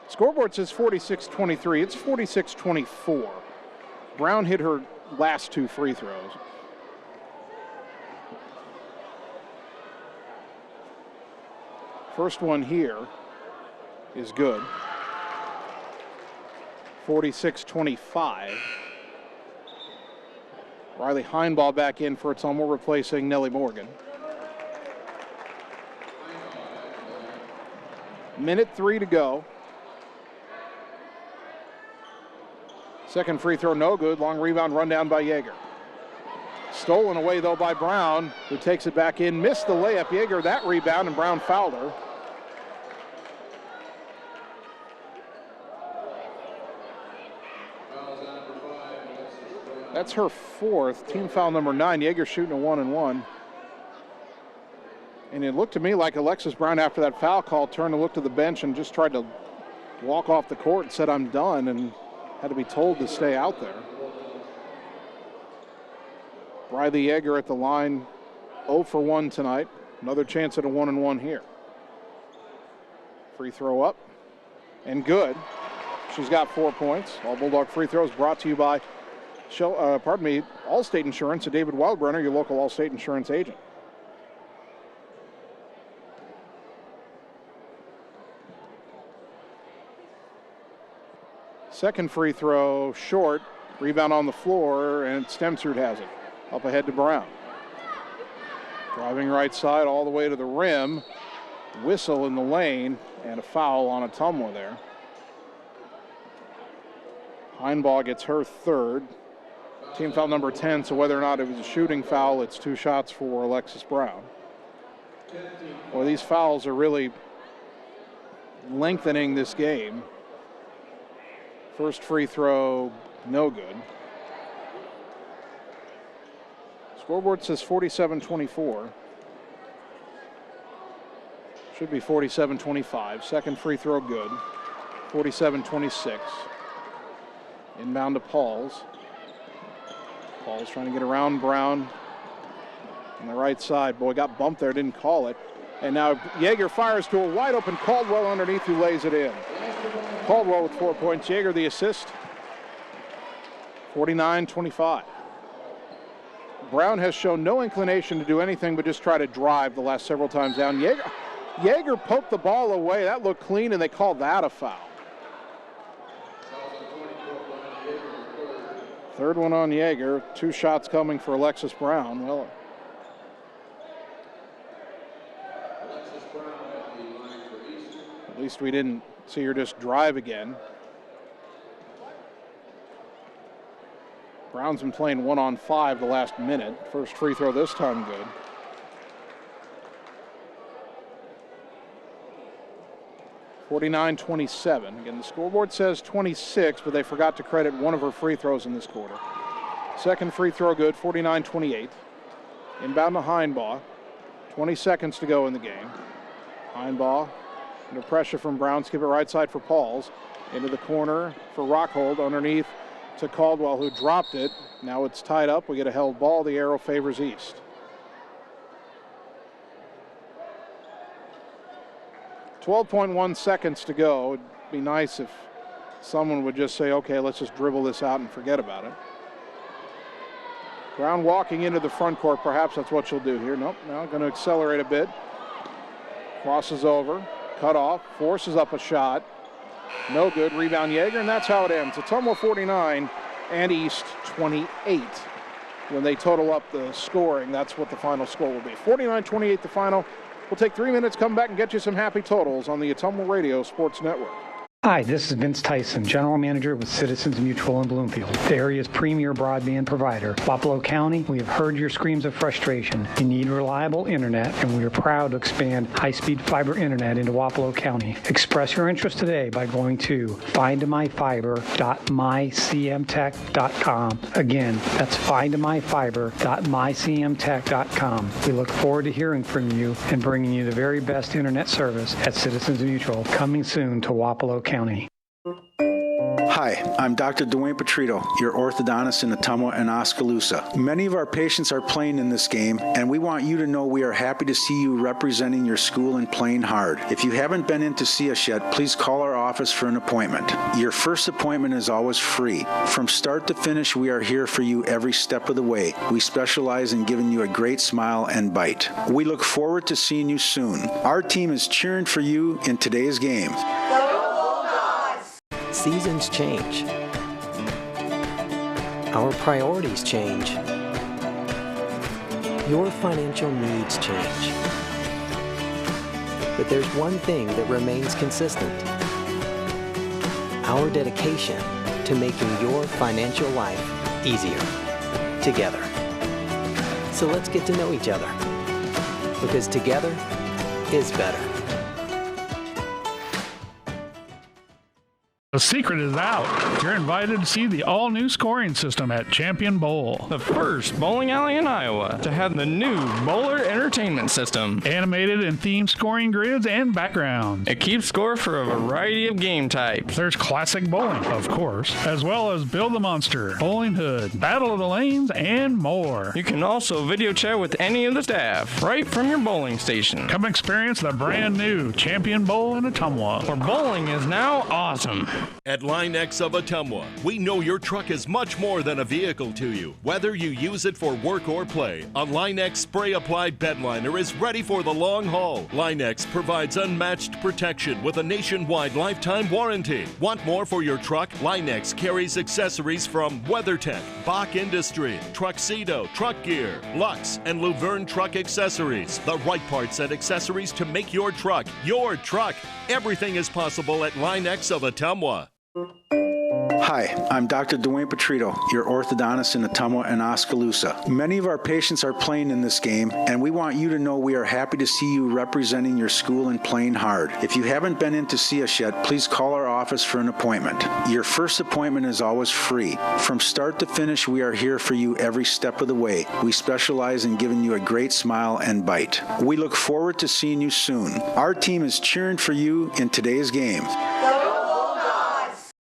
Scoreboard says 46-23. It's 46-24. Brown hit her last 2 free throws. First one here is good. 46-25. Riley Heinball back in for Ottumwa, replacing Nellie Morgan. Minute 3 to go. Second free throw, no good. Long rebound, run down by Yeager. Stolen away, though, by Brown, who takes it back in. Missed the layup. Yeager that rebound, and Brown fouled her. That's her fourth. Team foul number 9. Yeager shooting a 1-and-1. And it looked to me like Alexis Brown, after that foul call, turned to look to the bench and just tried to walk off the court and said, "I'm done," and had to be told to stay out there. Briley Yeager at the line, 0 for 1 tonight. Another chance at a 1-and-1 here. Free throw up and good. She's got 4 points. All Bulldog free throws brought to you by Allstate Insurance and David Wildbrenner, your local Allstate Insurance agent. Second free throw short, rebound on the floor, and Stemsrud has it. Up ahead to Brown. Driving right side all the way to the rim. Whistle in the lane, and a foul on Ottumwa there. Heinbaugh gets her third. Team foul number 10, so whether or not it was a shooting foul, it's 2 shots for Alexis Brown. Well, these fouls are really lengthening this game. First free throw, no good. Scoreboard says 47-24. Should be 47-25. Second free throw good. 47-26. Inbound to Pauls. Pauls trying to get around Brown on the right side. Boy, got bumped there, didn't call it. And now Yeager fires to a wide open Caldwell underneath, who lays it in. Caldwell with 4 points. Yeager the assist. 49-25. Brown has shown no inclination to do anything but just try to drive the last several times down. Yeager poked the ball away. That looked clean, and they called that a foul. Third one on Yeager. 2 shots coming for Alexis Brown. Well, at least we didn't see her just drive again. Brown's been playing 1-on-5 the last minute. First free throw this time good. (49-27). Again, the scoreboard says 26, but they forgot to credit one of her free throws in this quarter. Second free throw good, 49-28. Inbound to Heinbaugh. 20 seconds to go in the game. Heinbaugh under pressure from Brown. Skip it right side for Pauls. Into the corner for Rockhold. Underneath to Caldwell, who dropped it. Now it's tied up. We get a held ball. The arrow favors East. .1 seconds to go. It'd be nice if someone would just say, okay, let's just dribble this out and forget about it. Brown walking into the front court. Perhaps that's what she'll do here. Nope, now going to accelerate a bit. Crosses over, cut off, forces up a shot. No good. Rebound Yeager, and that's how it ends. Ottumwa 49 and East 28. When they total up the scoring, that's what the final score will be. 49-28 the final. We'll take 3 minutes, come back and get you some happy totals on the Ottumwa Radio Sports Network. Hi, this is Vince Tyson, General Manager with Citizens Mutual in Bloomfield, the area's premier broadband provider. Wapello County, we have heard your screams of frustration. You need reliable internet, and we are proud to expand high-speed fiber internet into Wapello County. Express your interest today by going to findmyfiber.mycmtech.com. Again, that's findmyfiber.mycmtech.com. We look forward to hearing from you and bringing you the very best internet service at Citizens Mutual, coming soon to Wapello County. Hi, I'm Dr. Dwayne Petrito, your orthodontist in Ottumwa and Oskaloosa. Many of our patients are playing in this game, and we want you to know we are happy to see you representing your school and playing hard. If you haven't been in to see us yet, please call our office for an appointment. Your first appointment is always free. From start to finish, we are here for you every step of the way. We specialize in giving you a great smile and bite. We look forward to seeing you soon. Our team is cheering for you in today's game. Seasons change. Our priorities change. Your financial needs change. But there's one thing that remains consistent. Our dedication to making your financial life easier. Together. So let's get to know each other, because together is better. The secret is out. You're invited to see the all-new scoring system at Champion Bowl. The first bowling alley in Iowa to have the new Bowler Entertainment System. Animated and themed scoring grids and backgrounds. It keeps score for a variety of game types. There's classic bowling, of course, as well as Build the Monster, Bowling Hood, Battle of the Lanes, and more. You can also video chat with any of the staff right from your bowling station. Come experience the brand new Champion Bowl in Ottumwa, where bowling is now awesome. At Line X of Ottumwa, we know your truck is much more than a vehicle to you. Whether you use it for work or play, a Line X spray-applied bedliner is ready for the long haul. Line X provides unmatched protection with a nationwide lifetime warranty. Want more for your truck? Line X carries accessories from WeatherTech, Bach Industry, Truxedo, Truck Gear, Lux, and Luverne Truck Accessories. The right parts and accessories to make your truck your truck. Everything is possible at Line X of Ottumwa. Hi, I'm Dr. Dwayne Petrito, your orthodontist in Ottumwa and Oskaloosa. Many of our patients are playing in this game, and we want you to know we are happy to see you representing your school and playing hard. If you haven't been in to see us yet, please call our office for an appointment. Your first appointment is always free. From start to finish, we are here for you every step of the way. We specialize in giving you a great smile and bite. We look forward to seeing you soon. Our team is cheering for you in today's game.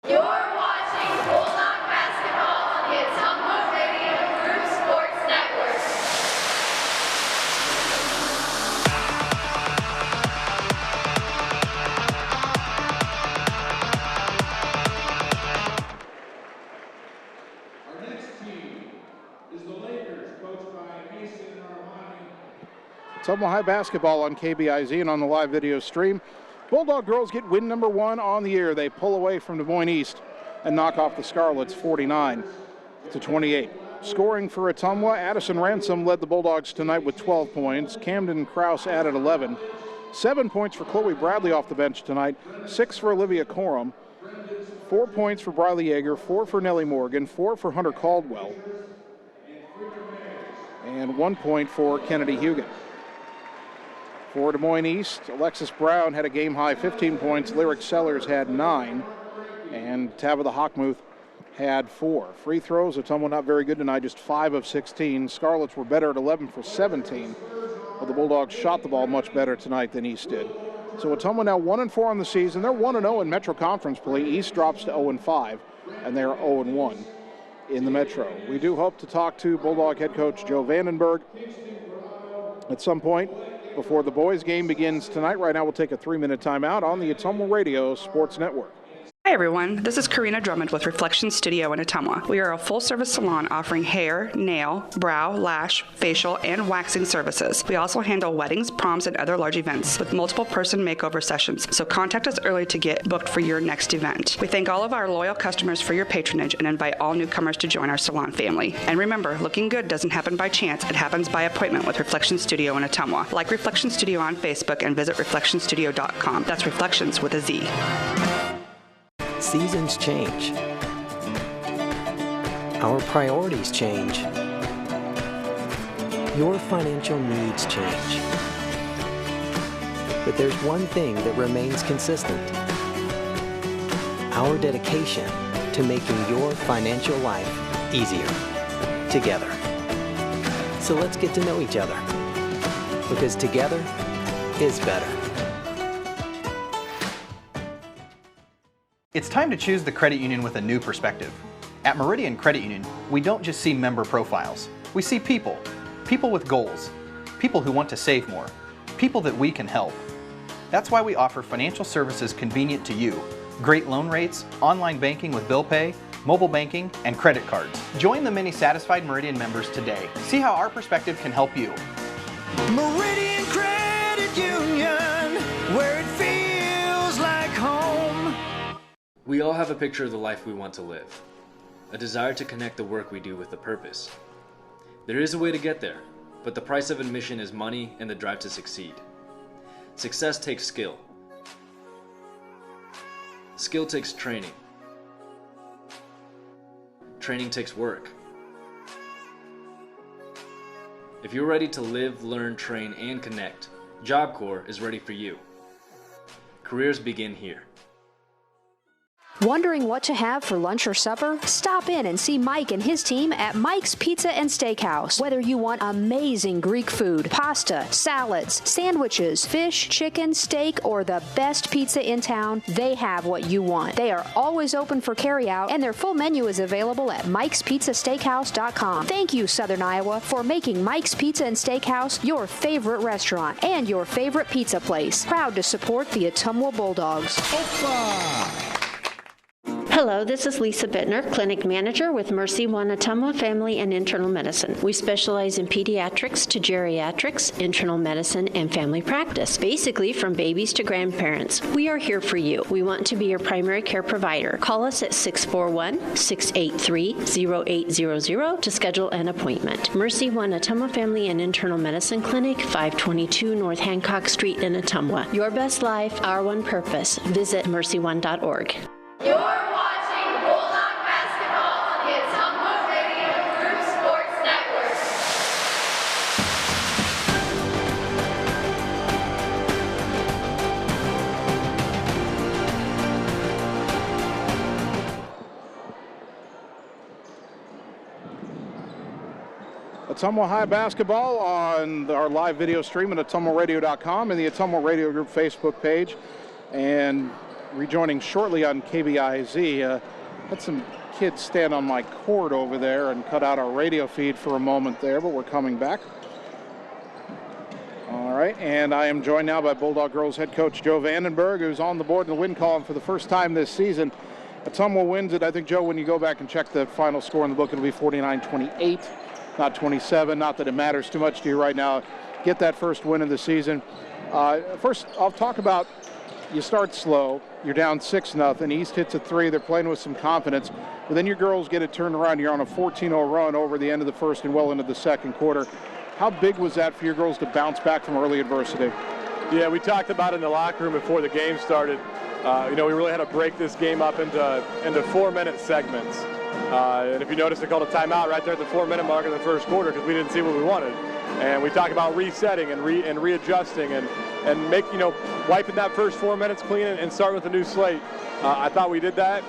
You're watching Bulldog Basketball on the Ottumwa Radio Group Sports Network. Our next team is the Lakers, coached by Mason Armani. Ottumwa High basketball on KBIZ and on the live video stream. Bulldog girls get win number 1 on the year. They pull away from Des Moines East and knock off the Scarlets 49-28. Scoring for Ottumwa, Addison Ransom led the Bulldogs tonight with 12 points. Camden Krause added 11. 7 points for Chloe Bradley off the bench tonight. 6 for Olivia Coram. 4 points for Briley Yeager. 4 for Nellie Morgan. 4 for Hunter Caldwell. And 1 point for Kennedy Hugan. For Des Moines East, Alexis Brown had a game-high 15 points. Lyric Sellers had 9. And Tabitha Hockmuth had 4. Free throws, Ottumwa not very good tonight, just 5 of 16. Scarlets were better at 11 for 17. But the Bulldogs shot the ball much better tonight than East did. So Ottumwa now 1-4 on the season. They're 1-0 in Metro Conference play. East drops to 0-5, and they're 0-1 in the Metro. We do hope to talk to Bulldog head coach Joe Vandenberg at some point before the boys' game begins tonight. Right now, we'll take a 3-minute timeout on the Ottumwa Radio Sports Network. Hi everyone, this is Karina Drummond with Reflection Studio in Ottumwa. We are a full-service salon offering hair, nail, brow, lash, facial, and waxing services. We also handle weddings, proms, and other large events with multiple person makeover sessions, so contact us early to get booked for your next event. We thank all of our loyal customers for your patronage and invite all newcomers to join our salon family. And remember, looking good doesn't happen by chance, it happens by appointment with Reflection Studio in Ottumwa. Like Reflection Studio on Facebook and visit reflectionstudio.com. That's Reflections with a Z. Seasons change. Our priorities change. Your financial needs change. But there's one thing that remains consistent. Our dedication to making your financial life easier together. So let's get to know each other, because together is better. It's time to choose the credit union with a new perspective. At Meridian Credit Union, we don't just see member profiles. We see people. People with goals. People who want to save more. People that we can help. That's why we offer financial services convenient to you. Great loan rates, online banking with bill pay, mobile banking, and credit cards. Join the many satisfied Meridian members today. See how our perspective can help you. Meridian Credit Union, where it feels like home. We all have a picture of the life we want to live, a desire to connect the work we do with a purpose. There is a way to get there, but the price of admission is money and the drive to succeed. Success takes skill. Skill takes training. Training takes work. If you're ready to live, learn, train, and connect, Job Corps is ready for you. Careers begin here. Wondering what to have for lunch or supper? Stop in and see Mike and his team at Mike's Pizza and Steakhouse. Whether you want amazing Greek food, pasta, salads, sandwiches, fish, chicken, steak, or the best pizza in town, they have what you want. They are always open for carryout, and their full menu is available at mikespizzasteakhouse.com. Thank you, Southern Iowa, for making Mike's Pizza and Steakhouse your favorite restaurant and your favorite pizza place. Proud to support the Ottumwa Bulldogs. Hello, this is Lisa Bittner, Clinic Manager with Mercy One Ottumwa Family and Internal Medicine. We specialize in pediatrics to geriatrics, internal medicine, and family practice, basically from babies to grandparents. We are here for you. We want to be your primary care provider. Call us at 641-683-0800 to schedule an appointment. Mercy One Ottumwa Family and Internal Medicine Clinic, 522 North Hancock Street in Ottumwa. Your best life, our one purpose. Visit mercy1.org. You're watching Bulldog basketball on the Ottumwa Radio Group Sports Network. Ottumwa High basketball on our live video stream at ottumwaradio.com and the Ottumwa Radio Group Facebook page. And rejoining shortly on KBIZ, had some kids stand on my court over there and cut out our radio feed for a moment there, but we're coming back. All right, and I am joined now by Bulldog Girls head coach Joe Vandenberg, who's on the board in the win column for the first time this season. Ottumwa wins it. I think, Joe, when you go back and check the final score in the book, it'll be 49-28, not 27. Not that it matters too much to you right now. Get that first win of the season. First, I'll talk about you start slow. You're down 6-0. East hits a three. They're playing with some confidence. But then your girls get it turned around. You're on a 14-0 run over the end of the first and well into the second quarter. How big was that for your girls to bounce back from early adversity? Yeah, we talked about it in the locker room before the game started. We really had to break this game up into 4-minute segments. And if you notice, they called a timeout right there at the 4-minute mark in the first quarter because we didn't see what we wanted. And we talked about resetting and readjusting and wiping that first 4 minutes clean and starting with a new slate. I thought we did that.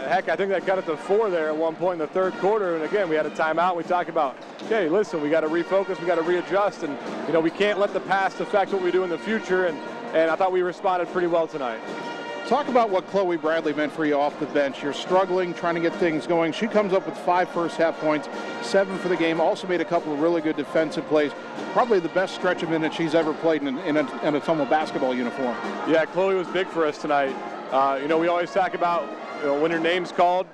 Heck, I think that got it to 4 there at one point in the third quarter. And again, we had a timeout. We talked about, okay, listen, we got to refocus, we got to readjust, and we can't let the past affect what we do in the future. And I thought we responded pretty well tonight. Talk about what Chloe Bradley meant for you off the bench. You're struggling, trying to get things going. She comes up with 5 first-half points, 7 for the game. Also made a couple of really good defensive plays. Probably the best stretch of minutes she's ever played in an Ottumwa basketball uniform. Yeah, Chloe was big for us tonight. We always talk about when your name's called,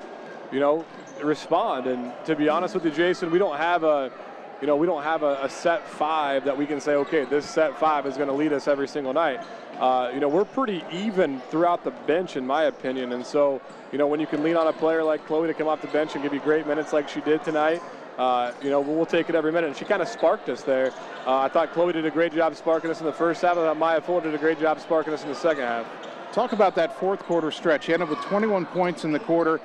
respond. And to be honest with you, Jason, we don't have a set 5 that we can say, okay, this set 5 is going to lead us every single night. We're pretty even throughout the bench, in my opinion. And so, when you can lean on a player like Chloe to come off the bench and give you great minutes like she did tonight, we'll take it every minute. And she kind of sparked us there. I thought Chloe did a great job sparking us in the first half. I thought Maya Fuller did a great job sparking us in the second half. Talk about that fourth quarter stretch. You ended up with 21 points in the quarter.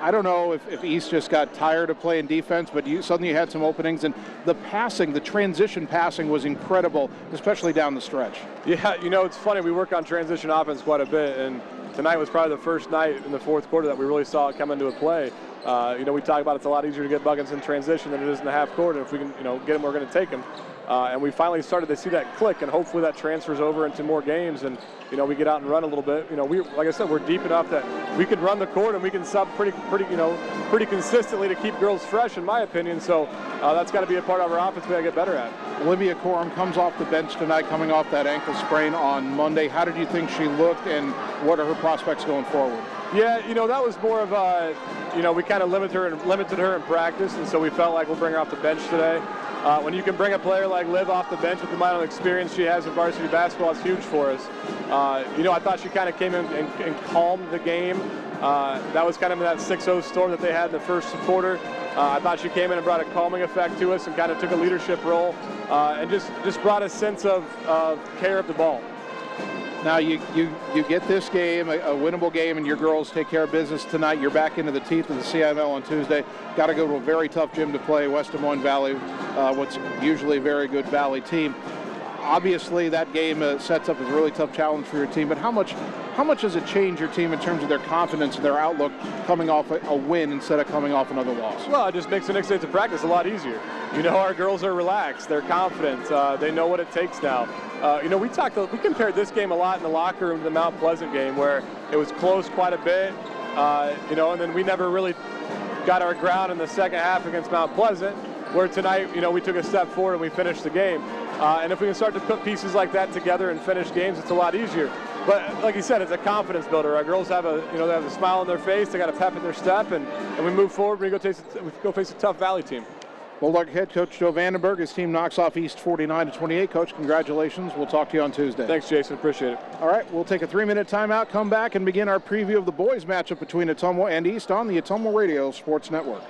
I don't know if East just got tired of playing defense, but suddenly you had some openings, and the transition passing was incredible, especially down the stretch. Yeah, it's funny. We work on transition offense quite a bit, and tonight was probably the first night in the fourth quarter that we really saw it come into a play. We talk about it's a lot easier to get buckets in transition than it is in the half court, and if we can, get them, we're going to take them. And we finally started to see that click, and hopefully that transfers over into more games, and we get out and run a little bit. Like I said, we're deep enough that we can run the court and we can sub pretty consistently to keep girls fresh, in my opinion. So that's got to be a part of our offense we got to get better at. Olivia Coram comes off the bench tonight, coming off that ankle sprain on Monday. How did you think she looked, and what are her prospects going forward? Yeah, that was more of a, we kind of limited her in practice, and so we felt like we'll bring her off the bench today. When you can bring a player like Liv off the bench with the amount of experience she has in varsity basketball, it's huge for us. I thought she kind of came in and calmed the game. That was kind of that 6-0 storm that they had in the first quarter. I thought she came in and brought a calming effect to us and kind of took a leadership role and just brought a sense of care of the ball. Now you get this game, a winnable game, and your girls take care of business tonight. You're back into the teeth of the CIML on Tuesday. Got to go to a very tough gym to play, West Des Moines Valley, what's usually a very good Valley team. Obviously, that game sets up as a really tough challenge for your team, but how much does it change your team in terms of their confidence and their outlook coming off a win instead of coming off another loss? Well, it just makes the next day to practice a lot easier. You know, our girls are relaxed. They're confident. They know what it takes now. You know, we compared this game a lot in the locker room to the Mount Pleasant game where it was close quite a bit, you know, and then we never really got our ground in the second half against Mount Pleasant, where tonight, you know, we took a step forward and we finished the game. And if we can start to put pieces like that together and finish games, it's a lot easier. But like you said, it's a confidence builder. Our girls have they have a smile on their face, they got a pep in their step, and we move forward. We go face a tough Valley team. Bulldog head coach Joe Vandenberg, his team knocks off East 49-28. Coach, congratulations. We'll talk to you on Tuesday. Thanks, Jason. Appreciate it. All right, we'll take a 3-minute timeout, come back, and begin our preview of the boys matchup between Ottumwa and East on the Ottumwa Radio Sports Network.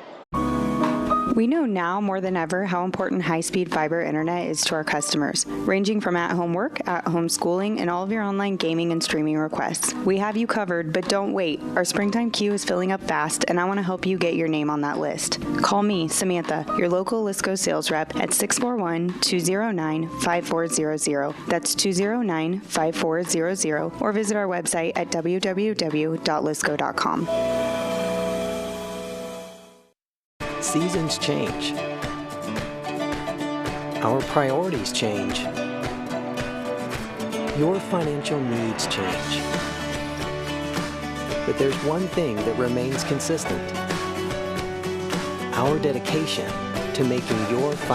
We know now more than ever how important high-speed fiber internet is to our customers, ranging from at-home work, at-home schooling, and all of your online gaming and streaming requests. We have you covered, but don't wait. Our springtime queue is filling up fast, and I want to help you get your name on that list. Call me, Samantha, your local Lisco sales rep at 641-209-5400. That's 209-5400, or visit our website at www.lisco.com. Seasons change. Our priorities change. Your financial needs change. But there's one thing that remains consistent: our dedication to making your